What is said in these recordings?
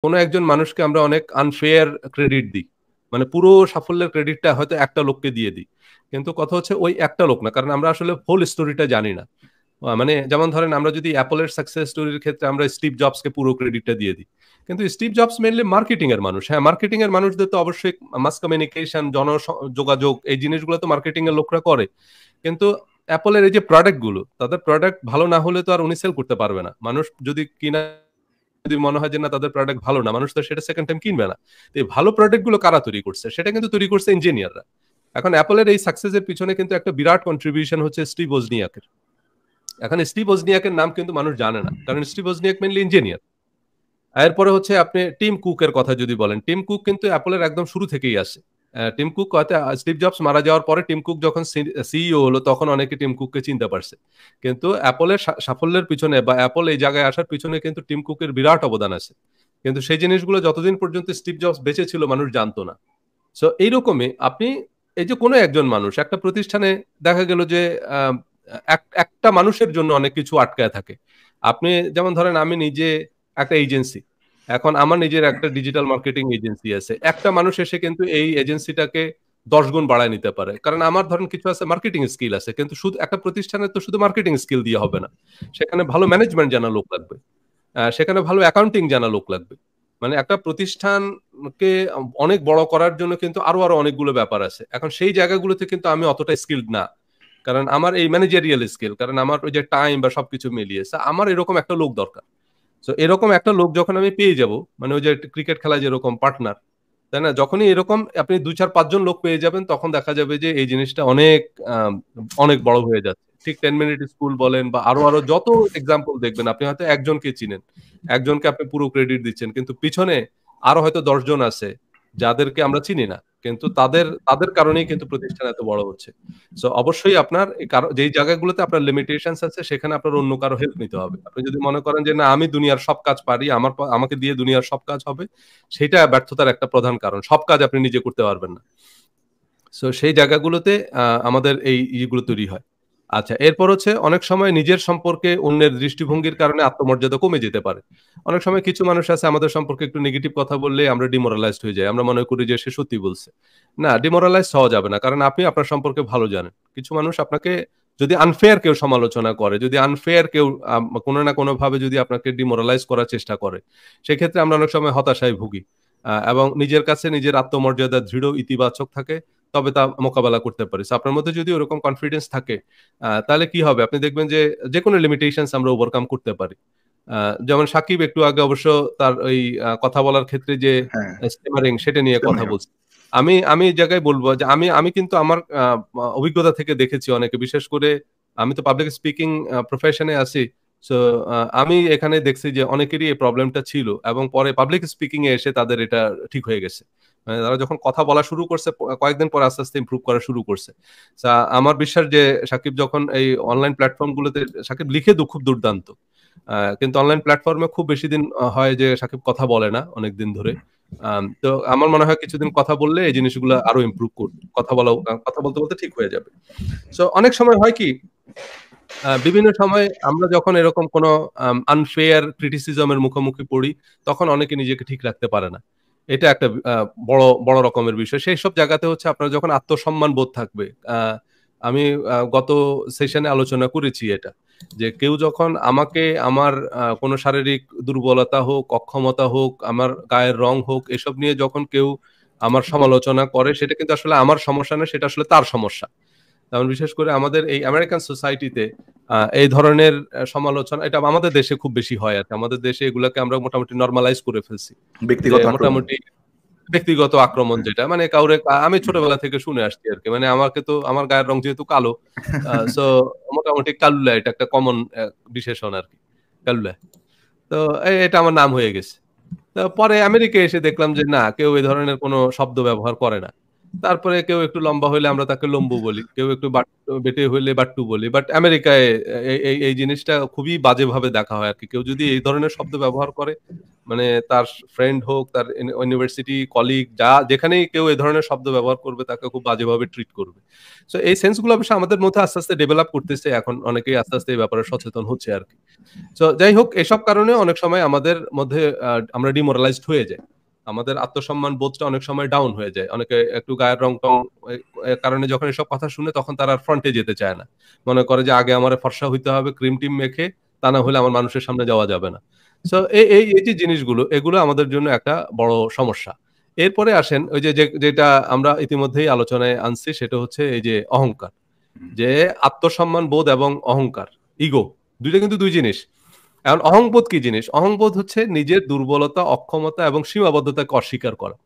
কোনো একজন মানুষকে আমরা অনেক আনফেয়ার ক্রেডিট দিই। মানে পুরো সাফল্যের ক্রেডিটটা হয়তো একটা লোককে দিয়ে দিই। কিন্তু কথা হচ্ছে ওই একটা লোক না। কারণ আমরা আসলে হোল স্টোরিটা জানি না। মানে যেমন ধরেন আমরা যদি অ্যাপলের সাকসেস স্টোরির ক্ষেত্রে আমরা স্টিভ জবসকে পুরো ক্রেডিটটা দিয়ে দিই। কিন্তু স্টিভ জবস মেইনলি মার্কেটিং এর মানুষ। হ্যাঁ, মার্কেটিং এর মানুষদের তো অবশ্যই মাস কমিউনিকেশন, যোগাযোগ এই জিনিসগুলো তো মার্কেটিং এর লোকরা করে। কিন্তু অ্যাপলের এই যে প্রোডাক্ট গুলো, তাদের প্রোডাক্ট ভালো না হলে তো আর উনি সেল করতে পারবে না। মানুষ যদি কিনা যদি মনে হয় যে না তাদের প্রোডাক্ট ভালো না, মানুষ তো সেটা সেকেন্ড টাইম কিনবে না। তো এই ভালো প্রোডাক্ট গুলো কারা তৈরি করছে? সেটা কিন্তু তৈরি করছে ইঞ্জিনিয়াররা। এখন অ্যাপলের এই সাকসেসের পিছনে কিন্তু একটা বিরাট কন্ট্রিবিউশন হচ্ছে স্টিভ ওজনিয়াকের। এখন স্টিভ ওজনিয়াকের নাম কিন্তু মানুষ জানে না। কারণ স্টিভ ওজনিয়াক মেইনলি ইঞ্জিনিয়ার। এরপরে হচ্ছে আপনি টিম কুকের কথা যদি বলেন, টিম কুক কিন্তু অ্যাপলের একদম শুরু থেকেই আসে। টিম কুক হয়তো স্টিভ জবস মারা যাওয়ার পরে টিম কুক যখন সিইও হলো তখন অনেকে টিম কুককে চিনতে পারছে। কিন্তু অ্যাপলের সাফল্যের পিছনে বা অ্যাপল এই জায়গায় আসার পিছনে কিন্তু টিম কুকের বিরাট অবদান আছে। কিন্তু সেই জিনিসগুলো যতদিন পর্যন্ত স্টিভ জবস বেঁচে ছিল মানুষ জানতো না। সো এইরকমই আপনি এই যে কোনো একজন মানুষ একটা প্রতিষ্ঠানে দেখা গেল যে আহ, একটা মানুষের জন্য অনেক কিছু আটকায় থাকে। আপনি যেমন ধরেন আমি নিজে একটা এজেন্সি, এখন আমার নিজের একটা ডিজিটাল মার্কেটিং এজেন্সি আছে, একটা মানুষ এসে কিন্তু এই এজেন্সিটাকে 10 গুণ বাড়ায় নিতে পারে। কারণ আমার ধরেন কিছু আছে মার্কেটিং স্কিল আছে, কিন্তু শুধু একটা প্রতিষ্ঠানের তো শুধু মার্কেটিং স্কিল দিয়ে হবে না, সেখানে ভালো ম্যানেজমেন্ট জানা লোক লাগবে, সেখানে ভালো অ্যাকাউন্টিং জানা লোক লাগবে। মানে একটা প্রতিষ্ঠানকে অনেক বড় করার জন্য কিন্তু আরো আরো অনেকগুলো ব্যাপার আছে। এখন সেই জায়গাগুলোতে কিন্তু আমি অতটা স্কিলড না। কারণ আমার এই ম্যানেজারিয়াল স্কিল, কারণ আমার ওই যে টাইম বা সবকিছু মিলিয়ে আমার এরকম একটা লোক দরকার। তো এরকম একটা লোক যখন আমি পেয়ে যাব, মানে ওই যে ক্রিকেট খেলায় যেরকম পার্টনার, তাই না? যখনই এরকম আপনি 2 4 5 জন লোক পেয়ে যাবেন তখন দেখা যাবে যে এই জিনিসটা অনেক অনেক বড় হয়ে যাচ্ছে। ঠিক 10 মিনিট স্কুল বলেন বা আরো আরো যত এক্সাম্পল দেখবেন, আপনি হয়তো একজনকে চিনেন, একজনকে আপনি পুরো ক্রেডিট দিচ্ছেন, কিন্তু পিছনে আরো হয়তো 10 জন আছে যাদেরকে আমরা চিনি না, কিন্তু তাদের তাদের কারণেই কিন্তু প্রতিষ্ঠান এত বড় হচ্ছে। সো অবশ্যই আপনার যেই জায়গাগুলোতে আপনার লিমিটেশনস আছে সেখানে আপনার অন্য কারো হেল্প নিতে হবে। আপনি যদি মনে করেন যে না আমি দুনিয়ার সব কাজ পারি, আমাকে দিয়ে দুনিয়ার সব কাজ হবে, সেটা ব্যর্থতার একটা প্রধান কারণ। সব কাজ আপনি নিজে করতে পারবেন না। সো সেই জায়গাগুলোতে আমাদের এই ইয়েগুলো তৈরি হয়। আচ্ছা, এরপর হচ্ছে অনেক সময় নিজের সম্পর্কে অন্যের দৃষ্টিভঙ্গির কারণে আত্মমর্যাদা কমে যেতে পারে। অনেক সময় কিছু মানুষ আছে আমাদের সম্পর্কে একটু নেগেটিভ কথা বললে আমরা ডিমোরালাইজড হয়ে যাই। আমরা মনে করি যে সে সত্যি বলছে। না, ডিমোরালাইজড হওয়া যাবে না। কারণ আপনি আপনার সম্পর্কে ভালো জানেন। কিছু মানুষ আপনাকে যদি আনফেয়ার কেউ সমালোচনা করে, যদি আনফেয়ার কেউ কোনো না কোনোভাবে যদি আপনাকে ডিমোরালাইজ করার চেষ্টা করে, সেক্ষেত্রে আমরা অনেক সময় হতাশায় ভুগি। এবং নিজের কাছে নিজের আত্মমর্যাদা দৃঢ় ইতিবাচক থাকে, তবে তা মোকাবেলা করতে পারি। সো আপনার মধ্যে যদি ওরকম কনফিডেন্স থাকে, তাহলে কি হবে? আপনি দেখবেন যে যেকোনো লিমিটেশনস আমরা ওভারকাম করতে পারি। যেমন সাকিব একটু আগে অবশ্য তার ওই কথা বলার ক্ষেত্রে যে হ্যাঁ, স্ট্যামারিং সেটা নিয়ে বুঝতে কথা পারলাম। বলছি। আমি এই জায়গায় বলব যে আমি কিন্তু আমার অভিজ্ঞতা থেকে দেখেছি অনেকে, বিশেষ করে আমি তো পাবলিক স্পিকিং প্রফেশনে আছি। সো আমি এখানে দেখছি যে অনেকেরই এই প্রবলেমটা ছিল এবং পরে পাবলিক স্পিকিং এ এসে তাদের এটা ঠিক হয়ে গেছে। মানে তারা যখন কথা বলা শুরু করছে কয়েকদিন পর আস্তে আস্তে ইমপ্রুভ করা শুরু করছে। আমার বিশ্বাস যে সাকিব যখন এই অনলাইন প্ল্যাটফর্ম গুলোতে, সাকিব লিখে খুব দুর্দান্ত। কিন্তু অনলাইন প্ল্যাটফর্মে খুব বেশি দিন হয় যে সাকিব কথা বলে না অনেকদিন ধরে। তো আমার মনে হয় কিছুদিন কথা বললে এই জিনিসগুলো আরো ইমপ্রুভ করবে। কথা বলতে বলতে ঠিক হয়ে যাবে। সো অনেক সময় হয় কি, বিভিন্ন সময় আমরা যখন এরকম কোনো আনফেয়ার ক্রিটিসিজম এর মুখোমুখি পড়ি, তখন অনেকে নিজেকে ঠিক রাখতে পারে না। এটা একটা বড় বড় রকমের বিষয়। সেইসব জায়গাতে হচ্ছে আপনার যখন আত্মসম্মান বোধ থাকবে। আ আমি গত সেশনে আলোচনা করেছি এটা। যে কেউ যখন আমাকে আমার কোনো শারীরিক দুর্বলতা হোক, অক্ষমতা হোক, আমার গায়ের রং হোক, এসব নিয়ে যখন কেউ আমার সমালোচনা করে, সেটা কিন্তু আসলে আমার সমস্যা না, সেটা আসলে তার সমস্যা। যেমন বিশেষ করে আমাদের এই আমেরিকান সোসাইটিতে এই ধরনের সমালোচনা এটা আমাদের দেশে খুব বেশি হয় আরকি। আমাদের দেশে এগুলাকে আমরা মোটামুটি নরমালাইজ করে ফেলছি। যে ব্যক্তিগত আক্রমণ। মোটামুটি ব্যক্তিগত আক্রমণ হ্যাঁ। যেটা, মানে কাউরে আমি ছোটবেলা থেকে শুনে আসছি আরকি। মানে আমাকে তো আমার গায়ের রং যেহেতু কালো, সো মোটামুটি কালুলা এটা একটা কমন বিশেষণ আরকি। কালুলা। তো এটা আমার নাম হয়ে গেছে। তো পরে আমেরিকায় এসে দেখলাম যে না, কেউ এ ধরনের কোনো শব্দ ব্যবহার করে না। তারপরে কেউ একটু লম্বা হইলে আমরা তাকে লম্বু বলি। কেউ একটু বেঁটে হইলে বাট্টু বলি। বাট আমেরিকায় এই জিনিসটা খুবই বাজেভাবে দেখা হয় আরকি। কেউ যদি এই ধরনের শব্দ ব্যবহার করে, মানে তার ফ্রেন্ড হোক, তার ইউনিভার্সিটি কলিগ যেখানেই কেউ এই ধরনের শব্দ ব্যবহার করবে তাকে খুব বাজেভাবে ট্রিট করবে। সো এই সেন্স গুলো অবশ্য আমাদের মধ্যে আস্তে আস্তে ডেভেলপ করতেছে। এখন অনেকেই আস্তে আস্তে এই ব্যাপারে সচেতন হচ্ছে আরকি। সো যাই হোক, এসব কারণে অনেক সময় আমাদের মধ্যে আমরা ডিমোরালাইজড হয়ে যাই। আমাদের আত্মসম্মান বোধটা অনেক সময় ডাউন হয়ে যায়। অনেকে একটু গায়ের রং-টং কারণে যখন এসব কথা শুনে তখন তারা আর ফ্রন্টে যেতে চায় না। মনে করে যে আগে আমারে ফর্সা হইতে হবে ক্রিম-টিম মেখে, তা না হলে আমার মানুষের সামনে যাওয়া যাবে না। সো এই যে জিনিসগুলো, এগুলো আমাদের জন্য একটা বড় সমস্যা। এরপরে আসেন ওই যেটা আমরা ইতিমধ্যেই আলোচনায় আনছি, সেটা হচ্ছে এই যে অহংকার। যে আত্মসম্মান বোধ এবং অহংকার, ইগো, ২ টা কিন্তু ২ জিনিস। এখন অহংবোধ কি জিনিস? অহংবোধ হচ্ছে নিজের দুর্বলতা, অক্ষমতা এবং সীমাবদ্ধতাকে অস্বীকার করা।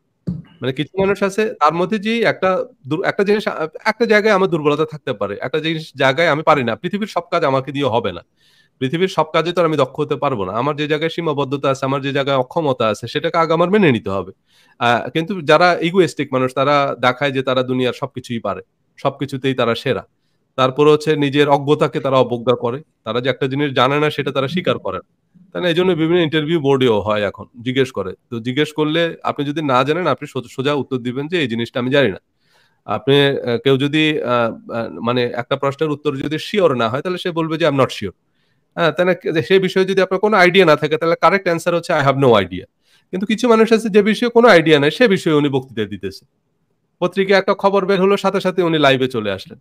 মানে কিছু মানুষ আছে তার মধ্যে যে একটা জিনিস, একটা জায়গায় আমার দুর্বলতা থাকতে পারে। একটা জিনিস জায়গায় আমি পারি না। পৃথিবীর সব কাজ আমাকে দিয়ে হবে না। পৃথিবীর সব কাজে তো আর আমি দক্ষ হতে পারব না। আমার যে জায়গায় সীমাবদ্ধতা আছে, আমার যে জায়গায় অক্ষমতা আছে, সেটাকে আগে আমার মেনে নিতে হবে। কিন্তু যারা ইগোইস্টিক মানুষ, তারা দেখায় যে তারা দুনিয়ার সবকিছুই পারে। সবকিছুতেই তারা সেরা। তারপরে হচ্ছে নিজের অজ্ঞতাকে তারা অবজ্ঞা করে। তারা যে একটা জিনিস জানে না সেটা তারা স্বীকার করে না। তাই না? এজন্য বিভিন্ন ইন্টারভিউ বোর্ডেও হয় এখন। জিজ্ঞেস করে। তো জিজ্ঞেস করলে আপনি যদি না জানেন, আপনি সোজা উত্তর দিবেন যে এই জিনিসটা আমি জানি না। আপনি কেউ যদি আ আ মানে একটা প্রশ্নের উত্তর যদি সিওর না হয়, তাহলে সে বলবে যে আই এম নট সিওর। হ্যাঁ, তাই না? সেই বিষয়ে যদি আপনার কোনো আইডিয়া না থাকে, তাহলে কারেক্ট অ্যান্সার হচ্ছে আই হ্যাভ নো আইডিয়া। কিন্তু কিছু মানুষ আছে যে বিষয়ে কোনো আইডিয়া নাই, সে বিষয়ে উনি বক্তৃতা দিতেছে। পত্রিকায় একটা খবর বের হলো, সাথে, সাথে উনি লাইভে চলে আসলেন।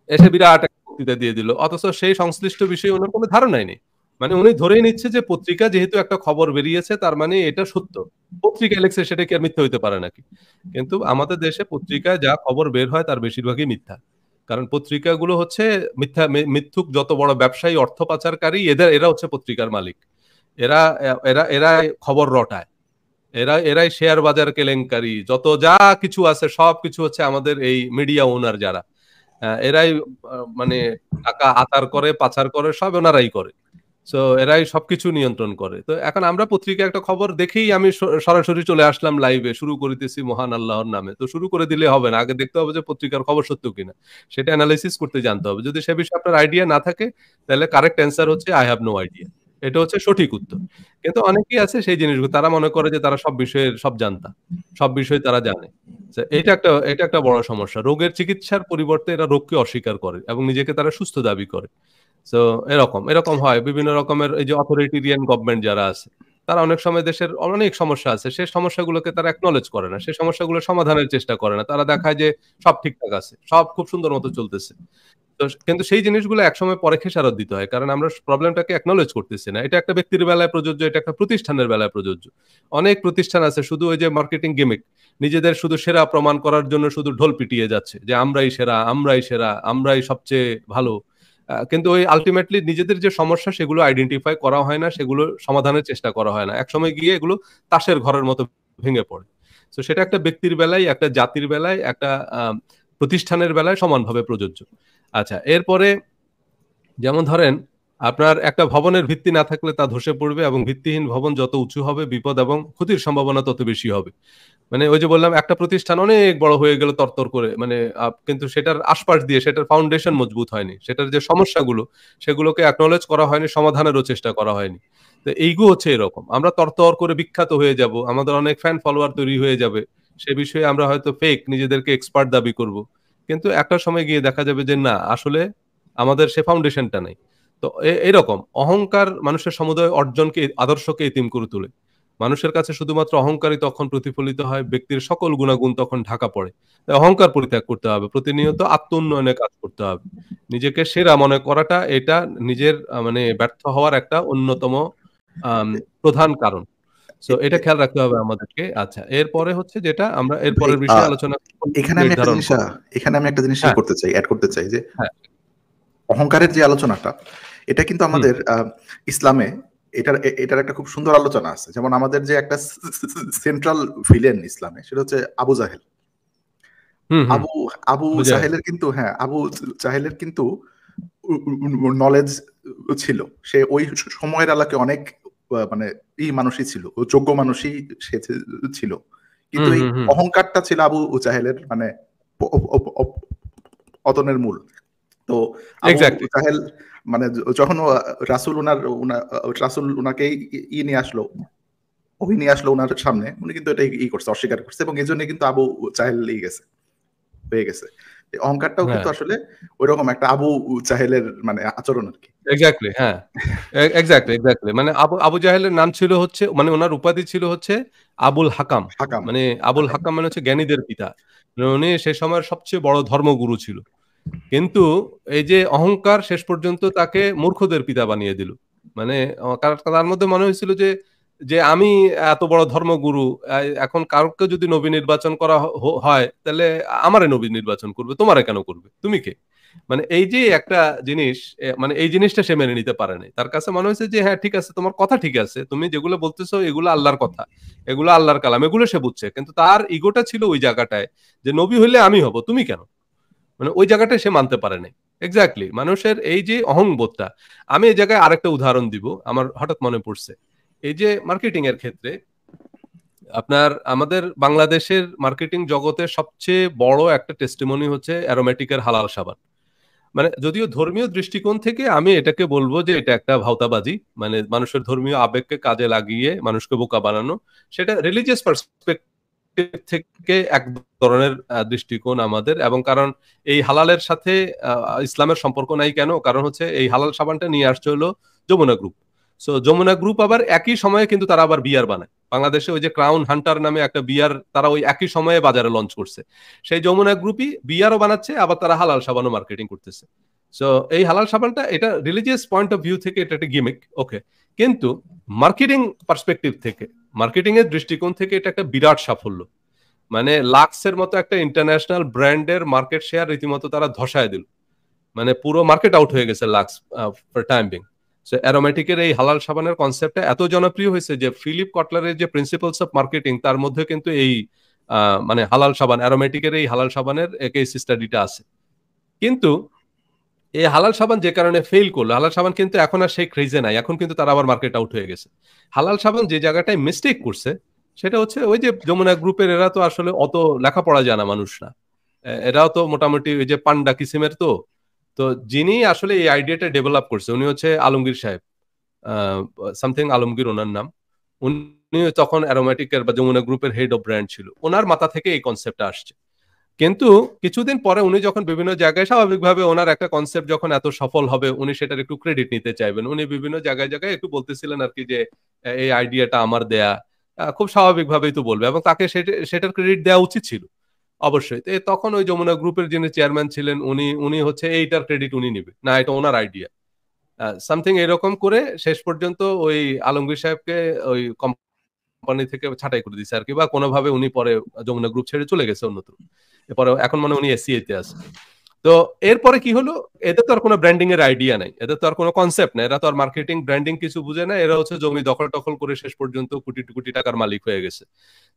এসে বিরাট একটা বক্তৃতা দিয়ে দিল। অথচ সেই সংশ্লিষ্ট বিষয়ে উনার কোনো ধারণাই নেই। মানে উনি ধরেই নিচ্ছে যে পত্রিকা যেহেতু একটা খবর বেরিয়েছে, তার মানে এটা সত্য। পত্রিকায় লিখছে, সেটা কি আর মিথ্যা হইতে পারে নাকি? কিন্তু আমাদের দেশে পত্রিকায় যা খবর বের হয় তার বেশিরভাগই মিথ্যা। কারণ পত্রিকাগুলো হচ্ছে মিথ্যুক যত বড় ব্যবসায়ী, অর্থ পাচারকারী, এরা হচ্ছে পত্রিকার মালিক। এরা খবর রটায়। এরাই শেয়ার বাজার কেলেঙ্কারি, যত যা কিছু আছে সবকিছু হচ্ছে আমাদের এই মিডিয়া ওনার যারা। এরাই মানে টাকা আতার করে, পাচার করে, সব ওনারাই করে। সো এরাই সবকিছু নিয়ন্ত্রণ করে। তো এখন আমরা পত্রিকায় একটা খবর দেখেই আমি সরাসরি চলে আসলাম লাইভে, শুরু করিতেছি মহান আল্লাহর নামে। তো শুরু করে দিলে হবে না। আগে দেখতে হবে যে পত্রিকার খবর সত্য কিনা। সেটা এনালাইসিস করতে জানতে হবে। যদি সে বিষয়ে আপনার আইডিয়া না থাকে, তাহলে কারেক্ট অ্যান্সার হচ্ছে আই হ্যাভ নো আইডিয়া। এটা হচ্ছে সঠিক উত্তর। কিন্তু অনেকেই আছে সেই জিনিসগুলো, তারা মনে করে যে তারা সব বিষয়ের সব জানতা। সব বিষয় তারা জানে। এটা একটা বড় সমস্যা। রোগের চিকিৎসার পরিবর্তে এরা রোগকে অস্বীকার করে এবং নিজেকে তারা সুস্থ দাবি করে। সো এরকম হয়। বিভিন্ন রকমের এই যে অথরিটেরিয়ান গভর্নমেন্ট যারা আছে, তারা অনেক সময় দেশের অনেক সমস্যা আছে। সেই সমস্যাগুলোকে তারা একনলেজ করে না। সেই সমস্যাগুলো সমাধানের চেষ্টা করে না। তারা দেখায় যে সব ঠিকঠাক আছে। সব খুব সুন্দর মতো চলতেছে। তো কিন্তু সেই জিনিসগুলো একসময় পরে খেসারত দিতে হয়। কারণ আমরা প্রবলেমটাকে একনলেজ করতেছি না। এটা একটা ব্যক্তির বেলায় প্রযোজ্য, এটা একটা প্রতিষ্ঠানের বেলায় প্রযোজ্য। অনেক প্রতিষ্ঠান আছে শুধু ওই যে মার্কেটিং গিমিক, নিজেদের শুধু সেরা প্রমাণ করার জন্য শুধু ঢোল পিটিয়ে যাচ্ছে যে আমরাই সেরা, আমরাই সেরা, আমরাই সবচেয়ে ভালো। কিন্তু ওই আল্টিমেটলি নিজেদের যে সমস্যা সেগুলো আইডেন্টিফাই করা হয় না, সেগুলো সমাধানের চেষ্টা করা হয় না। একসময় গিয়ে এগুলো তাসের ঘরের মতো ভেঙে পড়ে। সো সেটা একটা ব্যক্তির বেলায়, একটা জাতির বেলায়, একটা আ প্রতিষ্ঠানের বেলায় সমানভাবে প্রযোজ্য। আচ্ছা, এরপরে যেমন ধরেন আপনার একটা ভবনের ভিত্তি না থাকলে তা ধসে পড়বে এবং ভিত্তিহীন ভবন যত উঁচু হবে বিপদ এবং ক্ষতির সম্ভাবনা তত বেশি হবে। মানে ওই যে বললাম একটা প্রতিষ্ঠান অনেক বড় হয়ে গেল তরতর করে, মানে কিন্তু সেটার আশপাশ দিয়ে সেটার ফাউন্ডেশন মজবুত হয়নি। সেটার যে সমস্যাগুলো সেগুলোকে অ্যাকনলেজ করা হয়নি, সমাধানেরও চেষ্টা করা হয়নি। তো এইগু হচ্ছে এরকম। আমরা তরতর করে বিখ্যাত হয়ে যাব। আমাদের অনেক ফ্যান ফলোয়ার তৈরি হয়ে যাবে। সে বিষয়ে আমরা হয়তো নিজেদেরকে এক্সপার্ট দাবি করব। কিন্তু একটা সময় গিয়ে দেখা যাবে যে না, আসলে আমাদের সে ফাউন্ডেশনটা নাই। তো এরকম অহংকার মানুষের সমুদয় অর্জনকে, আদর্শকে এতিম করে তোলে। মানুষের কাছে শুধুমাত্র অহংকারই তখন প্রতিফলিত হয়, ব্যক্তির সকল গুণাগুণ তখন ঢাকা পড়ে। তাই অহংকার পরিত্যাগ করতে হবে। প্রতিনিয়ত আত্ম-উন্নয়নে কাজ করতে হবে। নিজেকে সেরা মনে করাটা এটা নিজের মানে ব্যর্থ হওয়ার একটা অন্যতম আম প্রধান কারণ। সো এটা খেয়াল রাখতে হবে আমাদেরকে। আচ্ছা, এরপরে হচ্ছে যেটা আমরা ভাই, এরপরের বিষয়ে আলোচনা করব, এখানে আমি একটা নির্ধারণ জিনিস করব। হ্যাঁ, অ্যাড করতে চাই যে হ্যাঁ। অহংকারের যে আলোচনাটা, এটা কিন্তু হুম, আমাদের ইসলামে এটার একটা খুব সুন্দর আলোচনা আছে। যেমন আমাদের যে একটা সেন্ট্রাল ভিলেন ইসলামে, সেটা হচ্ছে আবু জাহেল। হুম, হুম। আবু আবু বুঝায়। জাহেলের কিন্তু, হ্যাঁ, আবু জাহেলের কিন্তু নলেজ ছিল। সে ওই সময়ের আলাকে অনেক মানে মানুষই ছিল, যোগ্য মানুষই সে ছিল। কিন্তু হুম, এই হুম, হুম। অহংকারটা ছিল আবু জাহেলের মানে পতনের মূল। তো আবু এক্সাক্টলি। জাহেল মানে যখন রাসূল রাসূল উনাকে নিয়ে আসলো, নিয়ে আসলো উনার সামনে, উনি কিন্তু এটা করছে, অস্বীকার করছে, এবং এজন্য কিন্তু আবু জাহেল হয়ে গেছে। এই অহংকারটাও হ্যাঁ, কিন্তু আসলে ওইরকম একটা আবু জাহেলের মানে আচরণ আর কি। এক্সাক্টলি, হ্যাঁ। এক্সাক্টলি। মানে আবু আবু জাহেলের নাম ছিল হচ্ছে, মানে উনার উপাধি ছিল হচ্ছে আবুল হাকাম। হাকাম, মানে আবুল হাকাম। হাকাম মানে হচ্ছে জ্ঞানীদের পিতা। মানে উনি সে সময়ের সবচেয়ে বড় ধর্মগুরু ছিল। কিন্তু এই যে অহংকার শেষ পর্যন্ত তাকে মূর্খদের পিতা বানিয়ে দিল। মানে তার মধ্যে মনে হয়েছিল যে, আমি এত বড় ধর্মগুরু, এখন কাউকে যদি নবী নির্বাচন করা হয়, তাহলে আমারে নবী নির্বাচন করবে, তোমারে কেন করবে? তুমি কে? মানে এই যে একটা জিনিস, মানে এই জিনিসটা সে মেনে নিতে পারে নাই। তার কাছে মনে হয়েছে যে হ্যাঁ, ঠিক আছে, তোমার কথা ঠিক আছে। তুমি যেগুলো বলতেছো এগুলো আল্লাহর কথা। এগুলো আল্লাহর কালাম। এগুলো সে বুঝছে। কিন্তু তার ইগোটা ছিল ওই জায়গাটায় যে নবী হইলে আমি হব, তুমি কেন? মানে ওই জায়গাটায় সে মানতে পারে নাই। এক্সাক্টলি, মানুষের এই যে অহংবোধটা। আমি এই জায়গায় আরেকটা উদাহরণ দিব, আমার হঠাৎ মনে পড়ছে। এই যে মার্কেটিং এর ক্ষেত্রে আপনার আমাদের বাংলাদেশের মার্কেটিং জগতের সবচেয়ে বড় একটা টেস্টিমনি হচ্ছে অ্যারোমেটিকের হালাল সাবান। মানে যদিও ধর্মীয় দৃষ্টিকোণ থেকে আমি এটাকে বলবো যে এটা একটা ভাওতাবাজি, মানে মানুষের ধর্মীয় আবেগকে কাজে লাগিয়ে মানুষকে বোকা বানানো। সেটা রিলিজিয়াস পার্সপেক্টিভ থেকে এক ধরনের দৃষ্টিকোণ আমাদের, এবং কারণ এই হালালের সাথে ইসলামের সম্পর্ক নাই কেন? কারণ হচ্ছে এই হালাল সাবানটা নিয়ে আসছে হলো Jamuna group. So Jamuna group আবার একই সময়ে কিন্তু তারা আবার বিয়ার বানায়। বাংলাদেশে ওই যে ক্রাউন হান্টার নামে একটা বিয়ার তারা ওই একই সময়ে বাজারে লঞ্চ করছে। সেই যমুনা গ্রুপই বিয়ারও বানাচ্ছে, আবার তারা হালাল সাবানও মার্কেটিং করতেছে। সো এই হালাল সাবানটা এটা রিলিজিয়াস পয়েন্ট অফ ভিউ থেকে এটা একটা গিমিক, ওকে। কিন্তু মার্কেটিং পার্সপেক্টিভ থেকে, মার্কেটিং এর দৃষ্টিকোণ থেকে এটা একটা বিরাট সাফল্য। মানে লাক্সের মতো একটা ইন্টারন্যাশনাল ব্র্যান্ডের মার্কেট শেয়ার রীতিমতো তারা ধসায় দিল। মানে পুরো মার্কেট আউট হয়ে গেছে Lux for time being. So অ্যারোমেটিকের এই হালাল সাবানের কনসেপ্টটা এত জনপ্রিয় হয়েছে যে ফিলিপ কটলারের যে প্রিন্সিপালস অফ মার্কেটিং তার মধ্যে কিন্তু এই মানে হালাল সাবান, অ্যারোমেটিকের এই হালাল সাবানের কেস স্টাডিটা আছে। কিন্তু এই হালাল সাবান যে কারণে ফেল করলো, হালাল সাবান কিন্তু এখন আর সেই ক্রেজে নাই, এখন কিন্তু তারা আবার মার্কেট আউট হয়ে গেছে। হালাল সাবান যে জায়গাটায় মিস্টেক করছে সেটা হচ্ছে ওই যে যমুনা গ্রুপের এরা তো আসলে অত লেখাপড়া জানা মানুষ না। এরাও তো মোটামুটি ওই যে পান্ডা কিসিমের তো। তো যিনি আসলে এই আইডিয়াটা ডেভেলপ করছে উনি হচ্ছে আলমগীর সাহেব, সামথিং আলমগীর ওনার নাম। উনি তখন অ্যারোমেটিকের বা যমুনা গ্রুপের হেড অফ ব্র্যান্ড ছিল, ওনার মাথা থেকে এই কনসেপ্টটা আসছে। কিন্তু কিছুদিন পরে উনি যখন বিভিন্ন জায়গায়, স্বাভাবিকভাবে ওনার একটা কনসেপ্ট যখন এত সফল হবে উনি সেটার একটু ক্রেডিট নিতে চাইবেন। উনি বিভিন্ন জায়গায় জায়গায় একটু বলতেছিলেন আর কি যে এই আইডিয়াটা আমার দেয়া। খুব স্বাভাবিকভাবেই তো বলবে, এবং তাকে সেটার ক্রেডিট দেওয়া উচিত ছিল অবশ্যই। তখন ওই যমুনা গ্রুপের যিনি চেয়ারম্যান ছিলেন উনি উনি হচ্ছে এইটার ক্রেডিট উনি নিবে না, এটা ওনার আইডিয়া। সামথিং এরকম করে শেষ পর্যন্ত ওই আলমগীর সাহেবকে ওই কোম্পানি থেকে ছাঁটাই করে দিছে আর কি, বা কোনোভাবে উনি পরে যমুনা গ্রুপ ছেড়ে চলে গেছে অন্যত্র। এরপরে এখন মানে উনি এসসিআই তে আছে। তো এরপরে কি হলো, এদের তো আর কোনো ব্র্যান্ডিং এর আইডিয়া নাই, এদের তো আর কোনো কনসেপ্ট নাই, এরা তো আর মার্কেটিং ব্র্যান্ডিং কিছু বুঝে না। এরা হচ্ছে জমি দখল টখল করে শেষ পর্যন্ত কোটি কোটি টাকার মালিক হয়ে গেছে।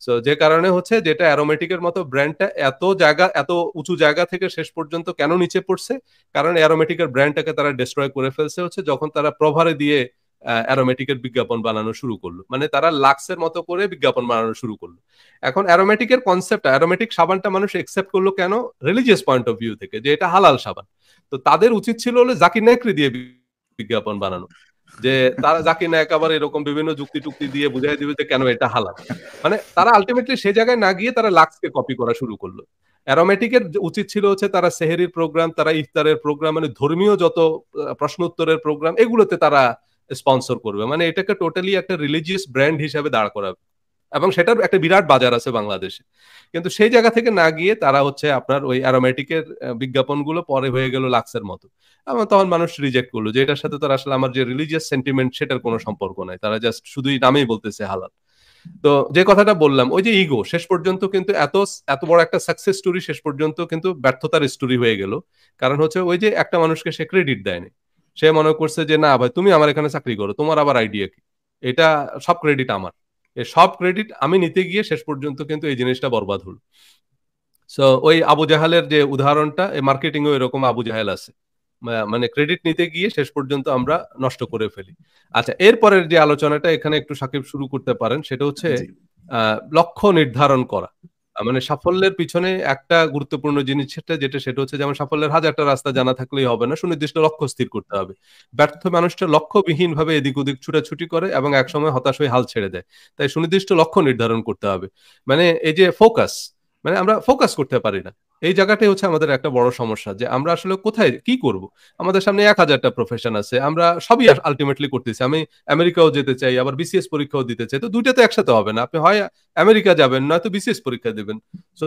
সো যে কারণে হচ্ছে যেটা অ্যারোমেটিকের মতো ব্র্যান্ডটা এত জায়গা, এত উঁচু জায়গা থেকে শেষ পর্যন্ত কেন নিচে পড়ছে, কারণ অ্যারোমেটিকের ব্র্যান্ডটাকে তারা ডিস্ট্রয় করে ফেলছে হচ্ছে যখন তারা প্রভারে দিয়ে অ্যারোমেটিকের বিজ্ঞাপন বানানো শুরু করলো। মানে তারা লাক্সের মতো করে বিজ্ঞাপন বানানো শুরু করলো। এখন অ্যারোমেটিকের কনসেপ্ট, অ্যারোমেটিক সাবানটা মানুষ একসেপ্ট করলো কেন? রিলিজিয়াস পয়েন্ট অফ ভিউ থেকে, যে এটা হালাল সাবান। তো তাদের উচিত ছিল হলো জাকির নায়করে দিয়ে বিজ্ঞাপন বানানো, যে তারা জাকির নায়ক আবার এরকম বিভিন্ন যুক্তি টুক্তি দিয়ে বুঝাই দিবে যে কেন এটা হালাল। মানে তারা আলটিমেটলি সে জায়গায় না গিয়ে তারা লাক্সকে কপি করা শুরু করলো। অ্যারোমেটিকের উচিত ছিল হচ্ছে তারা সেহেরির প্রোগ্রাম, তারা ইফতারের প্রোগ্রাম, মানে ধর্মীয় যত প্রশ্ন উত্তরের প্রোগ্রাম এগুলোতে তারা স্পন্সর করবে, মানে এটাকে টোটালি একটা রিলিজিয়াস ব্র্যান্ড হিসাবে দাঁড় করাবে, এবং সেটার একটা বিরাট বাজার আছে বাংলাদেশে। কিন্তু সেই জায়গা থেকে না গিয়ে তারা হচ্ছে আপনার ওই অ্যারোমেটিকের বিজ্ঞাপনগুলো পরে হয়ে গেল লাক্সের মতো। এবং তখন মানুষ রিজেক্ট করলো যে এটার সাথে তো আসলে আমার যে রিলিজিয়াস সেন্টিমেন্ট সেটার কোনো সম্পর্ক নাই, তারা জাস্ট শুধুই নামেই বলতেছে হালাল। তো যে কথাটা বললাম ওই যে ইগো, শেষ পর্যন্ত কিন্তু এত এত বড় একটা সাকসেস স্টোরি শেষ পর্যন্ত কিন্তু ব্যর্থতার স্টোরি হয়ে গেল। কারণ হচ্ছে ওই যে একটা মানুষকে সে ক্রেডিট দেয়নি, সে মনে করছে যে না ভাই তুমি আমার এখানে চাকরি করো, তোমার আবার আইডিয়া কি, এটা সব ক্রেডিট আমার, এই সব ক্রেডিট আমি নিতে গিয়ে শেষ পর্যন্ত কিন্তু এই জিনিসটা বরবাদ হলো। সো ওই আবু জাহালের যে উদাহরণটা, এই মার্কেটিং এও এরকম আবু জাহেল আছে, মানে ক্রেডিট নিতে গিয়ে শেষ পর্যন্ত আমরা নষ্ট করে ফেলি। আচ্ছা, এরপরের যে আলোচনাটা এখানে একটু সাকিব শুরু করতে পারেন, সেটা হচ্ছে জি। লক্ষ্য নির্ধারণ করা। মানে সাফল্যের পিছনে একটা গুরুত্বপূর্ণ জিনিস সেটা হচ্ছে, যেমন সাফল্যের হাজারটা রাস্তা জানা থাকলেই হবে না, সুনির্দিষ্ট লক্ষ্য স্থির করতে হবে। ব্যর্থ মানুষটা লক্ষ্যবিহীন ভাবে এদিক ওদিক ছুটাছুটি করে এবং একসময় হতাশ হয়ে হাল ছেড়ে দেয়। তাই সুনির্দিষ্ট লক্ষ্য নির্ধারণ করতে হবে। মানে এই যে ফোকাস, মানে আমরা ফোকাস করতে পারি না। এই জায়গাটাই হচ্ছে আমাদের একটা বড় সমস্যা, যে আমরা আসলে কোথায় কি করব। আমাদের সামনে 1000টা প্রফেশন আছে, আমরা সবই আলটিমেটলি করতেছি। আমি আমেরিকাও যেতে চাই, আবার বিসিএস পরীক্ষাও দিতে চাই, তো দুইটা তো একসাথে হবে না। আপনি হয় আমেরিকা যাবেন, নয়তো বিসিএস পরীক্ষা দিবেন। সো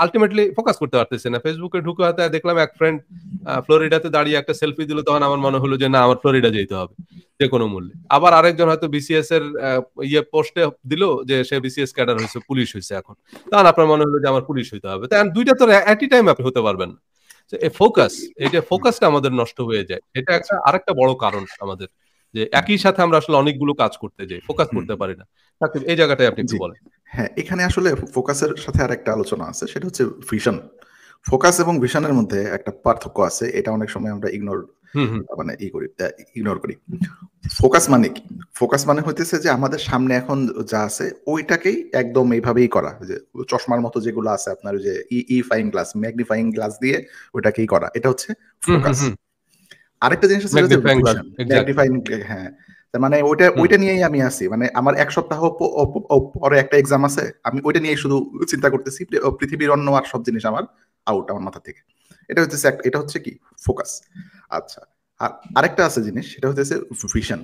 আলটিমেটলি ফোকাস করতে পারতেছি না। ফেসবুকে ঢুকে হয়তো দেখলাম এক ফ্রেন্ড ফ্লোরিডাতে দাঁড়িয়ে একটা সেলফি দিল, তখন আমার মনে হলো যে না, আমার ফ্লোরিডা যেতে হবে যে কোনো মূল্যে। আবার আরেকজন হয়তো বিসিএস এর পোস্টে দিল যে সে বিসিএস ক্যাডার হয়েছে, পুলিশ হয়েছে এখন, তখন আপনার মনে হলো যে আমার পুলিশ হইতে হবে। তাই দুইটা তো একই টাইম আপনি হতে পারবেন না। এই ফোকাস, এই যে ফোকাসটা আমাদের নষ্ট হয়ে যায়, এটা একটা আরেকটা বড় কারণ আমাদের, যে একই সাথে আমরা আসলে অনেকগুলো কাজ করতে যাই, ফোকাস করতে পারি না। এই জায়গাটায় আপনি একটু জি বলেন। হ্যাঁ, এখানে আসলে ফোকাসের সাথে আর একটা আলোচনা আছে, সেটা হচ্ছে ভিশন। ফোকাস এবং ভিশনের মধ্যে একটা পার্থক্য আছে, এটা অনেক সময় আমরা হুম হুম মানে ইগনোর করি। ফোকাস মানে কি? ফোকাস মানে হইতেছে যে আমাদের সামনে এখন যা আছে ওইটাকেই একদম এইভাবেই করা, যে চশমার মতো যেগুলো আছে আপনার, যে ফাইন গ্লাস, ম্যাগনিফাইং গ্লাস দিয়ে ওইটাকেই করা, এটা হচ্ছে হুম হুম ফোকাস। হুম আরেকটা জিনিস আছে, হচ্ছে magnifying glass, vision, exactly. Magnifying. হ্যাঁ, তার মানে ওইটা হুম ওইটা নিয়েই আমি আছি, মানে আমার 1 সপ্তাহ পরে একটা এক্সাম আছে, আমি ওইটা নিয়েই শুধু চিন্তা করতেছি, পৃথিবীর অন্য আর সব জিনিস আমার আউট, আমার মাথা থেকে। এটা হচ্ছে কি ফোকাস। আচ্ছা, আর আরেকটা আছে জিনিস, সেটা হচ্ছে ভিশন।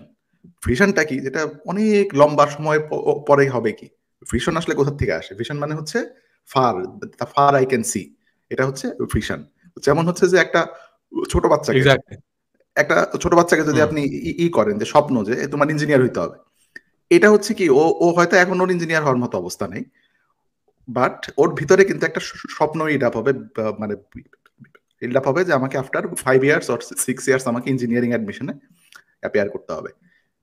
ভিশনটা কি, যেটা অনেক লম্বা সময় পরে হবে কি। ভিশন আসলে কোথা থেকে আসে? ভিশন মানে হচ্ছে far, far I can see, এটা হচ্ছে ভিশন। যেমন হচ্ছে যে ছোট বাচ্চাকে এক্স্যাক্টলি। একটা ছোট বাচ্চাকে যদি হুম আপনি করেন যে স্বপ্ন, যে তোমার ইঞ্জিনিয়ার হইতে হবে, এটা হচ্ছে কি, ও ও হয়তো এখন ওর ইঞ্জিনিয়ার হওয়ার মতো অবস্থা নেই, বাট ওর ভিতরে কিন্তু একটা স্বপ্ন ইড আপ হবে, মানে বিল্ড আপ হবে, যে আমাকে আফটার 5 ইয়ার্স অর 6 ইয়ার্স আমাকে ইঞ্জিনিয়ারিং অ্যাডমিশনে অ্যাপিয়ার করতে হবে।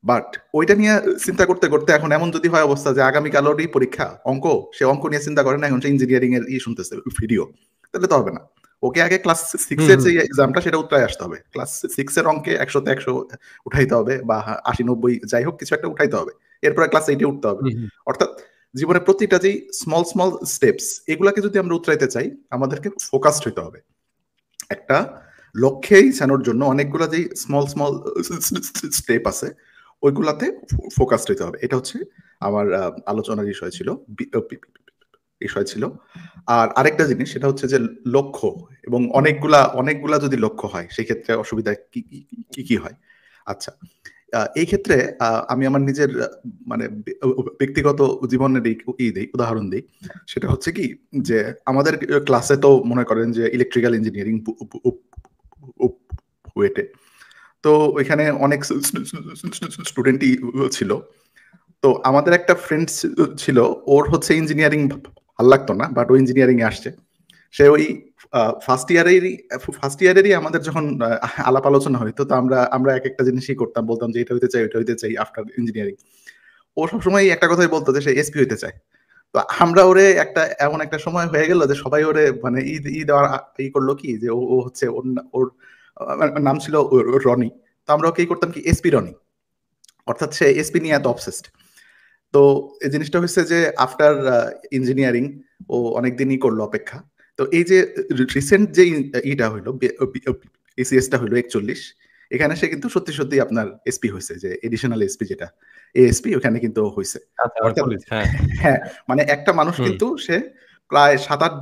বাট ওইটা নিয়ে চিন্তা করতে করতে এখন এমন যদি হয় অবস্থা যে আগামীকালেরই পরীক্ষা অঙ্ক, সে অঙ্ক নিয়ে চিন্তা করে না, এখন সে ইঞ্জিনিয়ারিং এর শুনতেছে ভিডিও, তাহলে তো হবে না। ওকে আগে ক্লাস সিক্স হুম এর হুম যে এক্সামটা, সেটা উত্তরায় আসতে হবে। ক্লাস 6 এর অঙ্কে 100-তে 100 উঠাইতে হবে, বা 80-90 যাই হোক কিছু একটা উঠাইতে হবে, এরপরে ক্লাস 8-এ উঠতে হবে। হুম হুম অর্থাৎ জীবনের প্রতিটা যেই স্মল স্মল স্টেপস, এগুলাকে যদি আমরা উতরাইতে চাই, আমাদেরকে ফোকাসড হইতে হবে। একটা লক্ষ্যেই ছানোর জন্য অনেকগুলো যেই স্মল স্মল স্টেপ আছে, ওইগুলাতে ফোকাসড হইতে হবে। এটা হচ্ছে আমার আলোচনার বিষয় ছিল। আর আরেকটা জিনিস, সেটা হচ্ছে যে লক্ষ্য, এবং অনেকগুলা অনেকগুলা যদি লক্ষ্য হয়, সেই ক্ষেত্রে অসুবিধা কি কি কি কি হয়। আচ্ছা, এই ক্ষেত্রে আমি আমার নিজের মানে ব্যক্তিগত জীবনের উদাহরণ দিই। সেটা হচ্ছে কি, যে আমাদের ক্লাসে তো মনে করেন যে ইলেকট্রিক্যাল ইঞ্জিনিয়ারিং ওয়েটে, তো ওইখানে অনেক স্টুডেন্টই ছিল। তো আমাদের একটা ফ্রেন্ড ছিল, ওর হচ্ছে ইঞ্জিনিয়ারিং ভাল লাগতো না, বাট ও ইঞ্জিনিয়ারিং এ আসছে। সে ওই ফার্স্ট ইয়ারেরই আমাদের যখন আলাপ আলোচনা হইতো, তো আমরা আমরা এক একটা জিনিসই করতাম, বলতাম যে এটা হইতে চাই, ওইটা হইতে চাই আফটার ইঞ্জিনিয়ারিং। ও সবসময় একটা কথাই বলতো যে সে এসপি হইতে চায়। তো আমরা ওরে এমন একটা সময় হয়ে গেল যে সবাই ওরে মানে দেওয়ার করলো কি, যে ও হচ্ছে ওর নাম ছিল রনি। তো আমরা ওকে করতাম কি, এসপি রনি, অর্থাৎ সে এসপি নিয়ে এত অবসেসড। তো এই জিনিসটা হচ্ছে যে আফটার ইঞ্জিনিয়ারিং ও অনেকদিনই করলো অপেক্ষা। তো এই যে রিসেন্ট যে ইটা হইলো, এসিএসটা হইলো 41, এখানে সে কিন্তু সত্যি সত্যি আপনার এসপি হয়েছে, যে এডিশনাল এসপি যেটা এএসপি, ওখানে কিন্তু হয়েছে। আচ্ছা, অর্থাৎ পুলিশ, হ্যাঁ। হ্যাঁ, মানে একটা মানুষ হুম কিন্তু সে প্রায় 7-8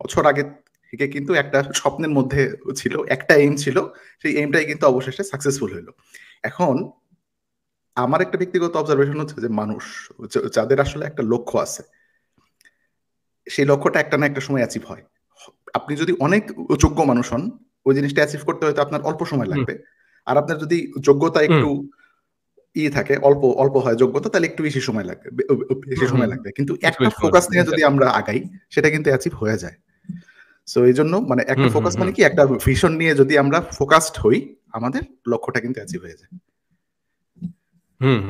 বছর আগে থেকে কিন্তু একটা স্বপ্নের মধ্যে ছিল, একটা এইম ছিল, সেই এইমটাই কিন্তু অবশেষে সাকসেসফুল হইলো। এখন আমার একটা ব্যক্তিগত অবজারভেশন হচ্ছে যে মানুষ যাদের আসলে একটা লক্ষ্য আছে, সেই লক্ষ্যটা একটা না একটা সময় অ্যাচিভ হয়। আপনি যদি অনেক যোগ্য মানুষ হন, ওই জিনিসটা অ্যাচিভ করতে হয়তো আপনার অল্প সময় হুম লাগবে। আর আপনার যদি যোগ্যতা হুম একটু থাকে, অল্প অল্প হয় যোগ্যতা, তাহলে একটু বেশি সময় লাগবে, বেশি হুম সময় হুম লাগবে, কিন্তু একটু একটা বেশি সময় ফোকাস লাগবে, নিয়ে যদি এক্স্যাক্টলি। আমরা আগাই, সেটা কিন্তু অ্যাচিভ হয়ে যায়। সো এই জন্য মানে একটা হুম হুম ফোকাস মানে হুম কি, একটা ভিশন নিয়ে যদি আমরা ফোকাসড হই, আমাদের লক্ষ্যটা কিন্তু অ্যাচিভ হয়ে যায়। হুম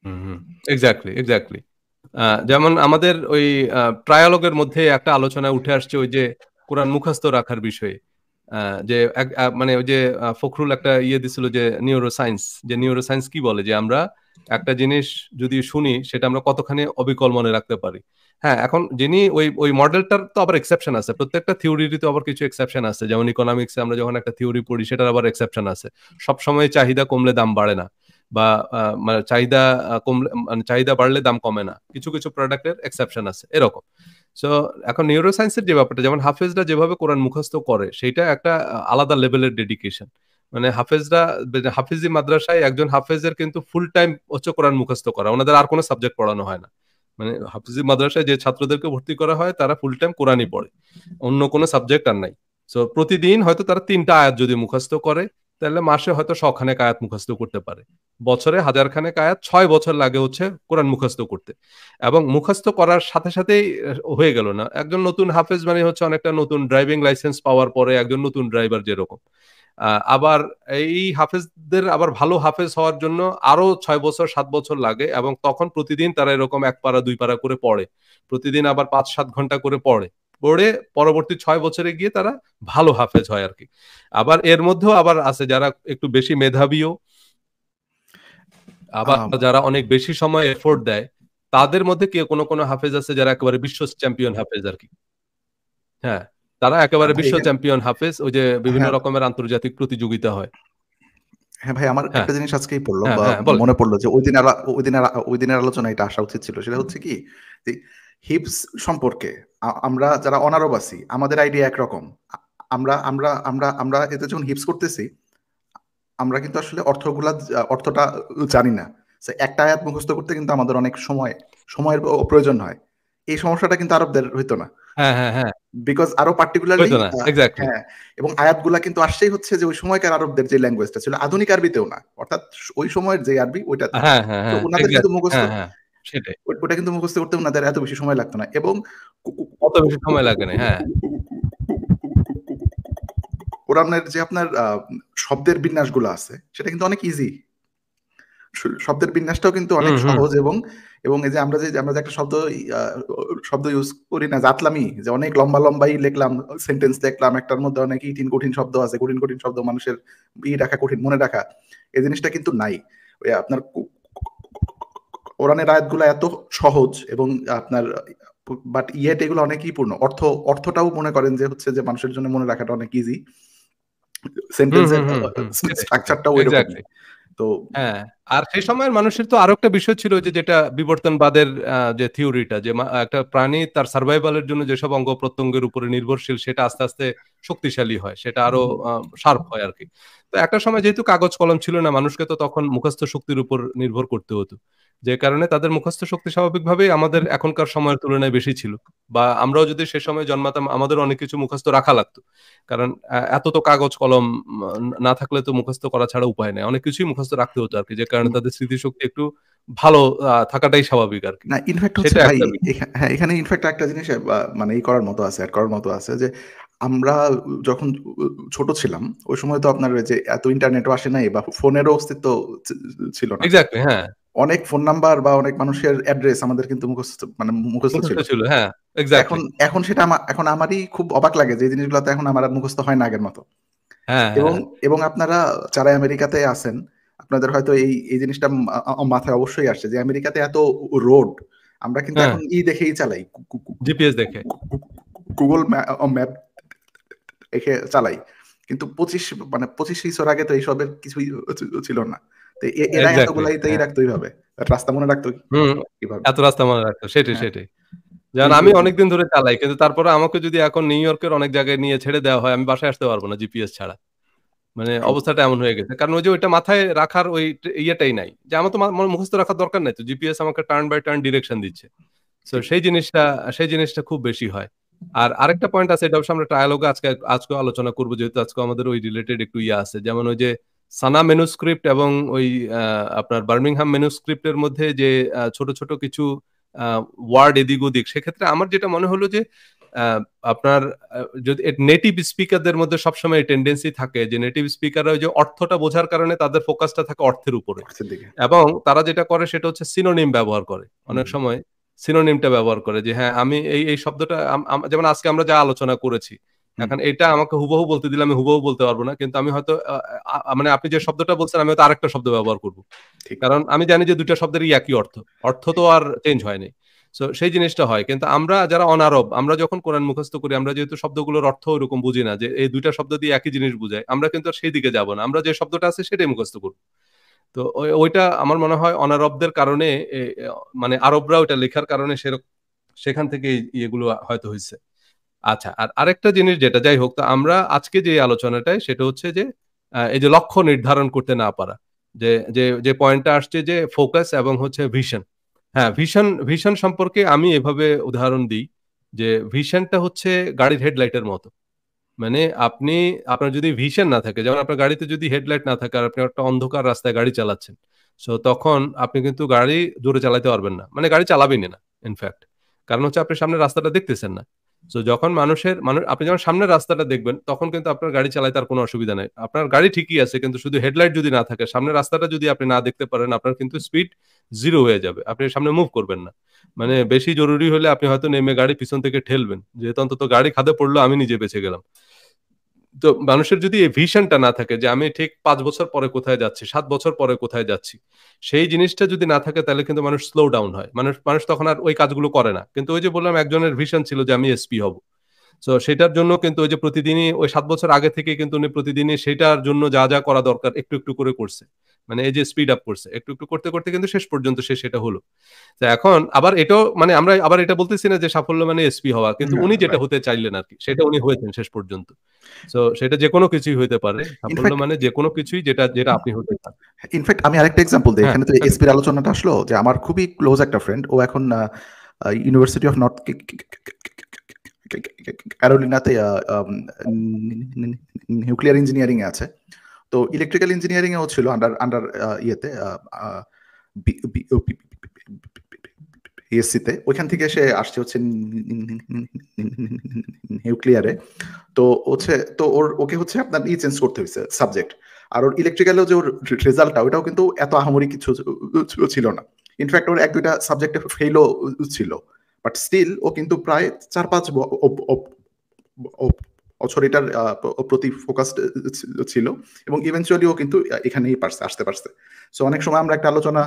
হুম হুম এক্স্যাক্টলি, এক্স্যাক্টলি। যেমন আমাদের ওই ট্রায়ালগের মধ্যে একটা আলোচনা উঠে আসছে, ওই যে কোরআন মুখস্থ রাখার বিষয়ে। যে মানে ওই যে ফখরুল একটা দিছিল, যে নিউরোসায়েন্স কি বলে, যে আমরা একটা জিনিস যদি শুনি, সেটা আমরা কতখানি অবিকল মনে রাখতে পারি। হ্যাঁ, এখন যিনি ওই ওই মডেলটার তো আবার এক্সেপশন আছে, প্রত্যেকটা থিওরিরই তো আবার কিছু এক্সেপশন আছে। যেমন ইকোনমিক্সে আমরা যখন একটা থিওরি পড়ি, সেটার আবার এক্সেপশন আছে। সব সময় চাহিদা কমলে দাম বাড়ে না, বা মানে চাহিদা কমলে, মানে চাহিদা বাড়লে দাম কমে না, কিছু কিছু প্রোডাক্টের এক্সেপশন আছে এরকম। সো এখন নিউরোসায়েন্সের যে ব্যাপারটা, যেমন হাফেজরা যেভাবে কোরআন মুখস্থ করে সেটা একটা আলাদা লেভেলের ডেডিকেশন। মানে হাফেজরা, হাফিজি মাদ্রাসায় একজন হাফেজের কিন্তু ফুল টাইম হচ্ছে কোরআন মুখস্থ করা, ওনাদের আর কোনো সাবজেক্ট পড়ানো হয় না। মানে হাফিজি মাদ্রাসায় যে ছাত্রদেরকে ভর্তি করা হয় তারা ফুল টাইম কোরআনই পড়ে, অন্য কোনো সাবজেক্ট আর নাই। সো প্রতিদিন হয়তো তারা 3টা আয়াত যদি মুখস্থ করে, তাহলে মাসে হয়তো 100 খানেক আয়াত মুখস্থ করতে পারে, বছরে 1000 খানেক আয়াত, 6 বছর লাগে হচ্ছে কোরআন মুখস্থ করতে। এবং মুখস্থ করার সাথে সাথেই হয়ে গেল না। একজন নতুন হাফেজ মানে হচ্ছে অনেকটা নতুন ড্রাইভিং লাইসেন্স পাওয়ার পরে একজন নতুন ড্রাইভার যেরকম। আবার এই হাফেজদের আবার ভালো হাফেজ হওয়ার জন্য আরো 6 বছর 7 বছর লাগে, এবং তখন প্রতিদিন তারা এরকম 1 পারা 2 পারা করে পড়ে, প্রতিদিন আবার 5-7 ঘন্টা করে পড়ে, পড়ে পরবর্তী 6 বছরে গিয়ে তারা ভালো হাফেজ হয় আর কি। আবার এর মধ্যেও আবার আছে যারা একটু বেশি মেধাবীও, আবার আম, যারা অনেক বেশি সময় এফোর্ট দেয়, তাদের মধ্যে কে কোনো কোনো হাফেজ আছে যারা একেবারে বিশ্ব চ্যাম্পিয়ন হাফেজ আর কি। হ্যাঁ, তারা একেবারে ভাই বিশ্ব এখানে, চ্যাম্পিয়ন হাফেজ, ওই যে বিভিন্ন হ্যাঁ রকমের আন্তর্জাতিক প্রতিযোগিতা হয়। হ্যাঁ ভাই, আমার হ্যাঁ, একটা জিনিস আজকেই পড়লো হ্যাঁ, বা হ্যাঁ, বলেন। মনে পড়লো যে ওই দিনের আলোচনা এটা আসা উচিত ছিল। সেটা হচ্ছে কি, যে হিপস সম্পর্কে আমরা যারা অনারব আছি আমাদের আইডিয়া একরকম। আমরা আমরা আমরা আমরা এতে যখন হিপস করতেছি আমরা কিন্তু আসলে অর্থটা জানি না। So, একটা আয়াত মুখস্থ করতে কিন্তু আমাদের অনেক সময়ের প্রয়োজন হয়। এই সমস্যাটা কিন্তু আরবদের হইতো না, হ্যাঁ, হ্যাঁ, হ্যাঁ, বিকজ আরো পার্টিকুলারলি হইতো না, এক্স্যাক্টলি। হ্যাঁ। এবং আয়াতগুলা কিন্তু আসছেই হচ্ছে যে ওই সময়কার আরবদের যে ল্যাঙ্গুয়েজটা ছিল আধুনিক আরবিতেও না, অর্থাৎ ওই সময়ের যে আরবি ওইটাতে। হ্যাঁ, হ্যাঁ, তো হ্যাঁ, ওনাদের কিন্তু এক্স্যাক্টলি। মুখস্থ হ্যাঁ, হ্যাঁ, সেটাই। ওটা কিন্তু মুখস্থ করতে ওনাদের এত বেশি সময় লাগতো না। এবং অত বেশি সময় লাগে না। হ্যাঁ। কোরআনের যে আপনার শব্দের বিন্যাসগুলো আছে সেটা কিন্তু অনেক ইজি। শব্দের বিন্যাসটাও কিন্তু অনেক হুম, হুম। সহজ। এবং এবং এই যে আমরা যে একটা শব্দ ইউজ করি না, জাতলামি, যে অনেক লম্বা লম্বাই লিখলাম, সেন্টেন্স দেখলাম, একটার মধ্যে অনেক কঠিন কঠিন শব্দ আছে, কঠিন কঠিন শব্দ মানুষের রাখা কঠিন, মনে রাখা, এই জিনিসটা কিন্তু নাই। ওই আপনার কোরআনের আয়াতগুলো এত সহজ এবং আপনার, বাট ইয়েট এগুলো অনেকই পূর্ণ অর্থটাও মনে করেন যে হচ্ছে যে মানুষের জন্য মনে রাখাটা অনেক ইজি, হুম, সেন্টেন্সের হুম, হুম, হুম। সেটাই, সেটাই। স্ট্রাকচারটাও ওইরকমই। এক্সাক্টলি। তো হ্যাঁ, আর সেই সময়ের মানুষের তো আরো একটা বিষয় ছিল যে যেটা বিবর্তনবাদের যে থিওরিটা, যে একটা প্রাণী তার সার্ভাইভালের জন্য যেসব অঙ্গ প্রত্যঙ্গের উপরে নির্ভরশীল সেটা আস্তে আস্তে শক্তিশালী হয়, সেটা আরো শার্প হয় আর কি। তো একটা সময় যেহেতু কাগজ কলম ছিল না, মানুষকে তো তখন মুখস্থ শক্তির উপর নির্ভর করতে হতো, যে কারণে তাদের মুখস্থ শক্তি স্বাভাবিকভাবেই আমাদের এখনকার সময়ের তুলনায় বেশি ছিল। বা আমরাও যদি সে সময় জন্মাতাম আমাদের অনেক কিছু মুখস্থ রাখা লাগতো, কারণ এত তো কাগজ কলম না থাকলে তো মুখস্থ করা ছাড়া উপায় নেই, অনেক কিছুই মুখস্থ রাখতে হতো আর কি, যে কারণে তাদের স্মৃতিশক্তি একটু ভালো থাকাটাই স্বাভাবিক আর কি। না, ইনফ্যাক্ট হচ্ছে সেটা ভাই, একটা বিষয়। হ্যাঁ এখানে ইনফ্যাক্ট একটা জিনিস মানে এই করার মতো আছে, অ্যাড করার মতো আছে, যে আমরা যখন ছোট ছিলাম ওই সময় তো আপনার ওই যে এত ইন্টারনেটও আসে নাই বা ফোনেরও অস্তিত্ব ছিল না। এক্স্যাক্টলি, হ্যাঁ। অনেক ফোন নাম্বার বা অনেক মানুষের অ্যাড্রেস আমাদের কিন্তু মুখস্থ মুখস্থ ছিল। ছিল, হ্যাঁ। এখন এক্স্যাক্টলি। এখন সেটা এখন আমারই খুব অবাক লাগে যে এই জিনিসগুলো তো এখন আমার আর মুখস্থ হয় না আগের মতো। হ্যাঁ, এবং হ্যাঁ, এবং আপনারা যারা আমেরিকাতে আছেন আপনাদের হয়তো এই জিনিসটা মাথায় অবশ্যই আসছে যে আমেরিকাতে এত রোড, আমরা কিন্তু হ্যাঁ। এখন দেখেই চালাই, জিপিএস দেখে। গুগল ম্যাপ দেখে চালাই। কিন্তু 25 বছর আগে তো এইসবের কিছুই ছিল না। তো এরা এক্স্যাক্টলি, এতগুলাইতেই হ্যাঁ। রাখতো এইভাবে, রাস্তা মনে রাখতো হুম। কিভাবে? এত রাস্তা মনে রাখতো, সেটাই, হ্যাঁ, সেটাই। যেমন আমি এইসবের জন্য। অনেকদিন ধরে চালাই, কিন্তু তারপরে আমাকে যদি এখন নিউ ইয়র্কের অনেক জায়গায় নিয়ে ছেড়ে দেওয়া হয় আমি বাসায় আসতে পারবো না জিপিএস ছাড়া। মানে ট্রু। অবস্থাটা এমন হয়ে গেছে। কারণ ওই যে ওইটা মাথায় রাখার ওই ইয়েটাই নাই। যে আমার তো মুখস্থ রাখার দরকার নাই তো। জিপিএস আমাকে টার্ন বাই টার্ন ডিরেকশন দিচ্ছে। সো ঠিক। সেই জিনিসটা খুব বেশি হয়। আর আরেকটা পয়েন্ট আছে, এটা অবশ্য আমরা ট্রায়ালগে আজকেও আলোচনা করব, যেহেতু আজকে আমাদের ওই রিলেটেড একটু ইয়ে আছে। যেমন ওই যে সানা ম্যানুস্ক্রিপ্ট এবং ওই আপনার বার্মিংহাম ম্যানুস্ক্রিপ্ট এর মধ্যে যে ছোট, ছোট কিছু আ ওয়ার্ড এদিক ওদিক, সেক্ষেত্রে আমার যেটা মনে হলো যে আ আপনার যদি নেটিভ স্পিকারদের মধ্যে সবসময় এই টেনডেন্সি থাকে যে নেটিভ স্পিকাররা ওই যে অর্থটা বোঝার কারণে তাদের ফোকাসটা থাকে অর্থের উপরে। অর্থের দিকে। এবং তারা যেটা করে সেটা হচ্ছে সিনোনিম ব্যবহার করে। হুম, অনেক সময় সিনোনিমটা ব্যবহার করে যে হ্যাঁ, আমি এই শব্দটা যেমন আজকে আমরা যা আলোচনা করেছি। হুম, এখন এটা আমাকে হুবহু বলতে দিলে আমি হুবহু বলতে পারব না। কিন্তু আমি হয়তো মানে আপনি যে শব্দটা বলছেন আমি হয়তো আরেকটা শব্দ ব্যবহার করব। ঠিক, কারণ আমি জানি যে ২ টা শব্দেরই একই অর্থ। অর্থ তো ঠিক। আর চেঞ্জ হয়নি। সো সেই জিনিসটা হয়। কিন্তু আমরা যারা অনারব, আমরা যখন কোরআন মুখস্থ করি আমরা যেহেতু শব্দগুলোর অর্থ ওরকম বুঝি না যে এই ২ টা শব্দ দিয়ে একই জিনিস বুঝায়। আমরা কিন্তু আর সেই দিকে যাব না। আমরা যে শব্দটা আছে সেটাই মুখস্থ করব। তো ওইটা আমার মনে হয় অনারবদের কারণে মানে আরবরা ওইটা লেখার কারণে সেখান থেকে ইয়েগুলো হয়তো হয়েছে। আচ্ছা, আর আরেকটা জিনিস যেটা যাই হোক, তো আমরা আজকে যে আলোচনাটায় সেটা হচ্ছে যে এই যে লক্ষ্য নির্ধারণ করতে না পারা, যে যে পয়েন্টটা আসছে যে ফোকাস এবং হচ্ছে ভিশন। হ্যাঁ, ভিশন সম্পর্কে আমি এভাবে উদাহরণ দিই যে ভিশনটা হচ্ছে গাড়ির হেডলাইটের মতো। মানে আপনার যদি ভিশন না থাকে, যেমন আপনার গাড়িতে যদি হেডলাইট না থাকে আর আপনি একটা অন্ধকার রাস্তায় গাড়ি চালাচ্ছেন, সো তখন আপনি কিন্তু গাড়ি জোরে চালাতে পারবেন না, মানে গাড়ি চালাবেনই না ইনফ্যাক্ট। কারণ হচ্ছে আপনি সামনের রাস্তাটা দেখতেছেন না। সো যখন আপনি যখন সামনের রাস্তাটা দেখবেন তখন কিন্তু আপনার গাড়ি চালাতে আর কোনো অসুবিধা নাই। আপনার গাড়ি ঠিকই আছে, কিন্তু শুধু হেডলাইট যদি না থাকে, সামনের রাস্তাটা যদি আপনি না দেখতে পারেন, আপনার কিন্তু স্পিড জিরো হয়ে যাবে, আপনি সামনে মুভ করবেন না। মানে বেশি জরুরি হলে আপনি হয়তো নেমে গাড়ি পিছন থেকে ঠেলবেন, যেহেতু অন্তত গাড়ি খাদে পড়লো আমি নিজে বেঁচে গেলাম। তো মানুষের যদি এই ভিশনটা না থাকে যে আমি ঠিক ৫ বছর পরে কোথায় যাচ্ছি, ৭ বছর পরে কোথায় যাচ্ছি, সেই জিনিসটা যদি না থাকে তাহলে কিন্তু মানুষ স্লো ডাউন হয়। মানুষ তখন আর ওই কাজগুলো করে না। কিন্তু ওই যে বললাম একজনের ভিশন ছিল যে আমি এসপি হব। সো সেটার জন্য কিন্তু ওই যে প্রতিদিনই ওই ৭ বছর আগে থেকে কিন্তু উনি প্রতিদিনই সেটার জন্য যা করা দরকার একটু, একটু করে করছে। মানে এই যে স্পিড আপ করছে। একটু, একটু করতে, করতে কিন্তু শেষ পর্যন্ত সে সেটা হলো। তো এখন আবার এটাও মানে আমরা আবার এটা বলতেছি না যে সাফল্য মানে এসপি হওয়া। কিন্তু না, উনি যেটা রাইট। হতে চাইলেন আরকি, সেটা উনি হয়েছেন শেষ পর্যন্ত। সো সেটা যেকোনো কিছুই হইতে পারে। সাফল্য ইনফেক্ট মানে যেকোনো কিছুই যেটা আপনি হতে চান। ইনফেক্ট আমি আরেকটা এক্সাম্পল দেই। হ্যাঁ, এখানে তো এসপির আলোচনাটা আসলো যে আমার খুবই ক্লোজ একটা ফ্রেন্ড। ও এখন ইউনিভার্সিটি অফ নর্থ ক্যারোলিনাতে নিউক্লিয়ার ইঞ্জিনিয়ারিং এ আছে। তো ইলেকট্রিক্যাল ইঞ্জিনিয়ারিং এও ছিল আন্ডার আন্ডার ইয়েতে এএসসি তে। ওইখান থেকে সে আসছে হচ্ছে নিউক্লিয়ারে। তো হচ্ছে তো ওকে হচ্ছে আপনার চেঞ্জ করতে হয়েছে সাবজেক্ট। আর ওর ইলেকট্রিক্যালেও যে ওর রেজাল্টটা ওটাও কিন্তু এত আহামরি কিছু ছিল না। ইনফ্যাক্ট ওর ১-২টা সাবজেক্টে ফেইলও ছিল। বাট স্টিল ও কিন্তু প্রায় ৪-৫ বছর এটার প্রতি ফোকাসড ছিল এবং ইভেনচুয়ালি ও কিন্তু এখানেই আসতে পারছে। সো অনেক সময় আমরা একটা আলোচনা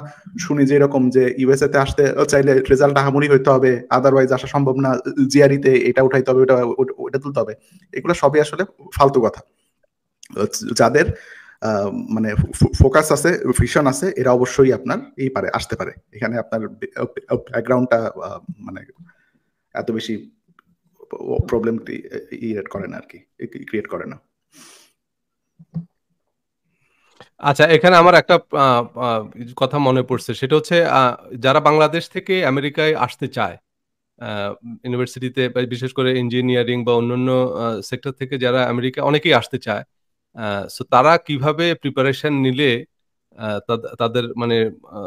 শুনি যে এরকম যে ইউএসএ তে আসতে চাইলে রেজাল্ট আহামরি হইতে হবে, আদারওয়াইজ আসা সম্ভব না, জিআরই তে এটা উঠাইতে হবে, ওটা তুলতে হবে। এগুলো সবই আসলে ফালতু কথা। যাদের মানে ফোকাস আছে, ভিশন আছে, এরা অবশ্যই আপনার পারে আসতে পারে। এখানে আপনার ব্যাকগ্রাউন্ডটা মানে এত বেশি প্রবলেম ক্রিয়েট করে না আরকি, ক্রিয়েট করে না। আচ্ছা, এখানে আমার একটা কথা মনে পড়ছে। সেটা হচ্ছে যারা বাংলাদেশ থেকে আমেরিকায় আসতে চায়, আ ইউনিভার্সিটিতে বা বিশেষ করে ইঞ্জিনিয়ারিং বা অন্যান্য সেক্টর থেকে যারা আমেরিকা অনেকেই আসতে চায়। সো তারা কিভাবে প্রিপারেশন নিলে তাদের মানে আ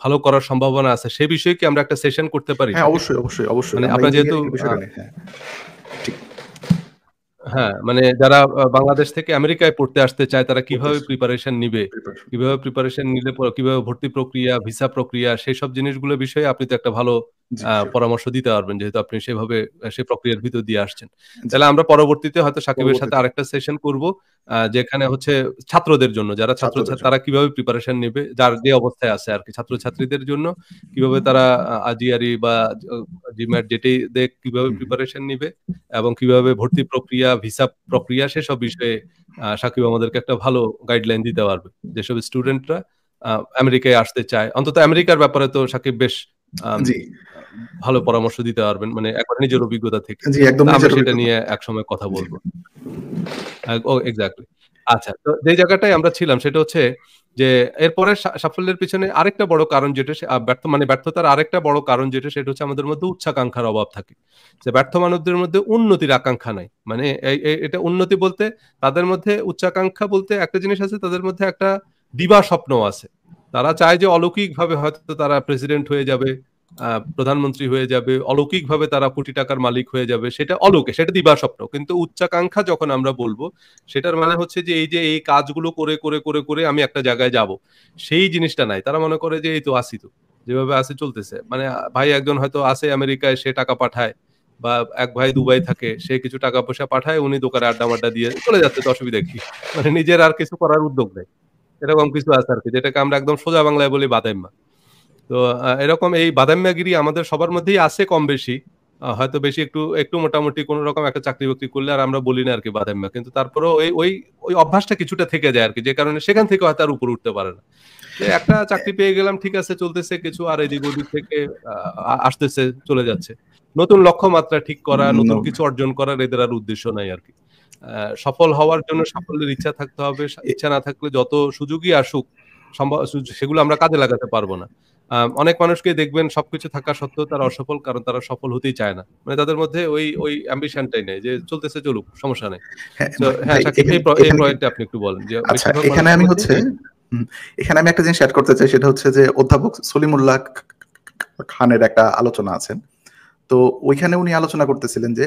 ভালো করার সম্ভাবনা আছে, সে বিষয়ে কি আমরা একটা সেশন করতে পারি, হ্যাঁ, শাকিব? অবশ্যই, অবশ্যই, অবশ্যই। মানে আমরা আপনার যেহেতু ইঞ্জিনিয়ারিং এর বিষয়টা নিয়ে, হ্যাঁ, ঠিক হ্যাঁ, মানে যারা বাংলাদেশ থেকে আমেরিকায় পড়তে আসতে চায় তারা করতে কিভাবে আসছে প্রিপারেশন নিবে? প্রিপারেশন। কিভাবে প্রিপারেশন নিলে কিভাবে ভর্তি প্রক্রিয়া, ভিসা প্রক্রিয়া সেসব জিনিসগুলো বিষয়ে আপনি তো একটা ভালো জি, শিওর। পরামর্শ দিতে পারবেন, যেহেতু আপনি সেভাবে সেই প্রক্রিয়ার ভিতর দিয়ে আসছেন। জি, তাহলে আমরা পরবর্তীতে হয়তো সাকিবের সাথে পরবর্তীতে আরেকটা সেশন করব। যেখানে হচ্ছে ছাত্রদের জন্য, যারা ছাত্রদের জন্য। তারা কিভাবে প্রিপারেশন নিবে? যার যে অবস্থায় আছে আরকি, ছাত্রছাত্রীদের জন্য কিভাবে তারা জিআরই বা জিম্যাট যেটাই দেক কিভাবে হুম, হুম। প্রিপারেশন নিবে এবং কিভাবে ভর্তি প্রক্রিয়া, ভিসা প্রক্রিয়া সেসব বিষয়ে সাকিব আমাদেরকে একটা ভালো গাইডলাইন দিতে পারবে। যেসব স্টুডেন্টরা আ আমেরিকায় আসতে চায়। অন্তত আমেরিকার ব্যাপারে তো সাকিব বেশ আম জি, ভালো পরামর্শ দিতে পারবেন। মানে একবার নিজের অভিজ্ঞতা থেকে। জি, একদম তো আমরা নিজের সেটা অভিজ্ঞতা। নিয়ে একসময় কথা জি, বলব। এক্সাক্টলি। আচ্ছা, তো যে জায়গাটায় আমরা ছিলাম সেটা হচ্ছে যে এরপরে সাফল্যের পিছনে আরেকটা বড় কারণ যেটা সে ব্যর্থতার আরেকটা বড় কারণ যেটা সেটা হচ্ছে আমাদের মধ্যে উচ্চাকাঙ্ক্ষার অভাব থাকে। যে ব্যর্থ মানুষদের মধ্যে উন্নতির আকাঙ্ক্ষা নাই। মানে এটা উন্নতি বলতে তাদের মধ্যে উচ্চাকাঙ্ক্ষা বলতে একটা জিনিস আছে, তাদের মধ্যে একটা দিবা স্বপ্নও আছে। তারা চায় যে অলৌকিকভাবে হয়তো তারা প্রেসিডেন্ট হয়ে যাবে, আ প্রধানমন্ত্রী হয়ে যাবে, অলৌকিকভাবে তারা কোটি টাকার মালিক হয়ে যাবে। সেটা সেটা দিবা স্বপ্ন। কিন্তু উচ্চাকাঙ্ক্ষা যখন আমরা বলব, সেটার মানে হচ্ছে যে এই কাজগুলো করে আমি একটা জায়গায় যাব। সেই জিনিসটা নাই। তারা মনে করে যে এই তো আছি তো। যেভাবে আছি চলতেছে। মানে ভাই একজন হয়তো আছে আমেরিকায়, সে টাকা পাঠায় বা এক ভাই দুবাই থাকে, সে কিছু টাকা পয়সা পাঠায়, উনি দোকানে আড্ডা-মাড্ডা দিয়ে চলে যাচ্ছে, তো অসুবিধা কি? মানে নিজের আর কিছু করার উদ্যোগ নেই। এরকম কিছু আছে আরকি, যেটাকে আমরা একদম সোজা বাংলায় বলি বাদাইম্মা। তো এরকম এই বাদামিয়াগিরি আমাদের সবার মধ্যেই আছে কম বেশি। হয়তো বেশি একটু মোটামুটি কোন রকম একটা চাকরি-বাকরি করলে আর আমরা বলি না আরকি বাদাম্মা। কিন্তু তারপরেও ওই অভ্যাসটা কিছুটা থেকে যায় আরকি। যে কারণে সেখান থেকে হয়তো আর উপরে উঠতে পারে না। যে একটা চাকরি পেয়ে গেলাম, ঠিক আছে, চলতেছে কিছু, আর এদিক ওদিক থেকে আসতেছে, চলে যাচ্ছে। নতুন লক্ষ্যমাত্রা ঠিক করা, নতুন কিছু অর্জন করার এদের আর উদ্দেশ্য নাই আর কি। সফল হওয়ার জন্য সাফল্যের ইচ্ছা থাকতে হবে। ইচ্ছা না থাকলে যত সুযোগই আসুক, সেগুলো আমরা কাজে লাগাতে পারবো না। অনেক মানুষকে দেখবেন সবকিছু থাকা সত্ত্বেও তারা অসফল, কারণ তারা সফল হতেই চায় না। মানে তাদের মধ্যে ওই অ্যাম্বিশনটাই নেই যে চলতেছে চলুক, সমস্যা নেই। হ্যাঁ সাকিব, এই পয়েন্টে আপনি একটু বলেন যে আচ্ছা, বেশিরভাগ এখানে মানুষের আমি মধ্যে হচ্ছে এখানে আমি একটা জিনিস অ্যাড করতে চাই, সেটা হচ্ছে যে অধ্যাপক সলিমুল্লাহ খানের একটা আলোচনা আছেন। তো ওইখানে উনি আলোচনা করতেছিলেন যে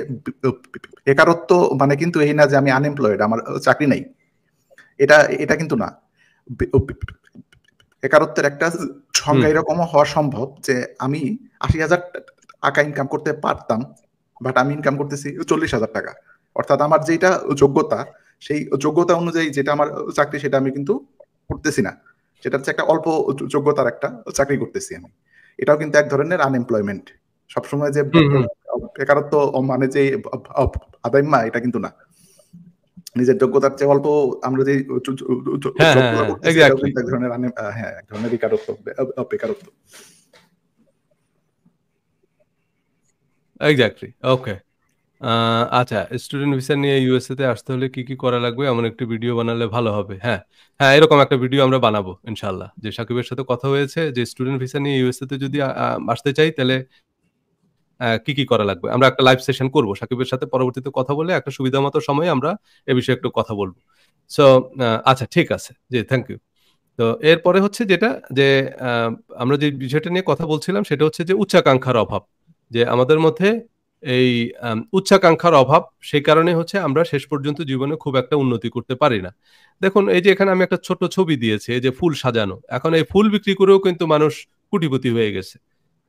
বেকারত্ব মানে কিন্তু এই না যে আমি আনএমপ্লয়েড, আমার চাকরি নাই, এটা এটা কিন্তু না। বেকারত্বের একটা সংজ্ঞা এরকমও হওয়া সম্ভব যে আমি ৮০,০০০ টাকা ইনকাম করতে পারতাম, বাট আমি ইনকাম করতেছি ৪০,০০০ টাকা। অর্থাৎ আমার যেটা যোগ্যতা, সেই যোগ্যতা অনুযায়ী যেটা আমার চাকরি, সেটা আমি কিন্তু করতেছি না। সেটা হচ্ছে একটা অল্প যোগ্যতার একটা চাকরি করতেছি আমি। এটাও কিন্তু এক ধরনের আনএমপ্লয়মেন্ট। সবসময় যে বেকারত্ব মানে যে আদাইম্মা, এটা কিন্তু না। নিজের যোগ্যতার চেয়ে অল্প আমরা যে জবগুলো করতেছি, এটাও কিন্তু এক ধরনের এক ধরনের বেকারত্ব। এক্স্যাক্টলি, ওকে। আচ্ছা, স্টুডেন্ট ভিসা নিয়ে ইউএসএ তে আসতে হলে কি কি করা লাগবে, এমন একটি ভিডিও বানালে ভালো হবে। হ্যাঁ হ্যাঁ, এরকম একটা ভিডিও আমরা বানাবো ইনশাল্লাহ। যে সাকিবের সাথে কথা হয়েছে যে স্টুডেন্ট ভিসা নিয়ে ইউএসএ তে যদি আসতে চাই, তাহলে কি কি করা লাগবে, আমরা একটা লাইভ সেশন করব সাকিবের সাথে, পরবর্তীতে কথা বলে একটা সুবিধা মতো সময়ে আমরা এ বিষয়ে একটু কথা বলবো। সো আচ্ছা, ঠিক আছে, জি, থ্যাংক ইউ। তো এরপরে হচ্ছে যেটা, যে আমরা যে বিষয়টা নিয়ে কথা বলছিলাম, সেটা হচ্ছে যে উচ্চাকাঙ্ক্ষার অভাব। যে আমাদের মধ্যে এই উচ্চাকাঙ্ক্ষার অভাব, সেই কারণে হচ্ছে আমরা শেষ পর্যন্ত জীবনে খুব একটা উন্নতি করতে পারি না। দেখুন, এই যে এখানে আমি একটা ছোট্ট ছবি দিয়েছি, এই যে ফুল সাজানো, এখন এই ফুল বিক্রি করেও কিন্তু মানুষ কোটিপতি হয়ে গেছে।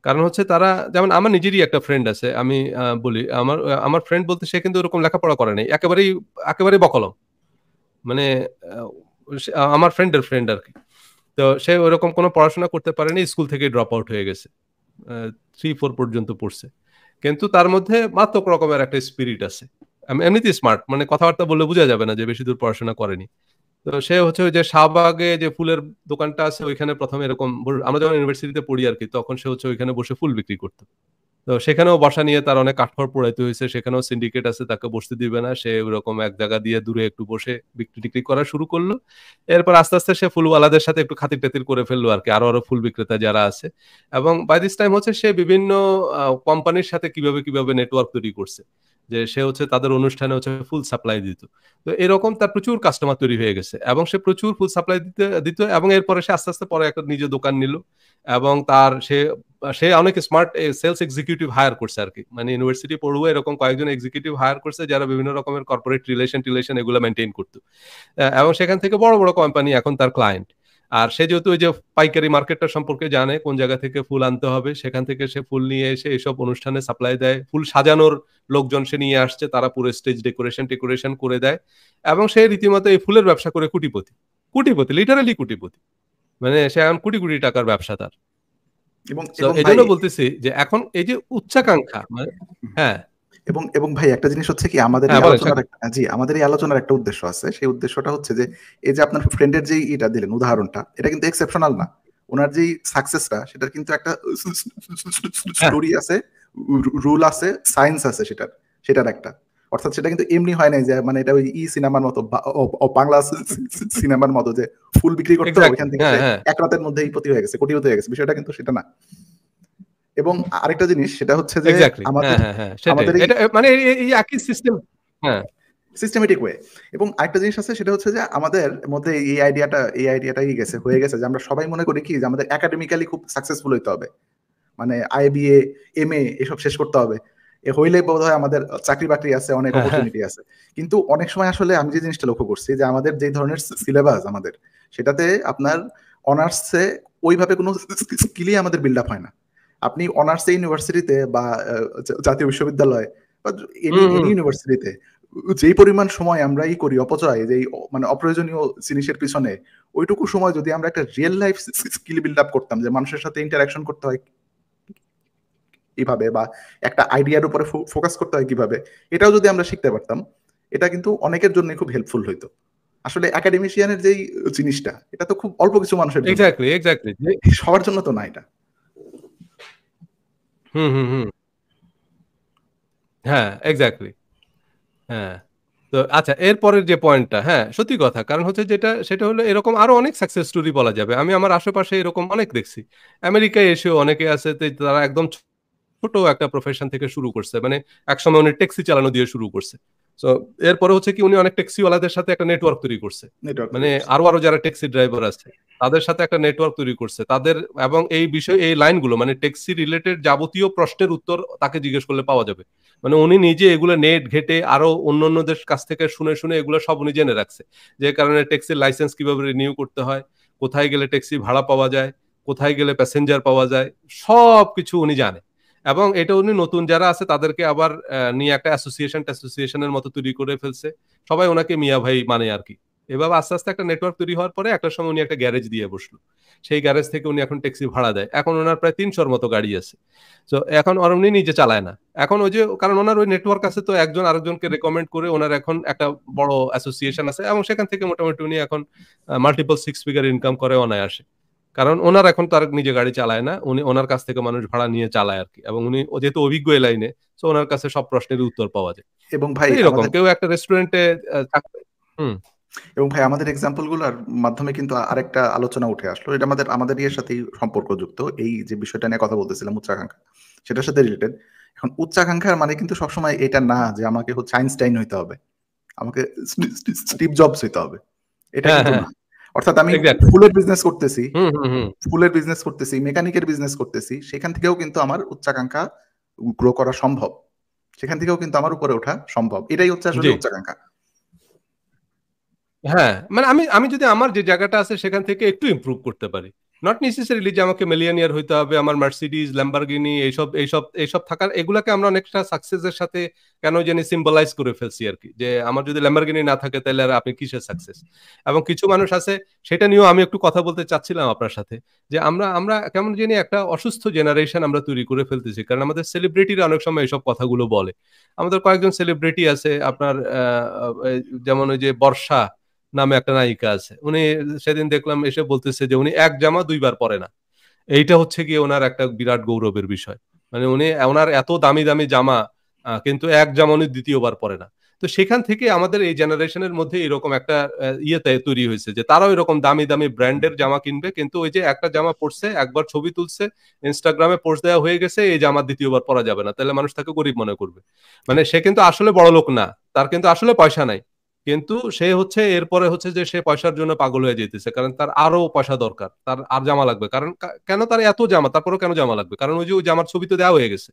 কারণ হচ্ছে তারা, যেমন আমার নিজেরই একটা ফ্রেন্ড আছে, আমি বলি, আমার ফ্রেন্ড বলতে সে কিন্তু ওরকম লেখাপড়া করে নাই, একেবারেই বকলম। মানে আমার ফ্রেন্ডের ফ্রেন্ড আরকি। তো সে ওরকম কোনো পড়াশোনা করতে পারেনি, স্কুল থেকে ড্রপ আউট হয়ে গেছে। 3-4 পর্যন্ত পড়ছে। কিন্তু তার মধ্যে মারাত্মক রকমের একটা স্পিরিট আছে। এমনিতেই স্মার্ট, মানে কথাবার্তা বললে বোঝা যাবে না যে বেশি দূর পড়াশোনা করেনি। তো সে হচ্ছে ওই যে শাহবাগে যে ফুলের দোকানটা আছে, ওইখানে ১ম এরকম আমরা যখন ইউনিভার্সিটিতে পড়ি আরকি, তখন সে হচ্ছে ওইখানে বসে ফুল বিক্রি করত। তো সেখানেও বসা নিয়ে তার অনেক কাঠখড় পোড়াইতে হয়েছে। সেখানেও সিন্ডিকেট আছে, তাকে বসতে দিবে না। সে ওরকম এক জায়গা দিয়ে দূরে একটু বসে বিক্রি-টিক্রি করা শুরু করলো। এরপর আস্তে, আস্তে সে ফুলওয়ালাদের সাথে একটু খাতির-টাতির করে ফেললো আরকি, আরো ফুল বিক্রেতা যারা আছে। এবং বাই দিস টাইম হচ্ছে সে বিভিন্ন কোম্পানির সাথে কিভাবে নেটওয়ার্ক তৈরি করছে। যে সে হচ্ছে তাদের অনুষ্ঠানে হচ্ছে ফুল সাপ্লাই দিত। তো এরকম তার প্রচুর কাস্টমার তৈরি হয়ে গেছে এবং সে প্রচুর ফুল সাপ্লাই দিত এবং এরপরে সে আস্তে, আস্তে পরে একটা নিজের দোকান নিল এবং সে অনেক স্মার্ট সেলস এক্সিকিউটিভ হায়ার করছে আরকি। মানে ইউনিভার্সিটি পড়ুয়া এরকম কয়েকজন এক্সিকিউটিভ হায়ার করছে, যারা বিভিন্ন রকমের কর্পোরেট রিলেশন এগুলো মেইনটেইন করত। এবং সেখান থেকে বড়, বড় কোম্পানি এখন তার ক্লায়েন্ট। আর সে যেহেতু ওই যে পাইকারি মার্কেটটা সম্পর্কে জানে, কোন জায়গা থেকে ফুল আনতে হবে, সেখান থেকে সে ফুল নিয়ে এসে এসব অনুষ্ঠানে সাপ্লাই দেয়। ফুল সাজানোর লোকজন সে নিয়ে আসছে, তারা পুরো স্টেজ ডেকোরেশন করে দেয় এবং সে রীতিমতো এই ফুলের ব্যবসা করে কোটিপতি, লিটারালি কোটিপতি। মানে সে এখন কোটি, কোটি টাকার ব্যবসা তার। এবং এজন্য বলতেছি যে এখন এই যে উচ্চাকাঙ্ক্ষা, মানে হ্যাঁ, এবং ভাই একটা জিনিস হচ্ছে কি, আমাদের এই আলোচনার একটা উদ্দেশ্য আছে। সেই উদ্দেশ্যটা হচ্ছে যে এই যে আপনার ফ্রেন্ডের যেই এটা দিলেন উদাহরণটা, এটা কিন্তু এক্সেপশনাল না। ওনার যেই সাকসেসটা, সেটার কিন্তু একটা স্টোরি আছে, রুল আছে, সায়েন্স আছে সেটার একটা। অর্থাৎ সেটা কিন্তু এমনি হয় নাই যে মানে এটা ওই সিনেমার মতো, বাংলা সিনেমার মতো যে ফুল বিক্রি করতে ওইখান থেকে এক রাতের মধ্যেই কোটিপতি হয়ে গেছে। বিষয়টা কিন্তু সেটা না। এবং আরেকটা জিনিস, সেটা হচ্ছে যে আমাদের মানে এই একই সিস্টেম, হ্যাঁ, সিস্টেমেটিক ওয়ে। এবং আরেকটা জিনিস আছে, সেটা হচ্ছে যে আমাদের মধ্যে এই আইডিয়াটাই হয়ে গেছে যে আমরা সবাই মনে করি কি যে আমাদের একাডেমিক্যালি খুব সাকসেসফুল হইতে হবে, মানে আইবিএ, এমএ এসব শেষ করতে হবে, হইলে বোধহয় আমাদের চাকরি বাকরি আছে, অনেক অপরচুনিটি আছে। কিন্তু অনেক সময় আসলে আমি যে জিনিসটা লক্ষ্য করছি, যে আমাদের যে ধরনের সিলেবাস আমাদের, সেটাতে আপনার অনার্সে ওইভাবে কোনো স্কিলই আমাদের বিল্ড আপ হয় না। আপনি অনার্সে ইউনিভার্সিটিতে বা জাতীয় বিশ্ববিদ্যালয় বা এনি ইউনিভার্সিটিতে যেই পরিমাণ সময় আমরা করি অপচয়, যে মানে অপ্রয়োজনীয় জিনিসের পিছনে, ওইটুকু সময় যদি আমরা একটা real life skill build up করতাম, যে মানুষের সাথে ইন্টারাকশন করতে হয় কিভাবে, বা একটা আইডিয়ার উপরে ফোকাস করতে হয় কিভাবে, এটাও যদি আমরা শিখতে পারতাম, এটা কিন্তু অনেকের জন্য খুব হেল্পফুল হইতো। আসলে একাডেমিশিয়ানের যেই জিনিসটা, এটা তো খুব অল্প কিছু মানুষের জন্য, এক্স্যাক্টলি সবার জন্য তো না এটা। হুম হুম হুম হ্যাঁ এক্স্যাক্টলি হ্যাঁ। তো আচ্ছা এরপরের যে পয়েন্টটা, হ্যাঁ সত্যি কথা, কারণ হচ্ছে যেটা সেটা হলো এরকম আরো অনেক সাকসেস স্টোরি বলা যাবে। আমি আমার আশেপাশে এরকম অনেক দেখছি। আমেরিকায় এসেও অনেকে আছে তারা একদম ছোট একটা প্রফেশন থেকে শুরু করছে, মানে একসময় উনি ট্যাক্সি চালানো দিয়ে শুরু করছে। তো এরপরে হচ্ছে কি উনি অনেক ট্যাক্সিওয়ালাদের সাথে একটা নেটওয়ার্ক তৈরি করছে, নেটওয়ার্ক মানে তৈরি করছে। আরো আরো যারা ট্যাক্সি ড্রাইভার আছে তাদের সাথে একটা নেটওয়ার্ক তৈরি করছে তাদের, এবং এই বিষয় এই লাইনগুলো মানে ট্যাক্সি রিলেটেড যাবতীয় প্রশ্নের উত্তর তাকে জিজ্ঞেস করলে পাওয়া যাবে। মানে উনি নিজে এগুলো নেট ঘেটে আরো অন্যান্যদের কাছ থেকে শুনে শুনে এগুলো সব উনি জেনে রাখছে, যে কারণে ট্যাক্সির লাইসেন্স কিভাবে রিনিউ করতে হয়, কোথায় গেলে ট্যাক্সি ভাড়া পাওয়া যায়, কোথায় গেলে প্যাসেঞ্জার পাওয়া যায়, সব কিছু উনি জানে। এবং এটা উনি নতুন যারা আছে তাদেরকে আবার নিয়ে একটা অ্যাসোসিয়েশনের মতো তৈরি করে ফেলছে। সবাই ওনাকে মিয়া ভাই মানে আর কি। এভাবে আস্তে আস্তে একটা নেটওয়ার্ক তৈরি হওয়ার পরে একটা সময় উনি একটা গ্যারেজ দিয়ে বসলো। সেই গ্যারেজ থেকে উনি এখন ট্যাক্সি ভাড়া দেয়। এখন ওনার প্রায় ৩০০-র মতো গাড়ি আছে। তো এখন আর উনি নিজে চালায় না। এখন ওই যে কারণ ওনার ওই নেটওয়ার্ক আছে, তো একজন আরেকজনকে রেকমেন্ড করে ওনার এখন একটা বড় অ্যাসোসিয়েশন আছে এবং সেখান থেকে মোটামুটি উনি এখন মাল্টিপল সিক্স ফিগার ইনকাম করে অনায়াসে। কারণ ওনার এখন তার নিজে গাড়ি চালায় না, উনি ওনার কাছ থেকে মানুষ ভাড়া নিয়ে চালায় আর কি, এবং উনি যেহেতু অভিজ্ঞ এই লাইনে, তো ওনার কাছে সব প্রশ্নের উত্তর পাওয়া যায়। এবং ভাই এইরকম আমাদের কেউ একটা রেস্টুরেন্টে হুম এবং ভাই আমাদের এক্সাম্পল গুলোর মাধ্যমে কিন্তু আরেকটা আলোচনা উঠে আসলো, এটা আমাদের আমাদের ইয়ের সাথেই সম্পর্কযুক্ত, এই যে বিষয়টা নিয়ে কথা বলতেছিলাম উচ্চাকাঙ্ক্ষা, সেটার সাথে রিলেটেড। এখন উচ্চাকাঙ্ক্ষার মানে কিন্তু সবসময় এটা না যে আমাকে হচ্ছে আইনস্টাইন হইতে হবে, আমাকে স্টিভ জবস হইতে হবে, এটা হ্যাঁ কিন্তু হ্যাঁ না। অর্থাৎ আমি এক্স্যাক্টলি ফুলের বিজনেস করতেছি, হুম হুম হুম ফুলের বিজনেস করতেছি, মেকানিকের বিজনেস করতেছি, সেখান থেকেও কিন্তু আমার উচ্চাকাঙ্ক্ষা গ্রো করা সম্ভব, সেখান থেকেও কিন্তু আমার উপরে ওঠা সম্ভব, এটাই হচ্ছে আসলে জি উচ্চাকাঙ্ক্ষা। হ্যাঁ, মানে আমি আমি যদি আমার যে জায়গাটা আছে সেখান থেকে একটু ইমপ্রুভ করতে পারি। নট নেসেসারিলি যে আমাকে মিলিয়নিয়ার হইতে হবে, আমার মার্সিডিজ, ল্যাম্বরগিনি এইসব এইসব এইসব থাকার, এগুলাকে আমরা অনেকটা সাকসেসের সাথে কেন জানি সিম্বলাইজ করে ফেলছি আরকি। যে আমার যদি ল্যাম্বরগিনি না থাকে তাহলে আর আপনি কিসের সাকসেস? এবং কিছু মানুষ আছে, সেটা নিয়েও আমি একটু কথা বলতে চাচ্ছিলাম আপনার সাথে। যে আমরা আমরা কেমন জানি একটা অসুস্থ জেনারেশন আমরা তৈরি করে ফেলতেছি। কারণ আমাদের সেলিব্রিটিরা অনেক সময় এসব কথাগুলো বলে। আমাদের কয়েকজন সেলিব্রিটি আছে আপনার যেমন ওই যে বর্ষা নামে একটা নায়িকা আছে। উনি সেদিন দেখলাম এসে বলতেছে যে উনি এক জামা ২ বার পরে না। এইটা হচ্ছে গিয়ে উনার একটা বিরাট গৌরবের বিষয়। মানে উনি উনার এত দামি, দামি জামা কিন্তু এক জামা উনি ২য় বার পরে না। তো সেখান থেকে আমাদের এই জেনারেশনের মধ্যে এরকম একটা তৈরি হয়েছে যে তারাও এরকম দামি, দামি ব্র্যান্ডের জামা কিনবে। কিন্তু ওই যে একটা জামা পড়ছে, একবার ছবি তুলছে, Instagram এ পোস্ট দেওয়া হয়ে গেছে, এই জামা ২য় বার পরা যাবে না। তাহলে মানুষ তাকে গরিব মনে করবে। মানে সে কিন্তু আসলে বড়লোক না। তার কিন্তু আসলে পয়সা নাই। কিন্তু সে হচ্ছে এরপরে হচ্ছে যে সে পয়সার জন্য পাগল হয়ে যেতেছে, কারণ তার আরো পয়সা দরকার, তার আর জামা লাগবে। কারণ কেন তার এত জামা, তারপরেও কেন জামা লাগবে? কারণ ওই যে ওই জামার ছবি তো দেওয়া হয়ে গেছে,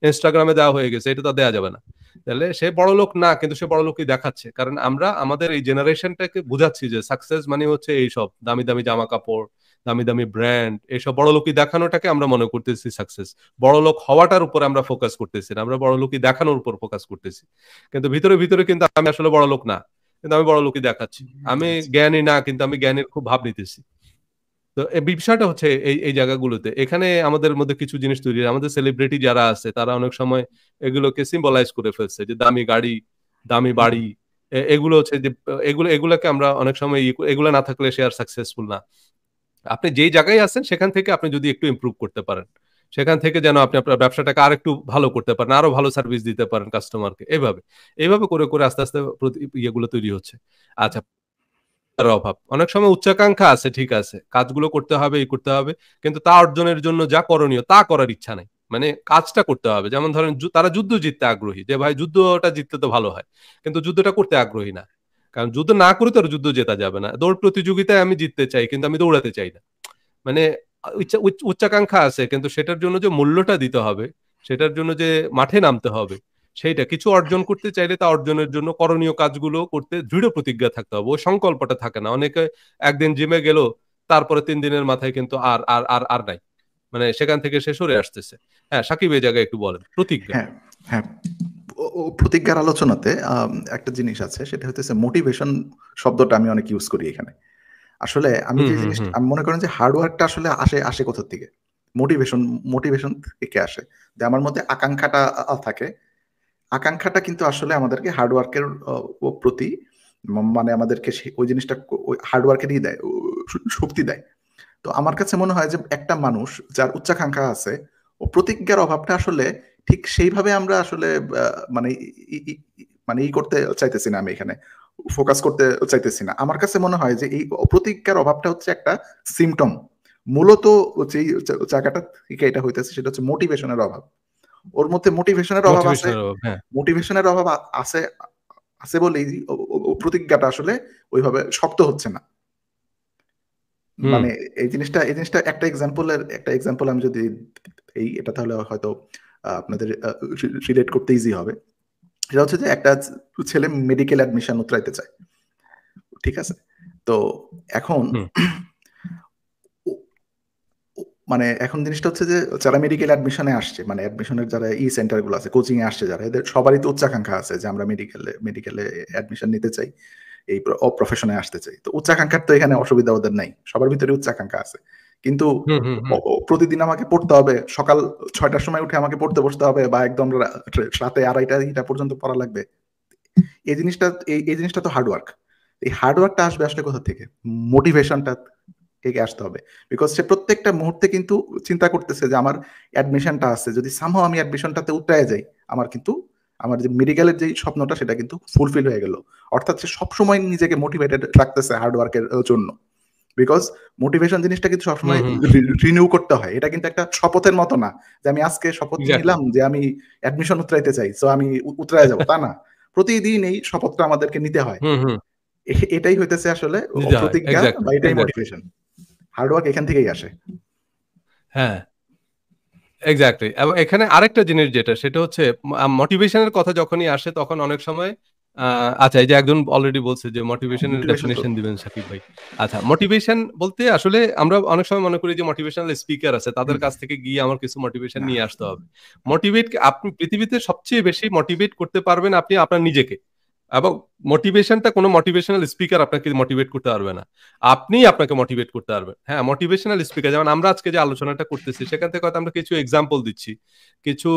ইনস্টাগ্রামে দেওয়া হয়ে গেছে, এটা তো দেওয়া যাবে না। তাহলে সে বড় লোক না, কিন্তু সে বড় লোকই দেখাচ্ছে। কারণ আমরা আমাদের এই জেনারেশনটাকে বুঝাচ্ছি যে সাকসেস মানে হচ্ছে এইসব দামি দামি জামা কাপড়, দামি দামি ব্র্যান্ড, এইসব বড় লোকই দেখানোটাকে আমরা মনে করতেছি সাকসেস। বড় লোক হওয়াটার উপর আমরা ফোকাস করতেছি না, আমরা বড় লোকই দেখানোর উপর ফোকাস করতেছি। কিন্তু ভিতরে ভিতরে কিন্তু আমি আসলে বড় লোক না, কিন্তু আমি বড় লোকই দেখাচ্ছি। আমি জ্ঞানী না, কিন্তু আমি জ্ঞানের খুব ভাব নিতেছি। তো এই বিষয়টা হচ্ছে এই এই জায়গাগুলোতে এখানে আমাদের মধ্যে কিছু জিনিস তৈরি হয়। আমাদের সেলিব্রিটি যারা আছে তারা অনেক সময় এগুলোকে সিম্বলাইজ করে ফেলছে, যে দামি গাড়ি, দামি বাড়ি, এগুলো হচ্ছে যে এগুলাকে আমরা অনেক সময় এগুলো না থাকলে সে আর সাকসেসফুল না। আপনি যেই জায়গায় আছেন সেখান থেকে আপনি যদি একটু ইমপ্রুভ করতে পারেন, সেখান থেকে যেন আপনি আপনার ব্যবসাটাকে আরেকটু ভালো করতে পারেন, আরো ভালো সার্ভিস দিতে পারেন কাস্টমারকে। এভাবে করে করে আস্তে আস্তে ইয়েগুলো তৈরি হচ্ছে। আচ্ছা, অভাব। অনেক সময় উচ্চাকাঙ্ক্ষা আছে, ঠিক আছে। কাজগুলো করতে হবে, এই করতে হবে। কিন্তু তা অর্জনের জন্য যা করণীয় তা করার ইচ্ছা নাই। মানে কাজটা করতে হবে। যেমন ধরেন তারা যুদ্ধ জিততে আগ্রহী। যে ভাই যুদ্ধটা জিতলে তো ভালো হয়। কিন্তু যুদ্ধটা করতে আগ্রহী না। কারণ যুদ্ধ না করে তো আর যুদ্ধ জেতা যাবে না। দৌড় প্রতিযোগিতায় আমি জিততে চাই, কিন্তু আমি দৌড়াতে চাই না। মানে উচ্চাকাঙ্ক্ষা আছে, কিন্তু সেটার জন্য যে মূল্যটা দিতে হবে, সেটার জন্য যে মাঠে নামতে হবে, সেইটা কিছু অর্জন করতে চাইলে তা অর্জনের জন্য করণীয় কাজগুলো করতে দৃঢ় প্রতিজ্ঞা থাকতে হবে। ওই সংকল্পটা থাকে না। অনেকে একদিন জিমে গেল, তারপরে ৩ দিনের মাথায় কিন্তু আর আর আর আর নাই। মানে সেখান থেকে সে সরে আসতেছে। হ্যাঁ, সাকিব এই জায়গায় একটু বলেন প্রতিজ্ঞা। হ্যাঁ, হ্যাঁ। ও প্রতিজ্ঞার আলোচনাতে একটা জিনিস আছে, সেটা হইতেছে মোটিভেশন শব্দটা আমি অনেক ইউজ করি এখানে। আসলে আমি হুম যে হুম জিনিসটা হুম আমি মনে করেন যে হার্ড ওয়ার্কটা আসলে আসে কোথা থেকে? মোটিভেশন মোটিভেশন থেকে আসে। যে আমার মধ্যে আকাঙ্খাটা থাকে। আকাঙ্খাটা কিন্তু আসলে আমাদেরকে হার্ড ওয়ার্কের প্রতি মানে আমাদেরকে ওই জিনিসটা ওই হার্ডওয়ার্কেরই দেয়, শক্তি দেয়। তো আমার কাছে মনে হয় যে একটা মানুষ যার উচ্চাকাঙ্ক্ষা আছে, ও প্রতিজ্ঞার অভাবটা আসলে ঠিক সেইভাবে আমরা আসলে মানে মানে করতে চাইতেছি না, আমি এখানে ফোকাস করতে চাইতেছি না। আমার কাছে মনে হয় যে এই প্রতিজ্ঞার অভাবটা হচ্ছে একটা সিমটম। মূলত যেই জায়গাটা থেকে এটা হইতেছে সেটা হচ্ছে মোটিভেশনের অভাব। ওর মধ্যে মোটিভেশনের অভাব আছে, মোটিভেশনের অভাব, হ্যাঁ। মোটিভেশনের অভাব আছে আছে বলেই প্রতিজ্ঞাটা আসলে ওইভাবে শক্ত হচ্ছে না। মানে এই জিনিসটা একটা এক্সাম্পল আমি যদি এটা তাহলে হয়তো আপনাদের রিলেট করতে ইজি হবে। সেটা হচ্ছে যে একটা ছেলে মেডিকেল অ্যাডমিশন উতরাইতে চায়, ঠিক আছে? তো এখন মানে এখন জিনিসটা হচ্ছে যে যারা মেডিকেল অ্যাডমিশনে আসছে, মানে অ্যাডমিশনের যারা সেন্টার গুলো আছে, কোচিং এ আসছে যারা, এদের সবারই তো উচ্চাকাঙ্ক্ষা আছে যে আমরা মেডিকেলে অ্যাডমিশন নিতে চাই, এই প্রফেশনে আসতে চাই। তো উচ্চাকাঙ্ক্ষার তো এখানে অসুবিধা ওদের নাই, সবার ভিতরে উচ্চাকাঙ্ক্ষা আছে। কিন্তু প্রতিদিন আমাকে পড়তে হবে, সকাল 6টার সময় উঠে আমাকে পড়তে বসতে হবে, বা একদম রাতে 2:30টা পর্যন্ত পড়া লাগবে। এই জিনিসটা তো হার্ডওয়ার্ক। এই হার্ডওয়ার্কটা আসবে আসলে কোথা থেকে? মোটিভেশনটা থেকে আসতে হবে। বিকজ সে প্রত্যেকটা মুহূর্তে কিন্তু চিন্তা করতেছে যে আমার অ্যাডমিশনটা আছে, যদি সামহাও আমি অ্যাডমিশনটাতে উতরায় যাই, আমার কিন্তু আমার যে মেডিকেলের যে স্বপ্নটা সেটা কিন্তু ফুলফিল হয়ে গেল। অর্থাৎ সে সবসময় নিজেকে মোটিভেটেড রাখতেছে হার্ডওয়ার্কের জন্য। বিকজ মোটিভেশন জিনিসটা কিন্তু সবসময় রিনিউ করতে হয়। এটা কিন্তু একটা শপথের মতো না যে আমি আজকে শপথ নিলাম যে আমি অ্যাডমিশন উতরাইতে চাই, সো আমি উতরায় যাব, তা না। প্রতিদিন এই শপথটা আমাদেরকে নিতে হয়। এটাই হইতেছে আসলে প্রতিজ্ঞা, বা এটাই মোটিভেশন। হার্ডওয়ার্ক এখান থেকেই আসে। হ্যাঁ, এক্স্যাক্টলি। এবং এখানে আরেকটা জিনিস যেটা, সেটা হচ্ছে মোটিভেশনের কথা যখনই আসে তখন অনেক সময় আচ্ছা, এই যে একজন অলরেডি বলছে যে মোটিভেশনের ডেফিনিশন দিবেন শাকিব ভাই। আচ্ছা, মোটিভেশন বলতে আসলে আমরা অনেক সময় মনে করি যে মোটিভেশনাল স্পিকার আছে, তাদের কাছ থেকে গিয়ে আমার কিছু মোটিভেশন নিয়ে আসতে হবে। মোটিভেট, আপনি পৃথিবীতে সবচেয়ে বেশি মোটিভেট করতে পারবেন আপনি আপনার নিজেকে। এবং মোটিভেশনটা কোনো মোটিভেশনাল স্পিকার আপনাকে মোটিভেট করতে পারবে না, আপনি আপনাকে মোটিভেট করতে পারবেন। হ্যাঁ, মোটিভেশনাল স্পিকার, যেমন আমরা আজকে যে আলোচনাটা করতেছি সেখান থেকে হয়তো আমরা কিছু এক্সাম্পল দিচ্ছি, কিছু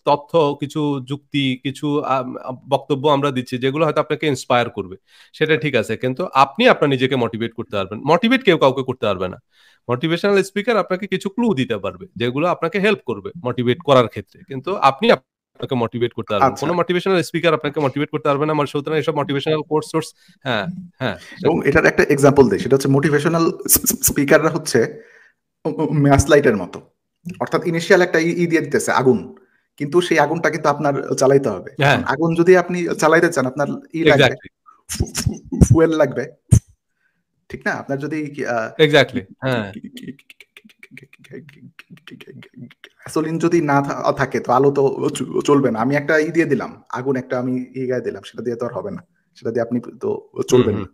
তথ্য, কিছু যুক্তি, কিছু বক্তব্য আমরা দিচ্ছি যেগুলো হয়তো আপনাকে ইন্সপায়ার করবে, সেটা ঠিক আছে। কিন্তু আপনি আপনার নিজেকে মোটিভেট করতে পারবেন, মোটিভেট কেউ কাউকে করতে পারবে না। মোটিভেশনাল স্পিকার আপনাকে কিছু ক্লু দিতে পারবে যেগুলো আপনাকে হেল্প করবে মোটিভেট করার ক্ষেত্রে, কিন্তু আপনি আপনাকে মোটিভেট করতে পারবেন। কোনো মোটিভেশনাল স্পিকার আপনাকে মোটিভেট করতে পারবে না। সুতরাং এসব মোটিভেশনাল কোর্স সোর্স, হ্যাঁ হ্যাঁ। এবং এটার একটা এক্সাম্পল দেই, সেটা হচ্ছে মোটিভেশনাল স্পিকাররা হচ্ছে ম্যাচ লাইটের মতো। অর্থাৎ ইনিশিয়াল একটা দিয়ে দিতেছে আগুন, কিন্তু সেই আগুনটা কিন্তু আপনার জ্বালাইতে হবে। আগুন যদি আপনি জ্বালাইতে চান, আপনার লাগবে, ফুয়েল লাগবে, ঠিক না? আপনার যদি এক্স্যাক্টলি, হ্যাঁ, গ্যাসোলিন যদি না থাকে তো আলো তো চলবে না। আমি একটা দিয়ে দিলাম, আগুন একটা আমি গায়ে দিলাম, সেটা দিয়ে তো আর হবে না, সেটা দিয়ে আপনি তো চলবেন না।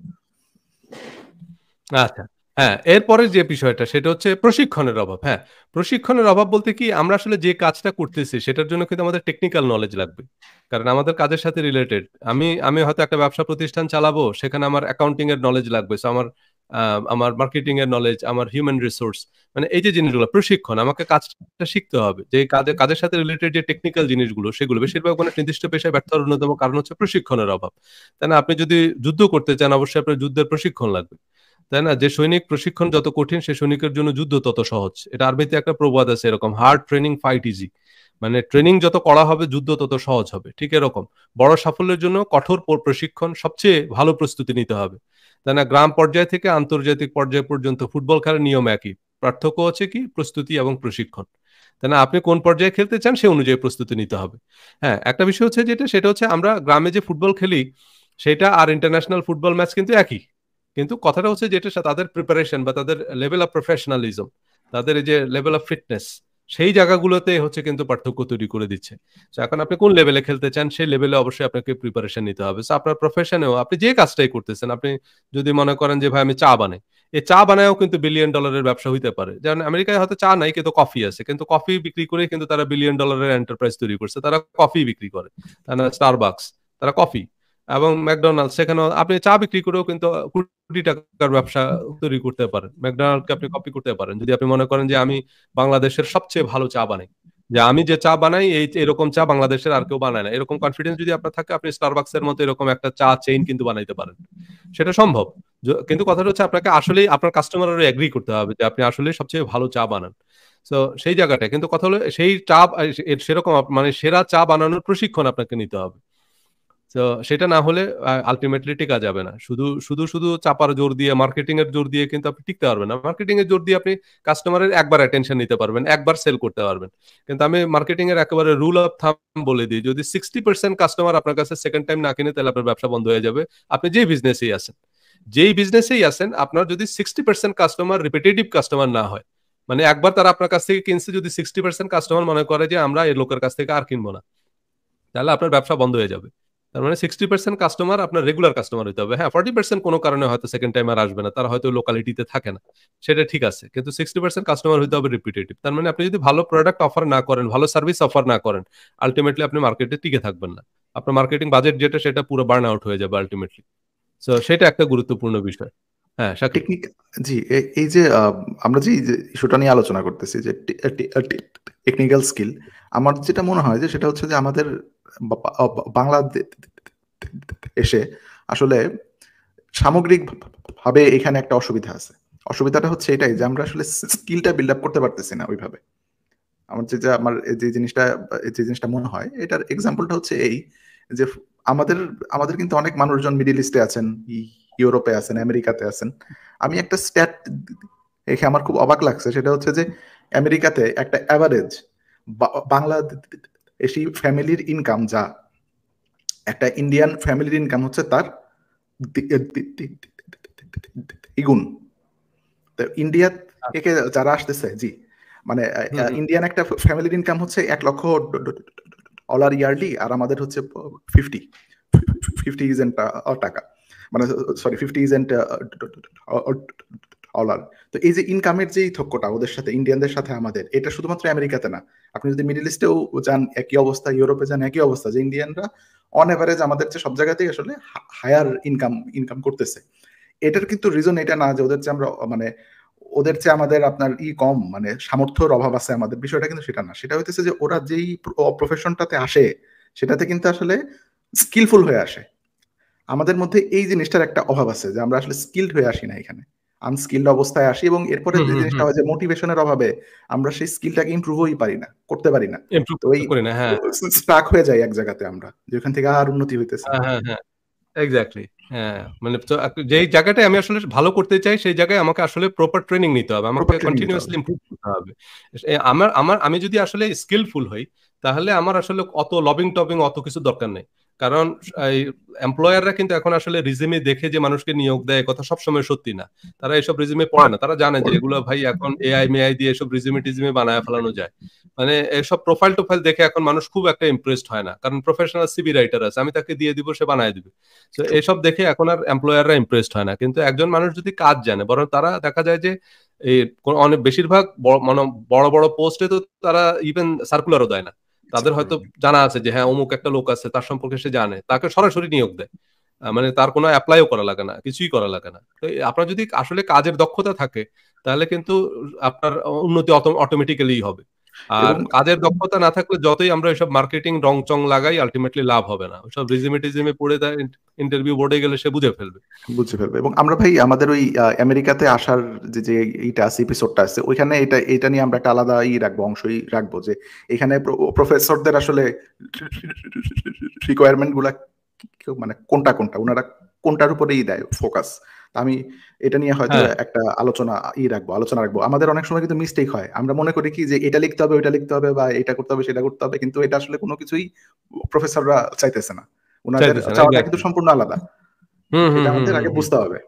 আচ্ছা, হ্যাঁ, এরপরের যে বিষয়টা সেটা হচ্ছে প্রশিক্ষণের অভাব। হ্যাঁ, প্রশিক্ষণের অভাব বলতে কি, আমরা আসলে যে কাজটা করতেছি সেটার জন্য কিন্তু আমাদের টেকনিক্যাল নলেজ লাগবে, কারণ আমাদের কাজের সাথে রিলেটেড। আমি হয়তো একটা ব্যবসা প্রতিষ্ঠান চালাবো, সেখানে আমার অ্যাকাউন্টিং এর নলেজ লাগবে, সো আমার মার্কেটিং এর নলেজ, আমার হিউম্যান রিসোর্স, মানে এই যে জিনিসগুলো প্রশিক্ষণ, আমাকে কাজটা শিখতে হবে। যে কাজের সাথে রিলেটেড যে টেকনিক্যাল জিনিসগুলো, সেগুলো বেশিরভাগ মানে নির্দিষ্ট পেশায় ব্যর্থ হওয়ার অন্যতম কারণ হচ্ছে প্রশিক্ষণের অভাব। তাই না? আপনি যদি যুদ্ধ করতে চান, অবশ্যই আপনার যুদ্ধের প্রশিক্ষণ লাগবে, তাই না? যে সৈনিক প্রশিক্ষণ যত কঠিন, সে সৈনিকের জন্য যুদ্ধ তত সহজ। এটা আরবিতে একটা প্রবাদ আছে এরকম, হার্ড ট্রেনিং ফাইট ইজি। মানে ট্রেনিং যত কড়া হবে, যুদ্ধ তত সহজ হবে। ঠিক এরকম বড় সাফল্যের জন্য কঠোর প্রশিক্ষণ, সবচেয়ে ভালো প্রস্তুতি নিতে হবে, তাই না? গ্রাম পর্যায় থেকে আন্তর্জাতিক পর্যায় পর্যন্ত ফুটবল খেলার নিয়ম একই, পার্থক্য হচ্ছে কি প্রস্তুতি এবং প্রশিক্ষণ, তাই না? আপনি কোন পর্যায়ে খেলতে চান সে অনুযায়ী প্রস্তুতি নিতে হবে। হ্যাঁ, একটা বিষয় হচ্ছে সেটা হচ্ছে আমরা গ্রামে যে ফুটবল খেলি সেটা আর ইন্টারন্যাশনাল ফুটবল ম্যাচ কিন্তু একই, কিন্তু কথাটা হচ্ছে যেটা তাদের প্রিপারেশন বা তাদের লেভেল অফ প্রফেশনালিজম, তাদের এই যে লেভেল অফ ফিটনেস, সেই জায়গাগুলোতে হচ্ছে কিন্তু পার্থক্য তৈরি করে দিচ্ছে। এখন আপনি কোন লেভেলে খেলতে চান সেই লেভেলে অবশ্যই আপনাকে প্রিপারেশন নিতে হবে। আপনার প্রফেশনেও আপনি যে কাজটাই করতেছেন, আপনি যদি মনে করেন যে ভাই আমি চা বানাই, এই চা বানায়ও কিন্তু বিলিয়ন ডলারের ব্যবসা হইতে পারে। যেমন আমেরিকায় হয়তো চা নাই কিন্তু কফি আছে, কিন্তু কফি বিক্রি করে কিন্তু তারা বিলিয়ন ডলারের এন্টারপ্রাইজ তৈরি করছে, তারা কফি বিক্রি করে, তারা স্টারবাকস, তারা কফি, এবং ম্যাকডোনাল্ড, সেখানেও আপনি চা বিক্রি করেও কিন্তু কোটি টাকার ব্যবসা তৈরি করতে পারেন। ম্যাকডোনাল্ডকে আপনি কপি করতে পারেন যদি আপনি মনে করেন যে আমি বাংলাদেশের সবচেয়ে ভালো চা বানাই, যে আমি যে চা বানাই এরকম চা বাংলাদেশের আর কেউ বানায় না, এরকম কনফিডেন্স যদি আপনার থাকে, আপনি স্টারবাকসের মতো এরকম একটা চা চেইন কিন্তু বানাইতে পারেন। সেটা সম্ভব। কিন্তু কথাটা হচ্ছে আপনাকে আসলেই আপনার কাস্টমারের এগ্রি করতে হবে যে আপনি আসলে সবচেয়ে ভালো চা বানান। তো সেই জায়গাটা কিন্তু কথা হলো সেই চা সেরকম মানে সেরা চা বানানোর প্রশিক্ষণ আপনাকে নিতে হবে। তো সেটা না হলে আলটিমেটলি টিকা যাবে না। শুধু শুধু শুধু চাপার জোর দিয়ে, মার্কেটিং এর জোর দিয়ে কিন্তু আপনি টিকতে পারবেন না। মার্কেটিং এর জোর দিয়ে আপনি কাস্টমারের একবার অ্যাটেনশন নিতে পারবেন, একবার সেল করতে পারবেন। কিন্তু আমি মার্কেটিং এর একেবারে রুল অফ থাম্ব বলে দিই, যদি 60% কাস্টমার আপনার কাছে সেকেন্ড টাইম না কিনে, তাহলে আপনার ব্যবসা বন্ধ হয়ে যাবে। আপনি যেই বিজনেসেই আছেন, আপনার যদি 60% কাস্টমার রিপিটেটিভ কাস্টমার না হয়, মানে একবার তারা আপনার কাছ থেকে কিনছে, যদি 60% কাস্টমার মনে করে যে আমরা এই লোকের কাছ থেকে আর কিনবো না, তাহলে আপনার ব্যবসা বন্ধ হয়ে যাবে। তার মানে 60% কাস্টমার আপনার রেগুলার কাস্টমার হতে হবে। হ্যাঁ, 40% কোনো কারণে হয়তো সেকেন্ড টাইম আর আসবে না, তারা হয়তো লোকালিটিতে থাকে না, সেটা ঠিক আছে, কিন্তু 60% কাস্টমার হতে হবে রিপিটেটিভ। তার মানে আপনি যদি ভালো প্রোডাক্ট অফার না করেন, ভালো সার্ভিস অফার না করেন, আলটিমেটলি আপনি মার্কেটে টিকে থাকবেন না। আপনার মার্কেটিং বাজেট যেটা, সেটা পুরো বার্ন আউট হয়ে যাবে আলটিমেটলি। সো সেটা একটা গুরুত্বপূর্ণ বিষয়। হ্যাঁ, শাকিব। টেকনিক জি, এই যে আমরা যে ইস্যুটা নিয়ে আলোচনা করতেছি যে টেকনিক্যাল স্কিল, আমার যেটা মনে হয় যে সেটা হচ্ছে যে আমাদের বাংলা এসে আসলে সামগ্রিক ভাবে এখানে একটা অসুবিধা আছে। অসুবিধাটা হচ্ছে এটাই যে আমরা আসলে স্কিলটা বিল্ড আপ করতে পারতেছি না ওইভাবে। আমার যে জিনিসটা মনে হয় এটার এক্সাম্পলটা হচ্ছে এই যে আমাদের আমাদের কিন্তু অনেক মানুষজন মিডিল ইস্টে আছেন, ইউরোপে আছেন, আমেরিকাতে আছেন। আমি একটা স্ট্যাট দেখে আমার খুব অবাক লাগছে, সেটা হচ্ছে যে আমেরিকাতে একটা অ্যাভারেজ বাংলাদেশি ফ্যামিলির ইনকাম যা একটা ইন্ডিয়ান ফ্যামিলির ইনকাম হচ্ছে তার দ্বিগুণ। তো ইন্ডিয়া থেকে যারা আসতেছে, জি মানে ইন্ডিয়ান একটা ফ্যামিলির ইনকাম হচ্ছে $1,00,000 ইয়ারলি, আর আমাদের হচ্ছে 50 ইজেন্ট টাকা, মানে সরি 50 ইজেন্ট ডলার। তো এই যে ইনকামের যে থক্কটা ওদের সাথে, ইন্ডিয়ানদের সাথে আমাদের, এটা শুধুমাত্র আমেরিকাতে না, আপনি যদি মিডল ইস্টেও যান একই অবস্থা, ইউরোপে যান একই অবস্থা, যে ইন্ডিয়ানরা অন এভারেজ আমাদের চেয়ে সব জায়গাতেই আসলে হায়ার ইনকাম করতেছে। এটার কিন্তু রিজন এটা না যে ওদের চেয়ে আমরা মানে ওদের চেয়ে আমাদের আপনার কম, মানে সামর্থ্যের অভাব আছে আমাদের, বিষয়টা কিন্তু সেটা না। সেটা হইতেছে যে ওরা যেই প্রফেশনটাতে আসে সেটাতে কিন্তু আসলে স্কিলফুল হয়ে আসে। আমাদের মধ্যে এই জিনিসটার একটা অভাব আছে যে আমরা আসলে স্কিলড হয়ে আসি না, এখানে আনস্কিলড অবস্থায় আসি, এবং এরপরে যে জিনিসটা হয় যে মোটিভেশনের অভাবে আমরা সেই স্কিলটাকে ইমপ্রুভই করতে পারি না। ইমপ্রুভ তো ওই করি না। হ্যাঁ, স্টাক হয়ে যায় এক জায়গাতে আমরা, যেখান থেকে আর উন্নতি হইতেছে না। হ্যাঁ, হ্যাঁ, হ্যাঁ, এক্স্যাক্টলি। হ্যাঁ, মানে তো যেই জায়গাটায় আমি আসলে ভালো করতে চাই, সেই জায়গায় আমাকে আসলে প্রপার ট্রেনিং নিতে হবে, আমাকে প্রপার ট্রেনিং নিতে হবে। কন্টিনিউয়াসলি ইমপ্রুভ করতে হবে। আমার আমার আমি যদি আসলে স্কিলফুল হই, তাহলে আমার আসলে অত লবিং টবিং অত কিছু দরকার নেই। কারণ এই এমপ্লয়াররা কিন্তু এখন আসলে রিজিউমে দেখে যে মানুষকে নিয়োগ দেয়, কথা সবসময় সত্যি না। তারা এসব রিজিউমে পড়ে না, তারা জানে যে এগুলো ভাই এখন এআই মেআই দিয়ে এসব রিজিউমে টিজিউমে বানায় ফেলানো যায়। মানে এসব প্রোফাইল টোফাইল দেখে এখন মানুষ খুব একটা ইমপ্রেসড হয় না, কারণ প্রফেশনাল সিভি রাইটার আছে, আমি তাকে দিয়ে দিব, সে বানায় দিবে। তো এসব দেখে এখন আর এমপ্লয়াররা ইমপ্রেসড হয় না। কিন্তু একজন মানুষ যদি কাজ জানে, বরং তারা দেখা যায় যে এই অনেক বেশিরভাগ মানে বড় বড় পোস্টে তো তারা ইভেন সার্কুলারও দেয় না। তাদের হয়তো জানা আছে যে হ্যাঁ অমুক একটা লোক আছে, তার সম্পর্কে সে জানে, তাকে সরাসরি নিয়োগ দেয়। মানে তার কোনো অ্যাপ্লাইও করা লাগে না, কিছুই করা লাগে না। তো আপনার যদি আসলে কাজের দক্ষতা থাকে, তাহলে কিন্তু আপনার উন্নতি অটোমেটিক্যালি হবে। আর এবং কাজের দক্ষতা না থাকলে যতই আমরা এসব মার্কেটিং রং চং লাগাই, আলটিমেটলি লাভ হবে না। ওসব রিজিউমে টিজিউমে পড়ে তার ইন্টারভিউ বোর্ডে গেলে সে বুঝে ফেলবে। বুঝে ফেলবে। এবং আমরা ভাই আমাদের ওই আমেরিকাতে আসার যে এইটা আছে, এপিসোডটা আছে, ওইখানে এটা নিয়ে আমরা একটা আলাদা রাখবো, অংশই রাখবো, যে এখানে প্রফেসরদের আসলে রিকোয়ারমেন্ট গুলা মানে কোনটা কোনটা ওনারা কোনটার উপরেই দেয় ফোকাস। আমি এটা নিয়ে হয়তো হ্যাঁ, একটা আলোচনা রাখবো। আমাদের অনেক সময় কিন্তু মিস্টেক হয়, আমরা মনে করি কি যে এটা লিখতে হবে, ওইটা লিখতে হবে, বা এটা করতে হবে, সেটা করতে হবে, কিন্তু এটা আসলে কোনো কিছুই প্রফেসররা চাইতেছে না। ওনাদের চাইতেছে না, চাওয়াটা কিন্তু এক্স্যাক্টলি। সম্পূর্ণ আলাদা। হুম, হুম, এটা হুম, আমাদের হুম, আগে হুম। বুঝতে হবে।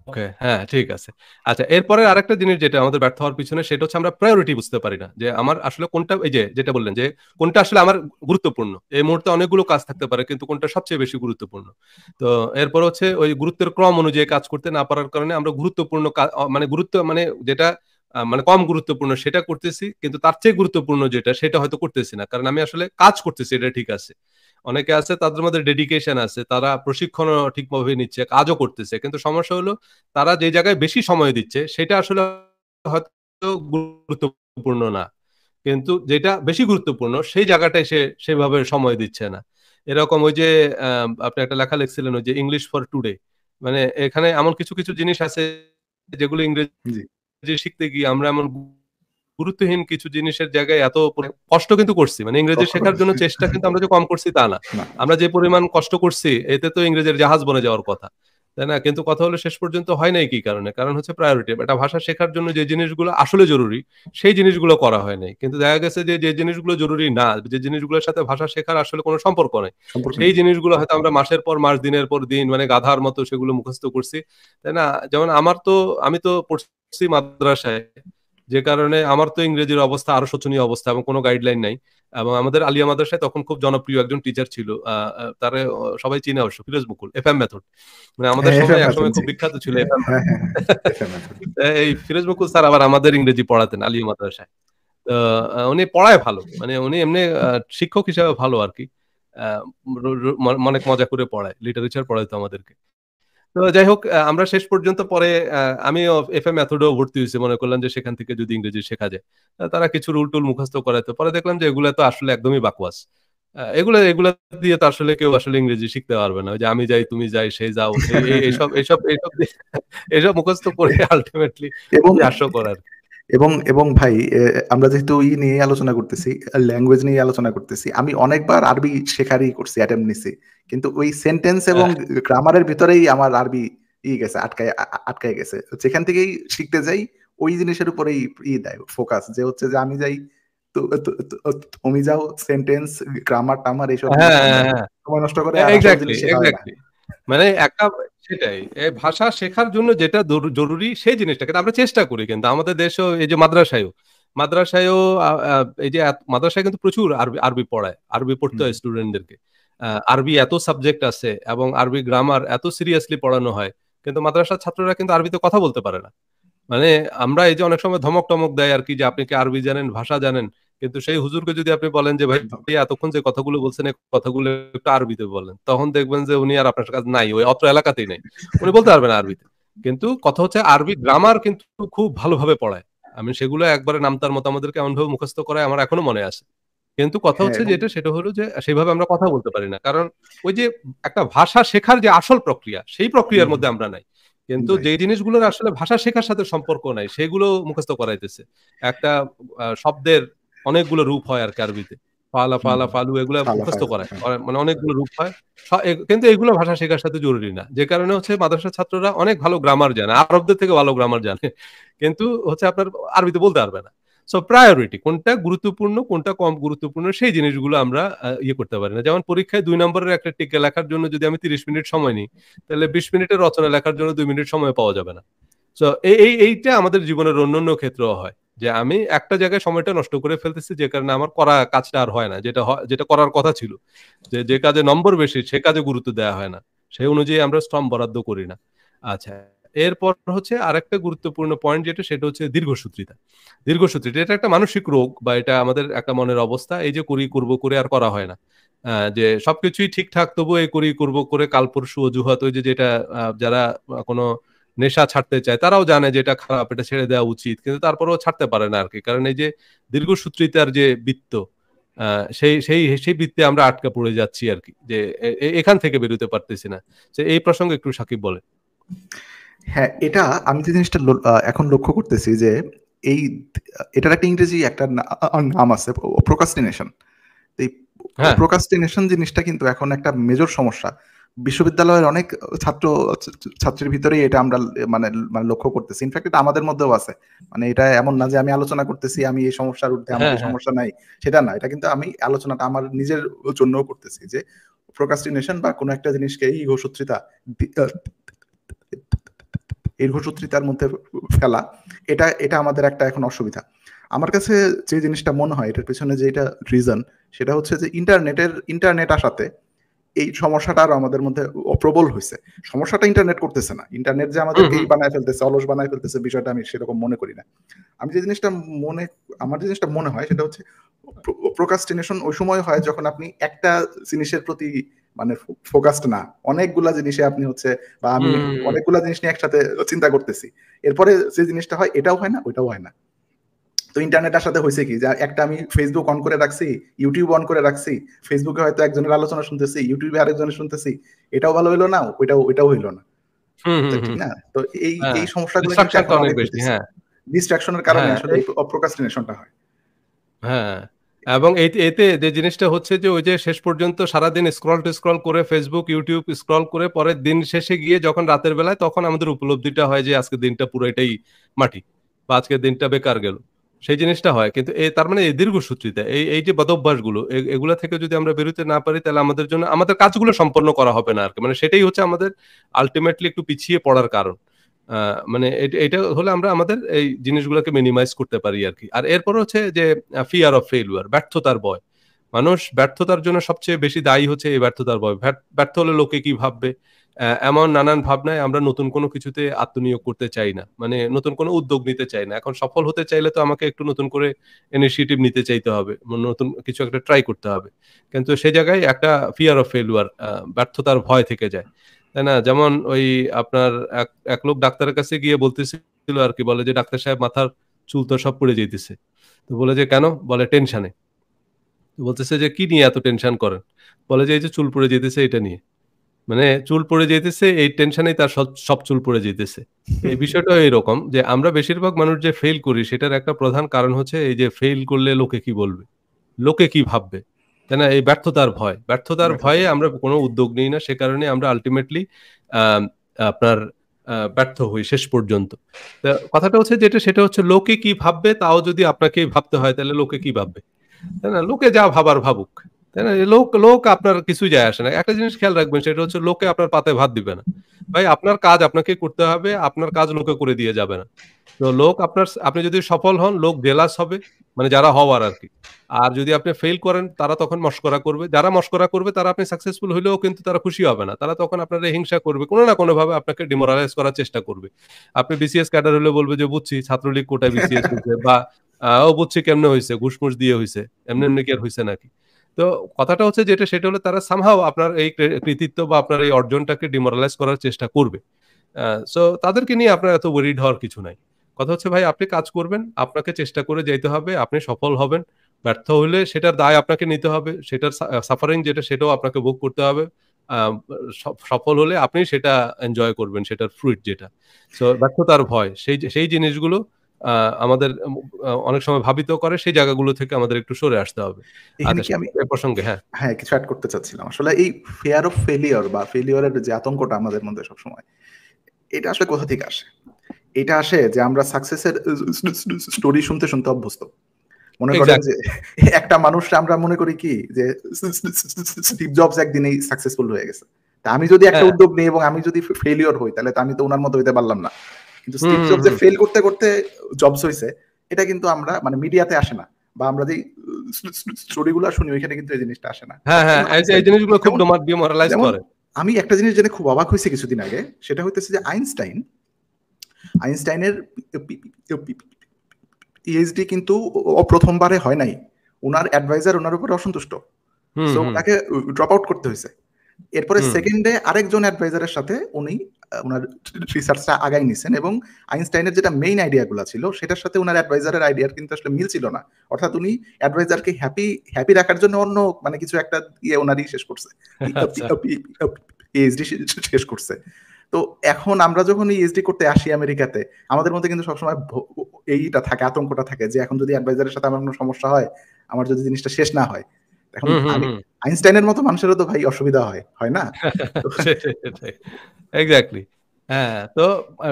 ওকে, হ্যাঁ, ঠিক আছে। আচ্ছা, এরপরে আরেকটা জিনিস যেটা আমাদের ব্যর্থ হওয়ার পিছনে, সেটা হচ্ছে আমরা প্রায়োরিটি বুঝতে পারি না। যে আমার আসলে কোনটা, এই যে যেটা বললেন যে কোনটা আসলে আমার গুরুত্বপূর্ণ। এই মুহূর্তে অনেকগুলো কাজ থাকতে পারে, কিন্তু কোনটা সবচেয়ে বেশি গুরুত্বপূর্ণ। তো এরপর হচ্ছে ওই গুরুত্বের ক্রম অনুযায়ী কাজ করতে না পারার কারণে আমরা গুরুত্বপূর্ণ মানে মানে যেটা মানে কম গুরুত্বপূর্ণ সেটা করতেছি, কিন্তু তার চেয়ে গুরুত্বপূর্ণ যেটা সেটা হয়তো করতেছি না। কারণ আমি আসলে কাজ করতেছি, এটা ঠিক আছে। অনেকে আছে তাদের মধ্যে ডেডিকেশন আছে, তারা প্রশিক্ষণও ঠিকভাবে নিচ্ছে, কাজও করতেছে। কিন্তু সমস্যা হলো তারা যে জায়গায় বেশি সময় দিচ্ছে সেটা আসলে হয়তো গুরুত্ব গুরুত্বপূর্ণ না, কিন্তু যেটা বেশি গুরুত্বপূর্ণ সেই জায়গাটায় সে সেভাবে সময় দিচ্ছে না। এরকম ওই যে আপনি একটা লেখা লিখছিলেন ওই যে ইংলিশ ফর টুডে, মানে এখানে এমন কিছু কিছু জিনিস আছে যেগুলো জি। ইংরেজি শিখতে গিয়ে আমরা এমন গুরুত্বহীন কিছু জিনিসের জায়গায় এত কষ্ট কিন্তু করছি, মানে ইংরেজি কষ্ট করে শেখার জন্য চেষ্টা কিন্তু আমরা যে কম করছি তা না। না। আমরা যে পরিমাণ কষ্ট করছি এতে তো ইংরেজির জাহাজ বনে যাওয়ার কথা, তাই না? কিন্তু কথা হলো শেষ পর্যন্ত হয় নাই কি কারণে? কারণ হচ্ছে প্রায়োরিটি। একটা ভাষা শেখার জন্য যে জিনিসগুলো আসলে জরুরি সেই জিনিসগুলো করা হয় নাই। কিন্তু দেখা গেছে যে, যে জিনিসগুলো জরুরি না, যে জিনিসগুলোর সাথে ভাষা শেখার আসলে কোনো সম্পর্ক নাই, সম্পর্ক সেই নেই। জিনিসগুলো হয়তো আমরা মাসের পর মাস, দিনের পর দিন মানে গাধার মতো সেগুলো মুখস্থ করছি, তাই না? যেমন আমি তো পড়ছি মাদ্রাসায়, যে কারণে আমার তো ইংরেজির অবস্থা আরো শোচনীয় অবস্থা এবং কোনো গাইডলাইন নাই। এবং আমাদের আলিয়া মাদ্রাসায় তখন খুব জনপ্রিয় একজন টিচার ছিল। তারে সবাই চিনে অবশ্য, ফিরোজ মুকুল, এফএম মেথড। মানে আমাদের সময় এফএম মেথড একসময় খুব জি। বিখ্যাত ছিল এফএম হ্যাঁ, মেথড। হ্যাঁ, হ্যাঁ। FM method. এই ফিরোজ মুকুল স্যার আবার আমাদের ইংরেজি পড়াতেন আলিয়া মাদ্রাসায়। তো উনি পড়ায় ভালো। মানে উনি এমনি শিক্ষক হিসেবে ভালো আরকি। আ র র অনেক মজা করে পড়ায়। লিটারেচার পড়াইতো আমাদেরকে। তো যাই হোক, আমরা শেষ পর্যন্ত পরে আমিও এফএ মেথডেও ভর্তি হইছি। মনে করলাম যে সেখান থেকে যদি ইংরেজি শেখা যায়। তারা কিছু রুল-টুল মুখস্থ করাইতো। পরে দেখলাম যে এগুলা তো আসলে একদমই বাকওয়াস। এগুলা দিয়ে তো আসলে কেউ আসলে ইংরেজি শিখতে পারবে না। ওই যে আমি যাই, তুমি যাই, সে যাও। এসব মুখস্থ করে আল্টিমেটলি এবং কি হাস্যকর আরকি। এবং ভাই আমরা যেহেতু নিয়ে আলোচনা করতেছি, ল্যাঙ্গুয়েজ নিয়ে আলোচনা করতেছি। আমি অনেকবার আরবি শেখারই করছি, অ্যাটেম্প্ট নিছি। কিন্তু ওই সেন্টেন্স এবং হ্যাঁ, গ্রামারের ভিতরেই আমার আরবি গেছে, আটকায় গেছে। যেখান থেকেই শিখতে যাই ওই জিনিসের উপরেই দেয় ফোকাস, যে হচ্ছে যে আমি যাই, তো তো তো তুমি যাও, সেন্টেন্স, গ্রামার-টামার এইসব হ্যাঁ, জিনিস আমরা হ্যাঁ, হ্যাঁ। সময় নষ্ট করে আর আসল এক্সাক্টলি, জিনিস শেখা হয় না। এক্সাক্টলি। মানে একটা সেটাই। ভাষা শেখার জন্য যেটা জরুরি সেই জিনিসটা কিন্তু আমরা চেষ্টা করি, কিন্তু আমাদের দেশেও এই যে মাদ্রাসায়ও আ আ এই যে মাদ্রাসায় কিন্তু প্রচুর আরবি আরবি পড়ায়। আরবি পড়তে হুম, হয় স্টুডেন্টদেরকে। আরবি এত সাবজেক্ট আছে এবং আরবি গ্রামার এত সিরিয়াসলি পড়ানো হয়। কিন্তু মাদ্রাসার ছাত্ররা কিন্তু আরবিতে কথা বলতে পারে না। মানে আমরা এই যে অনেক সময় ধমক-টমক দেয় আরকি যে, "আপনি কি আরবি জানেন, ভাষা জানেন?" কিন্তু সেই হুজুরকে যদি আপনি বলেন যে, "ভাই একদম। এতক্ষণ যে কথাগুলো বলছেন, এই কথাগুলো একটু আরবিতে বলেন।" তখন দেখবেন যে উনি আর আপনার কাছে নাই। ওই অত্র এলাকাতেই নাই। উনি বলতে পারবেন না আরবিতে। কিন্তু কথা হচ্ছে আরবি গ্রামার কিন্তু খুব ভালোভাবে পড়ায়। আমি সেগুলো একবারে নামতার মতো আমাদেরকে এমনভাবে মুখস্থ করায় আমার এখনো মনে আছে। কিন্তু কথা হ্যাঁ, হচ্ছে এবং যেটা সেটা হলো যে সেভাবে আমরা কথা বলতে পারি না। কারণ ওই যে একটা ভাষা শেখার যে আসল প্রক্রিয়া, সেই হুম, প্রক্রিয়ার হুম, মধ্যে আমরা নাই। কিন্তু রাইট। যে জিনিসগুলোর আসলে ভাষা শেখার সাথে সম্পর্ক নাই, সেগুলো মুখস্থ করাইতেছে। একটা শব্দের অনেকগুলো রূপ হয় আরকি আরবিতে। ফালা, হুম, ফালা, হুম। ফালু এগুলা ফালা মুখস্থ ফাইল, করায়। হ্যাঁ। মানে অনেকগুলো রূপ হয়। কিন্তু এগুলো ভাষা শেখার সাথে জরুরি না। যে কারণে হচ্ছে মাদ্রাসার ছাত্ররা অনেক ভালো গ্রামার জানে। আরবদের থেকে ভালো গ্রামার জানে। কিন্তু হচ্ছে আপনার আরবিতে বলতে পারবে না। সো প্রায়োরিটি কোনটা গুরুত্বপূর্ণ, কোনটা কম গুরুত্বপূর্ণ সেই জিনিসগুলো আমরা ইয়ে করতে পারি না। যেমন পরীক্ষায় ২ নম্বরের একটা টিকা লেখার জন্য যদি আমি ৩০ মিনিট সময় নিই, তাহলে ২০ মিনিটের রচনা লেখার জন্য ২ মিনিট সময় পাওয়া যাবে না। সো এইটা আমাদের জীবনের অন্যান্য ক্ষেত্রেও হয়। যে আমি একটা জায়গায় সময়টা নষ্ট করে ফেলতেছি, যে কারণে আমার করা কাজটা আর হয় না। যেটা করার কথা ছিল। যে কাজে নম্বর বেশি সে কাজে গুরুত্ব দেয়া হয় না। সেই অনুযায়ী আমরা শ্রম বরাদ্দ করি না। আচ্ছা, এরপর হচ্ছে আরেকটা গুরুত্বপূর্ণ পয়েন্ট যেটা সেটা হচ্ছে দীর্ঘসূত্রিতা। দীর্ঘসূত্রিতা এটা একটা মানসিক রোগ বা এটা আমাদের একটা মনের অবস্থা। এই যে করব করে আর করা হয় না। যে সবকিছুই ঠিকঠাক তবুও এই করব করে কাল পরশু অজুহাত, ওই যে যেটা যারা কোনো নেশা ছাড়তে চায় তারাও জানে যে এটা খারাপ, এটা ছেড়ে দেওয়া উচিত। কিন্তু তারপরেও ছাড়তে পারে না আরকি। কারণ এই যে দীর্ঘসূত্রিতার যে বৃত্ত, আ সেই বৃত্তে আমরা আটকা পড়ে যাচ্ছি আরকি। যে এখান থেকে বেরোতে পারতেছি না। এই প্রসঙ্গে একটু সাকিব বলেন। হ্যাঁ, এটা আমি যে জিনিসটা এখন লক্ষ্য করতেছি যে এই এটার একটা ইংরেজি একটা নাম আছে, procrastination। তো এই হ্যাঁ, procrastination জিনিসটা কিন্তু এখন একটা মেজর সমস্যা। বিশ্ববিদ্যালয়ের অনেক ছাত্র ছাত্রীর ভিতরেই এটা আমরা মানে মানে লক্ষ্য করতেছি। ইনফেক্ট এটা আমাদের মধ্যেও আছে। মানে এটা এমন না যে আমি আলোচনা করতেছি, আমি এই সমস্যার ঊর্ধ্বে, আমার হ্যাঁ, এই হ্যাঁ। সমস্যা নাই, সেটা না। এটা কিন্তু আমি আলোচনাটা আমার নিজের জন্যও করতেছি যে procrastination বা কোনো একটা জিনিসকে দীর্ঘসূত্রিতা দি আ দীর্ঘসূত্রিতার মধ্যে ফেলা, এটা আমাদের একটা এখন অসুবিধা। আমার কাছে যে জিনিসটা মনে হয় এটার পেছনে যে এটা রিজন, সেটা হচ্ছে যে ইন্টারনেট আসাতে এই সমস্যাটা আরো আমাদের মধ্যে প্রবল হইছে। সমস্যাটা ইন্টারনেট করতেছে না। ইন্টারনেট যে হুম, আমাদেরকে হুম। বানায় ফেলতেছে, অলস বানায় ফেলতেছে, বিষয়টা আমি সেরকম মনে করি না। আমি যে জিনিসটা মনে আমার যে জিনিসটা মনে হয় সেটা হচ্ছে প্রোক্রাস্টিনেশন ওই সময় হয় যখন আপনি একটা জিনিসের প্রতি মানে ফোকাসড না। অনেকগুলা জিনিসে আপনি হচ্ছে, বা আমি হুম, অনেকগুলা জিনিস নিয়ে একসাথে চিন্তা করতেছি। এরপরে যে জিনিসটা হয় এটাও হয় না, ওইটাও হয় না। তো ইন্টারনেট আসাতে হয়েছে কি, যে একটা আমি ফেসবুক অন করে রাখছি, ইউটিউব অন করে রাখছি, ফেসবুকে হয়তো একজনের আলোচনা শুনতেছি, ইউটিউবে আরেকজনের শুনতেছি, এটাও ভালো হইলো না, ওইটাও হইলো না। হুম, হুম, ঠিক হুম। না? তো এই হ্যাঁ, এই সমস্যাগুলো কিন্তু ডিস্ট্রাকশনটা এখন অনেক অনেক বেশি। হইতেছে। হ্যাঁ, ডিস্ট্রাকশনের কারণে হ্যাঁ, আসলে এই প্রোক্রাস্টিনেশনটা হয়। হ্যাঁ, এবং এতে যে জিনিসটা হচ্ছে যে ওই যে শেষ পর্যন্ত সারাদিন স্ক্রল করে ফেসবুক, ইউটিউব স্ক্রল করে পরে দিন শেষে গিয়ে যখন রাতের বেলায় তখন আমাদের উপলব্ধিটা হয় যে আজকের দিনটা পুরোটাই মাটি বা আজকের দিনটা বেকার গেল। সেই জিনিসটা হয়। কিন্তু তার মানে এই দীর্ঘসূত্রিতা এই যে বদঅভ্যাসগুলো এগুলা থেকে যদি আমরা বেরোতে না পারি তাহলে আমাদের জন্য আমাদের কাজগুলো সম্পন্ন করা হবে না আরকি। মানে সেটাই হচ্ছে আমাদের আল্টিমেটলি একটু পিছিয়ে পড়ার কারণ। আ মানে এটা হলে আমরা আমাদের এই জিনিসগুলোকে মিনিমাইজ করতে পারি আরকি। আর এরপর হচ্ছে যে ফিয়ার অফ ফেইলিউর, ব্যর্থতার ভয়। মানুষ ব্যর্থতার জন্য সবচেয়ে বেশি দায়ী হচ্ছে এই ব্যর্থতার ভয়। ব্যর্থ হলে লোকে কি ভাববে? এমন নানান ভাবনায় আমরা নতুন কোনো কিছুতে আত্মনিয়োগ করতে চাই না। মানে নতুন কোনো উদ্যোগ নিতে চাই না। এখন সফল হতে চাইলে তো আমাকে একটু নতুন করে ইনিশিয়েটিভ নিতে চাইতে হবে। নতুন কিছু একটা ট্রাই করতে হবে। কিন্তু সে জায়গায় একটা ফিয়ার অফ ফেইলিউর ব্যর্থতার ভয় থেকে যায়। তাই না? যেমন ওই আপনার এক লোক ডাক্তারের কাছে গিয়ে বলতেছিল আরকি, বলে যে, "ডাক্তার সাহেব মাথার চুল তো সব পড়ে যাইতেছে।" তো বলে যে, "কেন?" বলে, "টেনশনে।" তো বলতেছে যে, "কি নিয়ে এত টেনশন করেন?" বলে যে, "এই যে চুল পড়ে যাইতেছে এটা নিয়ে।" মানে চুল পড়ে যাইতেছে এই টেনশনেই তার সব চুল পড়ে যাইতেছে। এই বিষয়টাও এরকম যে আমরা বেশিরভাগ মানুষ যে ফেইল করি সেটার একটা প্রধান কারণ হচ্ছে এই যে ফেইল করলে লোকে কি বলবে? লোকে কি ভাববে? তাই না? এই ব্যর্থতার ভয়। ব্যর্থতার ভয়ে আমরা কোনো উদ্যোগ নিই না। সে কারণে আমরা আল্টিমেটলি আম আপনার ব্যর্থ হই শেষ পর্যন্ত। তো কথাটা হচ্ছে যেটা সেটা হচ্ছে লোকে কি ভাববে তাও যদি আপনাকেই ভাবতে হয় তাহলে লোকে কি ভাববে? তাই না? লোকে যা ভাবার ভাবুক। তাই না? লোক আপনার কিছুই যায় আসে না। একটা জিনিস খেয়াল রাখবেন সেটা হচ্ছে লোকে আপনার পাতে ভাত দিবে না। ভাই আপনার কাজ আপনাকেই করতে হবে। আপনার কাজ লোকে করে দিয়ে যাবে না। তো লোক আপনি যদি সফল হন লোক জেলাস হবে। মানে যারা হওয়ার আরকি। আর যদি আপনি ফেইল করেন তারা তখন মশকরা করবে। যারা মশকরা করবে তারা আপনি সাকসেসফুল হইলেও কিন্তু তারা খুশি হবে না। তারা তখন আপনারে হিংসা করবে। কোন না কোনভাবে আপনাকে ডিমোরালাইজ করার চেষ্টা করবে। আপনি বিসিএস ক্যাডার হলে বলবে যে বুঝছি ছাত্রলীগ কোটায় বিসিএস হইছে বা ও বুঝছি কেমনে হইছে, ঘুষ-মুস দিয়ে হইছে। এমনি কি আর হইছে নাকি? তো কথাটা হচ্ছে যেটা সেটা হলো তারা সামহাউ আপনার এই কৃতিত্ব বা আপনার এই অর্জনটাকে ডিমোরালাইজ করার চেষ্টা করবে। আ সো তাদেরকে নিয়ে আপনার এত ওয়ারিড হওয়ার কিছু নাই। কথা হচ্ছে ভাই আপনি কাজ করবেন, আপনাকে চেষ্টা করে যাইতে হবে, আপনি সফল হবেন। ব্যর্থ হইলে সেটার দায় আপনাকে নিতে হবে। সেটার সাফারিং যেটা সেটাও আপনাকে ভোগ করতে হবে। আ সফল হলে আপনি সেটা এনজয় করবেন সেটার ফ্রুইট যেটা। সো ব্যর্থতার ভয় সেই জিনিসগুলো আ আমাদের অনেক সময় ভাবিত করে সেই জায়গাগুলো থেকে আমাদের একটু সরে আসতে হবে। এখানে আচ্ছা কি আমি এ প্রসঙ্গে হ্যাঁ। হ্যাঁ, কিছু এড করতে চাচ্ছিলাম। আসলে এই ফিয়ার অফ ফেইলিউর বা ফেইলিউর এর যে আতঙ্কটা আমাদের মধ্যে সবসময়, এটা আসলে কোথা থেকে আসে? এটা আসে যে আমরা সাকসেসের স্টোরি শুনতে অভ্যস্ত। মনে করেন এক্সাক্টলি। যে একটা মানুষকে আমরা মনে করি কি যে স্টিভ জবস একদিনেই সাকসেসফুল হয়ে গেছে। তা আমি যদি একটা হ্যাঁ। উদ্যোগ নেই এবং আমি যদি ফেইলিউর হই তাহলে তো আমি তো উনার মতো হইতে পারলাম না। কিন্তু হুম, স্টিভ হুম, জবস যে হুম। ফেইল করতে জবস হইছে, এটা কিন্তু আমরা মানে মিডিয়াতে আসে না। বা আমরা যেই স্টোরি গুলা শুনি ওইখানে কিন্তু এই জিনিসটা আসে না। হ্যাঁ, হ্যাঁ। একদম এই আনসাইড। জিনিসগুলো খুব যেমন ডিমোরালাইজ যেমন করে। আমি একটা জিনিস জেনে খুব অবাক হইছি কিছুদিন আগে। সেটা হইতেছে যে আইনস্টাইনের পিএইচডি কিন্তু ও ১ম বারে হয় নাই। উনার অ্যাডভাইজার উনার উপরে অসন্তুষ্ট। হুম, সো হুম, উনাকে ড্রপ আউট করতে হইছে। এরপরে হুম, 2nd এ আরেকজন অ্যাডভাইজারের সাথে উনি উনার রিসার্চটা আগায় নিছেন এবং আইনস্টাইনের যেটা মেইন আইডিয়া গুলা ছিল সেটার সাথে উনার অ্যাডভাইজারের আইডিয়ার কিন্তু আসলে মিল ছিল না। অর্থাৎ উনি অ্যাডভাইজারকে হ্যাপি রাখার জন্য অন্য মানে কিছু একটা উনারই শেষ করছে। আচ্ছা। পিএইচডি শেষ করছে। তো এখন আমরা যখন ইএসডি করতে আসি আমেরিকাতে, আমাদের মধ্যে কিন্তু সবসময় এইটা থাকে, আতঙ্কটা থাকে যে এখন যদি অ্যাডভাইজারের সাথে আমার কোনো সমস্যা হয়, আমার যদি জিনিসটা শেষ না হয়, এখন হুম, হুম, আমি হুম। আইনস্টাইনের মতো মানুষেরও তো ভাই অসুবিধা হয়, হয় না? তো সেটাই। এক্সাক্টলি। হ্যাঁ, তো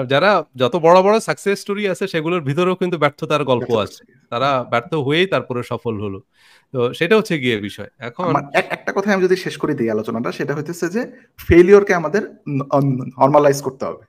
যারা যত বড় সাকসেস স্টোরি আছে সেগুলোর ভিতরেও কিন্তু ব্যর্থতার গল্প ব্যর্থতা আছে। থাকে। তারা ব্যর্থ হয়েই তারপরে সফল হলো। তো সেটা হচ্ছে গিয়ে বিষয়। এখন আমার একটা কথায় আমি যদি শেষ করে দেই আলোচনাটা, সেটা হইতেছে যে ফেইলিউর কে আমাদের নরমালাইজ করতে হবে।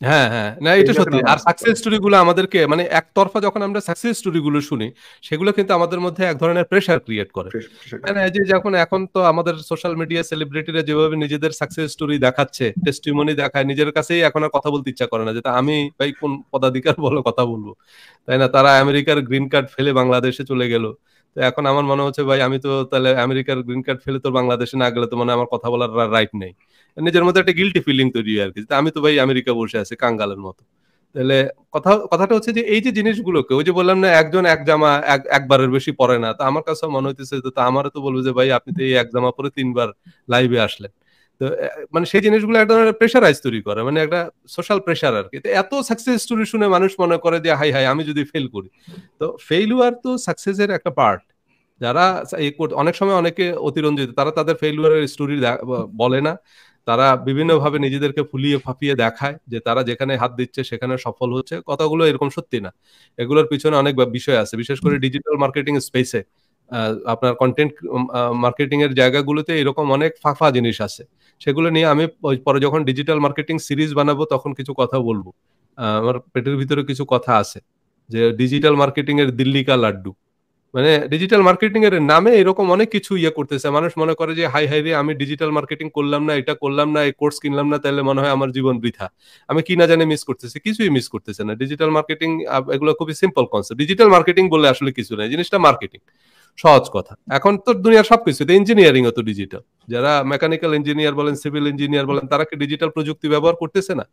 হ্যাঁ, হ্যাঁ। না এটা ফেইলিউর কে সত্যি। আর নরমালাইজ করতে সাকসেস হবে। স্টোরি গুলো আমাদেরকে মানে একতরফা যখন আমরা সাকসেস স্টোরি গুলো শুনি, সেগুলো কিন্তু আমাদের মধ্যে এক ধরনের প্রেশার ক্রিয়েট করে। প্রেশার তাই না? ক্রিয়েট এই করে। যে যখন এখন তো আমাদের সোশ্যাল মিডিয়া সেলিব্রিটিরা যেভাবে নিজেদের সাকসেস স্টোরি দেখাচ্ছে, টেস্টিমনি দেখায়, নিজের কাছেই এখন আর কথা বলতে ইচ্ছা করে না। যে তা আমি ভাই কোন পদাধিকার বলে কথা বলব। তাই না? তারা আমেরিকার গ্রিন কার্ড ফেলে বাংলাদেশে চলে গেল। তো এখন আমার মনে হচ্ছে ভাই আমি তো তাহলে আমেরিকার গ্রিন কার্ড ফেলে তো বাংলাদেশে না গেলে তো মানে আমার কথা বলার রাইট নেই। নিজের মধ্যে একটা গিল্টি ফিলিং তৈরি হয় আরকি। যে আমি তো ভাই আমেরিকা বসে আছি কাঙ্গালের মতো। তাহলে কথাটা হচ্ছে যে এই যে জিনিসগুলোকে ওই যে বললাম না একজন এক জামা একবারের বেশি পরে না, তো আমার কাছে মনে হইতেছে তো আমারও তো বলবো যে ভাই আপনি তো এই এক জামা পরে 3 বার লাইভে আসলেন। তো মানে সেই জিনিসগুলো এক ধরনের প্রেশারাইজ তৈরি করে, মানে একটা সোশ্যাল প্রেশার আর কি। তো এত সাকসেস স্টোরি শুনে মানুষ মনে করে যে হাই হাই আমি যদি ফেল করি, তো ফেইলুয়ার তো সাকসেসের একটা পার্ট। যারা অনেক সময় অনেকে অতিরঞ্জিত, তারা তাদের ফেইলুয়ারের স্টোরি বলে না, তারা বিভিন্নভাবে নিজেদেরকে ফুলিয়ে ফাঁপিয়ে দেখায় যে তারা যেখানে হাত দিচ্ছে সেখানে সফল হচ্ছে। কথাগুলো এরকম সত্যি না, এগুলোর পিছনে অনেক বিষয় আছে, বিশেষ করে ডিজিটাল মার্কেটিং স্পেসে আপনার কন্টেন্ট মার্কেটিং এর জায়গাগুলোতে এরকম অনেক ফাঁফা জিনিস আছে। সেগুলো নিয়ে আমি পরে যখন ডিজিটাল মার্কেটিং সিরিজ বানাবো তখন কিছু কথা বলবো। আমার পেটের ভিতরে কিছু কথা আছে যে ডিজিটাল মার্কেটিং এর দিল্লি কা লাড্ডু, মানে ডিজিটাল মার্কেটিং এর নামে এরকম অনেক কিছু করতেছে। মানুষ মনে করে যে হাই হাই রে আমি ডিজিটাল মার্কেটিং করলাম না, এটা করলাম না, এই কোর্স কিনলাম না, তাহলে মনে হয় আমার জীবন বৃথা, আমি কি না জানি মিস করতেছি। কিছুই মিস করতেছে না। ডিজিটাল মার্কেটিং এগুলো খুবই সিম্পল কনসেপ্ট। ডিজিটাল মার্কেটিং বললে আসলে কিছু নাই, জিনিসটা মার্কেটিং, সহজ কথা। এখন তো দুনিয়ার সবকিছুতে ইঞ্জিনিয়ারিং ও তো ডিজিটাল। যারা মেকানিক্যাল ইঞ্জিনিয়ার বলেন, সিভিল ইঞ্জিনিয়ার বলেন, তারা কি ডিজিটাল প্রযুক্তি ব্যবহার করতেছে না?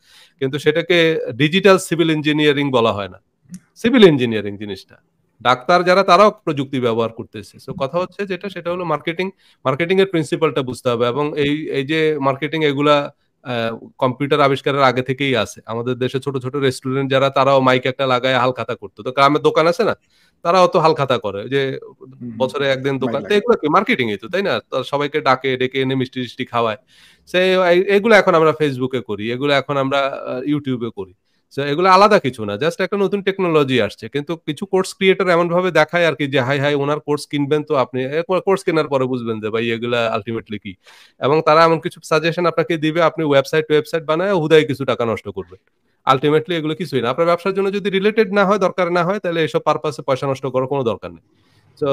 কিন্তু সেটাকে ডিজিটাল সিভিল ইঞ্জিনিয়ারিং বলা হয় না, সিভিল ইঞ্জিনিয়ারিং জিনিসটা। ডাক্তার যারা তারাও প্রযুক্তি ব্যবহার করতেছে। সো কথা হচ্ছে যেটা সেটা হলো মার্কেটিং, মার্কেটিং এর প্রিন্সিপালটা বুঝতে হবে। এবং এই যে মার্কেটিং এগুলা কম্পিউটার আবিষ্কারের আগে থেকেই আছে। আমাদের দেশে ছোট ছোট রেস্টুরেন্ট যারা, তারাও মাইক একটা লাগায় হালখাতা করতো। তো গ্রামের দোকান আছে না, তারাও তো হালখাতা করে যে বছরে একদিন দোকান। তো এগুলো কি মার্কেটিংই তো, তাই না? তো সবাইকে ডেকে এনে মিষ্টি টিষ্টি খাওয়ায়। সে এগুলো এখন আমরা ফেসবুকে করি, এগুলো এখন আমরা ইউটিউবে করি। এগুলো আলাদা কিছু না, জাস্ট একটা নতুন টেকনোলজি আসছে। কিন্তু কিছু কোর্স ক্রিয়েটর এমন ভাবে দেখায় আর কি যে হাই হাই ওনার কোর্স কিনবেন, তো আপনি কোর্স কেনার পরে বুঝবেন যে ভাই এগুলা আলটিমেটলি কি। এবং তারা এমন কিছু সাজেশন আপনাকে দিবে, আপনি ওয়েবসাইট বানায় হুদাই কিছু টাকা নষ্ট করবেন। আলটিমেটলি এগুলো কিছুই না। আপনার ব্যবসার জন্য যদি রিলেটেড না হয়, দরকার না হয়, তাহলে এসব পারপাসে পয়সা নষ্ট করার কোনো দরকার নেই। তো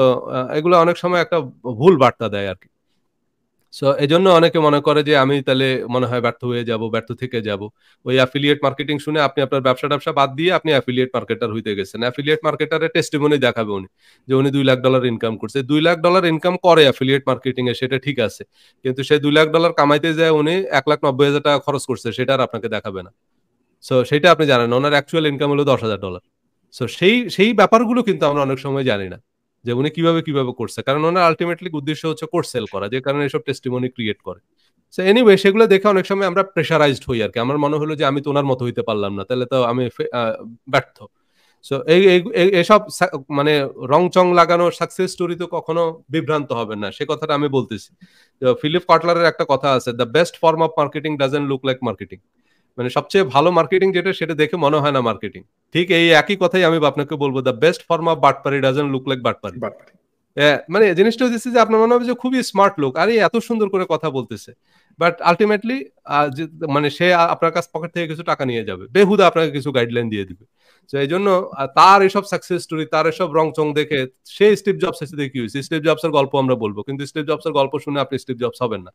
এগুলো অনেক সময় একটা ভুল বার্তা দেয় আর কি। সো এজন্য অনেকে মনে করে যে আমি তাহলে মনে হয় ব্যর্থ হয়ে যাব, ব্যর্থ থেকে যাব। ওই অ্যাফিলিয়েট মার্কেটিং শুনে আপনি আপনার ব্যবসা বাদ দিয়ে আপনি অ্যাফিলিয়েট মার্কেটার হইতে গেছেন। অ্যাফিলিয়েট মার্কেটারের টেস্টিমনি দেখাবে উনি যে উনি $2 লাখ ইনকাম করছে। $2 লাখ ইনকাম করে অ্যাফিলিয়েট মার্কেটিং এ, সেটা ঠিক আছে। কিন্তু সে $2 লাখ কামাইতে যায় উনি $1,90,000 খরচ করছে, সেটা আর আপনাকে দেখাবে না। সো সেটা আপনি জানেন না। ওনার অ্যাকচুয়াল ইনকাম হলো $10,000। সো সেই ব্যাপারগুলো কিন্তু আমরা অনেক সময় জানি না যে উনি কিভাবে করছে। কারণ ওনার আলটিমেটলি উদ্দেশ্য হচ্ছে কোর্স সেল করা, যে কারণে এসব টেস্টিমনি ক্রিয়েট করে। সো এনিওয়ে সেগুলো দেখে অনেক সময় আমরা প্রেশারাইজড হই আরকি। আমার মনে হলো যে আমি তো ওনার মতো হইতে পারলাম না, তাহলে তো আমি ব্যর্থ। সো এসব মানে রং-চং লাগানো সাকসেস স্টোরি তো কখনো বিভ্রান্ত হবেন না। সে কথাটা আমি বলতেছি। তো ফিলিপ কটলারের একটা কথা আছে, "the best form of marketing doesn't look like marketing." মানে সবচেয়ে ভালো মার্কেটিং যেটা, সেটা দেখে মনে হয় না মার্কেটিং। ঠিক এই একই কথাই আমি আপনাকে বলব, "দ্য বেস্ট ফর্ম অফ বাটপারি ডাজন্ট লুক লাইক বাটপারি।" বাটপারি। মানে জিনিসটা হচ্ছে যে আপনার মনে হবে যে খুবই স্মার্ট লোক, আরে এত সুন্দর করে কথা বলতেছে। বাট আল্টিমেটলি মানে সে আপনার কাছ পকেট থেকে কিছু টাকা নিয়ে যাবে, বেহুদা আপনাকে কিছু গাইডলাইন দিয়ে দিবে। তো এই জন্য তার এসব সাকসেস স্টোরি, তার এসব রং-চং দেখে সে স্টিভ জবস এর সাথে কি হয়েছে, স্টিভ জবস এর গল্প আমরা বলবো, কিন্তু স্টিভ জবস এর গল্প শুনে আপনি স্টিভ জবস হবেন না।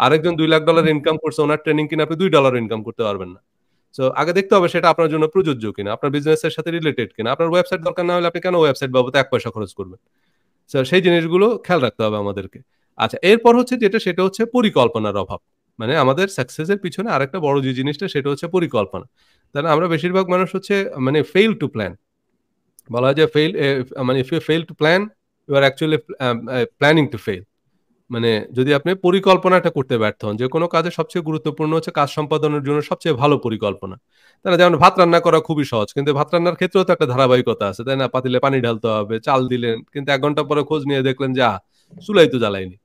আরেকজন $2 লাখ ইনকাম করছে, ওনার ট্রেনিং কিনে আপনি $2 ইনকাম করতে পারবেন না। সো আগে দেখতে হবে সেটা আপনার জন্য প্রযোজ্য কিনা, আপনার বিজনেসের সাথে রিলেটেড কিনা। আপনার ওয়েবসাইট দরকার না হলে আপনি কেন ওয়েবসাইট বাবদ 1 পয়সা খরচ করবেন? সো সেই জিনিসগুলো খেয়াল রাখতে হবে আমাদেরকে। আচ্ছা, এরপর হচ্ছে যেটা, সেটা হচ্ছে পরিকল্পনার অভাব। মানে আমাদের সাকসেস এর পিছনে আরেকটা বড় যে জিনিসটা, সেটা হচ্ছে পরিকল্পনা। তাহলে আমরা বেশিরভাগ মানুষ হচ্ছে মানে ফেইল টু প্ল্যান। বলা হয় যে মানে if you fail to plan, you are actually planning to fail. মানে যদি আপনি পরিকল্পনাটা করতে ব্যর্থ হন, যে কোনো কাজে সবচেয়ে গুরুত্বপূর্ণ হচ্ছে কাজ সম্পাদনের জন্য সবচেয়ে ভালো পরিকল্পনা। তাই না? যেমন ভাত রান্না করা খুবই সহজ, কিন্তু ভাত রান্নার ক্ষেত্রেও তো একটা ধারাবাহিকতা আছে, তাই না? পাতিলে পানি ঢালতে হবে, চাল দিলেন, কিন্তু ১ ঘন্টা পরে খোঁজ নিয়ে দেখলেন যে চুলাই তো জ্বালাইনি।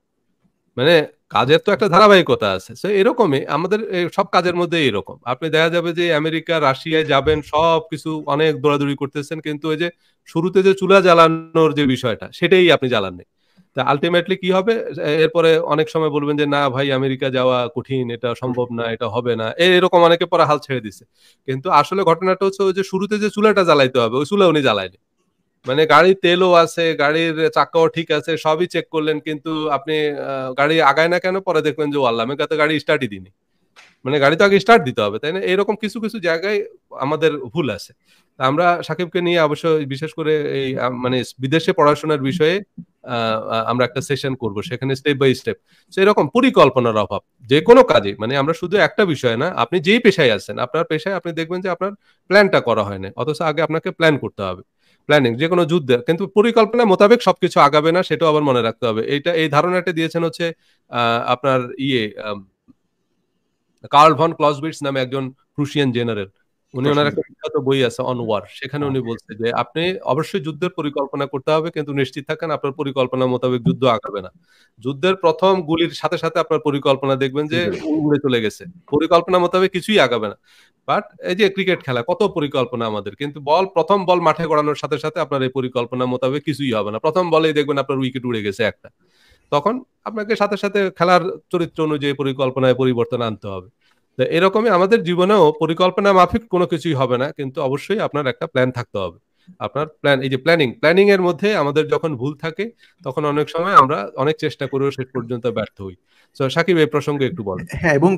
মানে কাজের তো একটা ধারাবাহিকতা আছে। সো এরকমই আমাদের সব কাজের মধ্যে এরকম। আপনি দেখা যাবে যে আমেরিকা, রাশিয়ায় যাবেন, সবকিছু অনেক দৌড়াদৌড়ি করতেছেন, কিন্তু ওই যে শুরুতে যে চুলা জ্বালানোর যে বিষয়টা, সেটাই আপনি জ্বালাননি। তা আল্টিমেটলি কি হবে? এরপরে অনেক সময় বলবেন যে, "না ভাই আমেরিকা যাওয়া কঠিন, এটা সম্ভব না, এটা হবে না।" এরকম অনেকে পরে হাল ছেড়ে দিছে। কিন্তু আসলে ঘটনাটা হচ্ছে ওই যে শুরুতে যে চুলাটা জ্বালাইতে হবে, ওই চুলা উনি জ্বালায়নি। মানে গাড়ির তেলও আছে, গাড়ির চাকাও ঠিক আছে, সবই চেক করলেন, কিন্তু আপনি গাড়ি আগায় না কেন? পরে দেখলেন যে, "ও আল্লাহ! আমি তো গাড়ি স্টার্টই দিইনি।" মানে গাড়ি তো আগে স্টার্ট দিতে হবে, তাই না? এরকম কিছু জায়গায় আমাদের ভুল আছে। তা আমরা সাকিবকে নিয়ে অবশ্যই বিশেষ করে এই মানে বিদেশে পড়াশোনার বিষয়ে আমরা একটা সেশন করব, সেখানে স্টেপ বাই স্টেপ। তো এরকম পরিকল্পনার অভাব যে কোনো কাজে, মানে আমরা শুধু একটা বিষয় না, আপনি যেই পেশায় আছেন, আপনার পেশায় আপনি দেখবেন যে আপনার প্ল্যানটা করা হয় না, অথচ আগে আপনাকে প্ল্যান করতে হবে। প্ল্যানিং যে কোনো যুদ্ধে কিন্তু পরিকল্পনা মোতাবেক সবকিছু আগাবে না, সেটাও আবার মনে রাখতে হবে। এই ধারণাটা দিয়েছেন হচ্ছে আপনার কার্ল ভন ক্লজবিটস নামে একজন প্রুশিয়ান জেনারেল। ওনার একটা বিখ্যাত বই আছে অন ওয়ার, সেখানে উনি বলছে যে আপনি অবশ্যই যুদ্ধের পরিকল্পনা করতে হবে, কিন্তু নিশ্চিত থাকেন আপনার পরিকল্পনা মোতাবেক যুদ্ধ আগাবে না। যুদ্ধের প্রথম গুলির সাথে সাথে আপনার পরিকল্পনা দেখবেন যে উড়ে চলে গেছে, পরিকল্পনা মোতাবেক কিছুই আগাবে না। বাট এই যে ক্রিকেট খেলা, কত পরিকল্পনা আমাদের, কিন্তু প্রথম বল মাঠে গড়ানোর সাথে সাথে আপনার এই পরিকল্পনা মোতাবেক কিছুই হবে না, প্রথম বলেই দেখবেন আপনার উইকেট উড়ে গেছে একটা। তখন আপনাকে সাথে সাথে খেলার চরিত্র অনুযায়ী পরিকল্পনায় পরিবর্তন আনতে হবে। তো এরকমই আমাদের জীবনেও পরিকল্পনা মাফিক কোনো কিছুই হবে না, কিন্তু অবশ্যই আপনার একটা প্ল্যান থাকতে হবে। আপনার প্ল্যান, এই যে প্ল্যানিং এর মধ্যে আমাদের যখন ভুল থাকে, তখন অনেক সময় আমরা অনেক চেষ্টা করেও শেষ পর্যন্ত ব্যর্থ হই। তো সাকিব, এই প্রসঙ্গে একটু বলেন। হ্যাঁ, এবং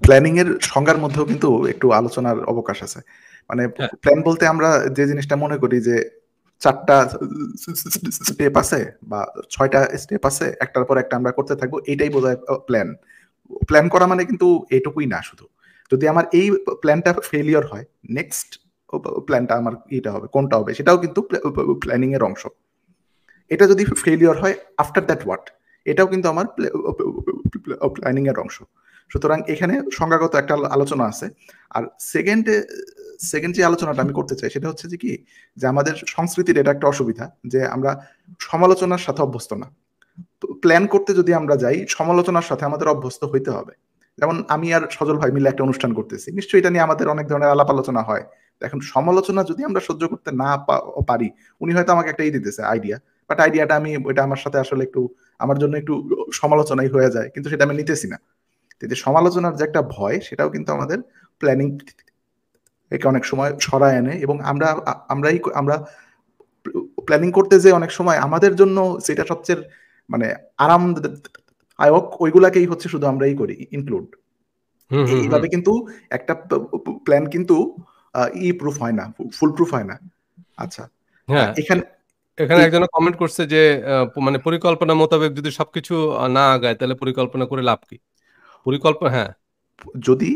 প্ল্যানিং এর সংজ্ঞার মধ্যেও কিন্তু একটু আলোচনার অবকাশ আছে। মানে প্ল্যান বলতে আমরা যে জিনিসটা মনে করি যে 4টা স্টেপ আছে বা 6টা স্টেপ আছে, একটার পর একটা আমরা করতে থাকবো, এটাই বোধহয় প্ল্যান। প্ল্যান করা মানে কিন্তু এইটুকুই না শুধু। যদি আমার এই প্ল্যানটা ফেলিওর হয়, নেক্সট প্ল্যানটা আমার এটা হবে, কোনটা হবে, সেটাও কিন্তু প্ল্যানিং এর অংশ। এটা যদি ফেলিওর হয়, আফটার দ্যাট হোয়াট, এটাও কিন্তু আমার প্ল্যানিং এর অংশ। সুতরাং এখানে সংজ্ঞাগত একটা আলোচনা আছে। আর সেকেন্ড যে আলোচনাটা আমি করতে চাই সেটা হচ্ছে যে কি, যে আমাদের সংস্কৃতির এটা একটা অসুবিধা যে আমরা সমালোচনার সাথে অভ্যস্ত না। প্ল্যান করতে যদি আমরা যাই, সমালোচনার সাথে আমাদের অভ্যস্ত হইতে হবে। যেমন আমি আর সজল ভাই মিলে একটা অনুষ্ঠান করতেছি, নিশ্চয়ই এটা নিয়ে আমাদের অনেক ধরনের আলাপ আলোচনা হয়। এখন সমালোচনা যদি আমরা সহ্য করতে না পারি, উনি হয়তো আমাকে একটা দিতেছে আইডিয়া, বাট আইডিয়াটা আমি, ওইটা আমার সাথে আসলে একটু, আমার জন্য একটু সমালোচনাই হয়ে যায়, কিন্তু সেটা আমি নিতেছি না। যে সমালোচনার যে একটা ভয়, সেটাও কিন্তু আমাদের প্ল্যানিং একে অনেক সময় সরায় আনে। এবং আমরা প্ল্যানিং করতে যে অনেক সময় আমাদের জন্য যেটা সবচেয়ে মানে আরামদায়ক, ওইগুলাকেই হচ্ছে শুধু আমরাই করি ইনক্লুড। এইভাবে কিন্তু একটা প্ল্যান কিন্তু প্রুফ হয় না, ফুল প্রুফ হয় না। আচ্ছা, হ্যাঁ, এখানে একজন কমেন্ট করছে যে মানে পরিকল্পনা মোতাবেক যদি সবকিছু না আগায়, তাহলে পরিকল্পনা করে লাভ কি? পরিকল্পনা, হ্যাঁ, যদি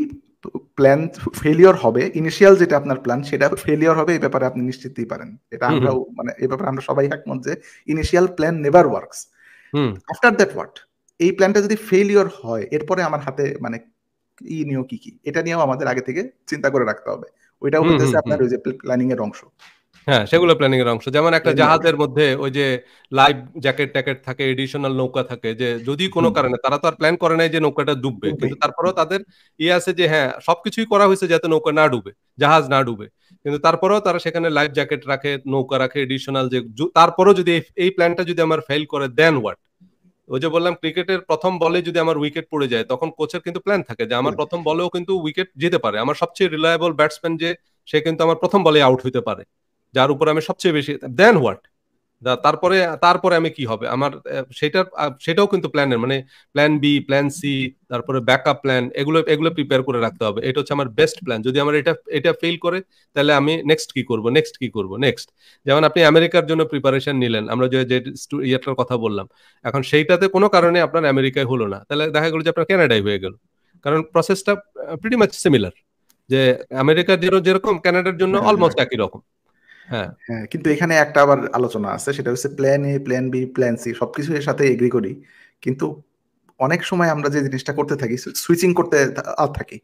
প্ল্যান ফেলিওর হবে, ইনিশিয়াল যেটা আপনার প্ল্যান সেটা ফেলিওর হবে, এই ব্যাপারে আপনি নিশ্চিতই পারেন। এটা আমরাও, মানে এই ব্যাপারে আমরা সবাই একমত যে initial plan never works. After that what, এই প্ল্যানটা যদি ফেলিওর হয়, এরপরে আমার হাতে মানে নিয়েও কি এটা নিয়েও আমাদের আগে থেকে চিন্তা করে রাখতে হবে। ওইটাও হইতেছে আপনার ওই যে প্ল্যানিং এর অংশ। হ্যাঁ, সেগুলো প্ল্যানিং এর অংশ। যেমন একটা জাহাজের মধ্যে ওই যে লাইফ জ্যাকেট ট্যাকেট থাকে, এডিশনাল নৌকা থাকে, যে যদি কোনো কারণে, তারা তো আর প্ল্যান করে নাই যে নৌকাটা ডুববে, কিন্তু তারপরেও তাদের আছে যে হ্যাঁ, সবকিছুই করা হয়েছে যাতে নৌকা না ডুবে, জাহাজ না ডুবে, কিন্তু তারপরেও তারা সেখানে লাইফ জ্যাকেট রাখে, নৌকা রাখে এডিশনাল, যে তারপরেও যদি এই প্ল্যানটা যদি আমার ফেল করে, দেন হোয়াট? ওই যে বললাম, ক্রিকেটের প্রথম বলে যদি আমার উইকেট পড়ে যায়, তখন কোচের কিন্তু প্ল্যান থাকে যে আমার প্রথম বলেও কিন্তু উইকেট যেতে পারে, আমার সবচেয়ে রিলায়েবল ব্যাটসম্যান যে, সে কিন্তু আমার প্রথম বলে আউট হইতে পারে, যার উপর আমি সবচেয়ে বেশি, দেন হোয়াট? তারপরে আমি কি হবে আমার, সেটাও কিন্তু প্ল্যানের, মানে প্ল্যান বি, প্ল্যান সি, তারপরে ব্যাকআপ প্ল্যান, এগুলো প্রিপেয়ার করে রাখতে হবে। এটা হচ্ছে আমার বেস্ট প্ল্যান। যদি আমার এটা ফেল করে, তাহলে আমি নেক্সট কি করব। যেমন আপনি আমেরিকার জন্য প্রিপারেশন নিলেন, আমরা যে ইয়েটার কথা বললাম, এখন সেইটাতে কোনো কারণে আপনার আমেরিকায় হলো না, তাহলে দেখা গেল যে আপনার কানাডায় হয়ে গেল, কারণ প্রসেসটা প্রিটি মাচ সিমিলার, যে আমেরিকার যেরকম কানাডার জন্য অলমোস্ট একই রকম। হ্যাঁ, কিন্তু এখানে একটা আবার আলোচনা আছে, সেটা হচ্ছে plan A, plan B, plan C সবকিছু এর সাথে এগ্রি করি, কিন্তু অনেক সময় আমরা যে জিনিসটা করতে থাকি, সুইচিং করতে থাকি।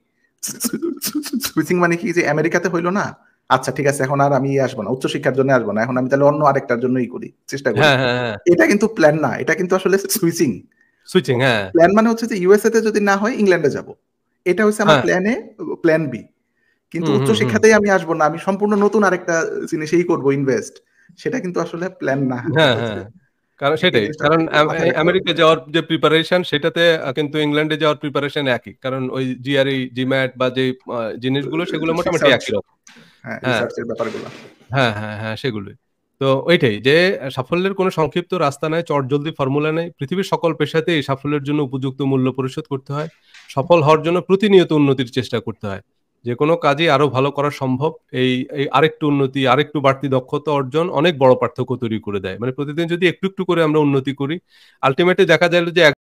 সুইচিং মানে কি, যে আমেরিকাতে হইলো না, আচ্ছা ঠিক আছে, এখন আর আমি আসবো না, উচ্চশিক্ষার জন্য আসবো না, এখন আমি তাহলে অন্য আরেকটার জন্যই করি, চেষ্টা করি। এটা কিন্তু প্ল্যান না, এটা কিন্তু আসলে সুইচিং। হ্যাঁ, প্ল্যান মানে হচ্ছে যে ইউএসএ তে যদি না হয় ইংল্যান্ডে যাব, এটা হচ্ছে আমার প্ল্যান এ, প্ল্যান বি। কিন্তু উচ্চশিক্ষাতেই আমি আসবো না, আমি সম্পূর্ণ নতুন আরেকটা জিনিসেই করব ইনভেস্ট, সেটা কিন্তু আসলে প্ল্যান না। কারণ সেটাই, কারণ আমেরিকা যাওয়ার যে প্রিপারেশন, সেটাতে কিন্তু ইংল্যান্ডে যাওয়ার প্রিপারেশন একই, কারণ ওই জিআরই, জিম্যাট বা যে জিনিসগুলো, সেগুলো মোটামুটি একই রকম। হ্যাঁ, সেগুলোই তো। ওইটাই যে সাফল্যের কোনো সংক্ষিপ্ত রাস্তা নাই, চটজলদি ফর্মুলা নেই। পৃথিবীর সকল পেশাতেই সাফল্যের জন্য উপযুক্ত মূল্য পরিশোধ করতে হয়। সফল হওয়ার জন্য প্রতিনিয়ত উন্নতির চেষ্টা করতে হয়। যে কোনো কাজই আরো ভালো করা সম্ভব। এই আরেকটু উন্নতি, আরেকটু বাড়তি দক্ষতা অর্জন অনেক বড় পার্থক্য তৈরি করে দেয়। মানে প্রতিদিন যদি একটু, একটু করে আমরা উন্নতি করি, আল্টিমেটলি দেখা যায় যে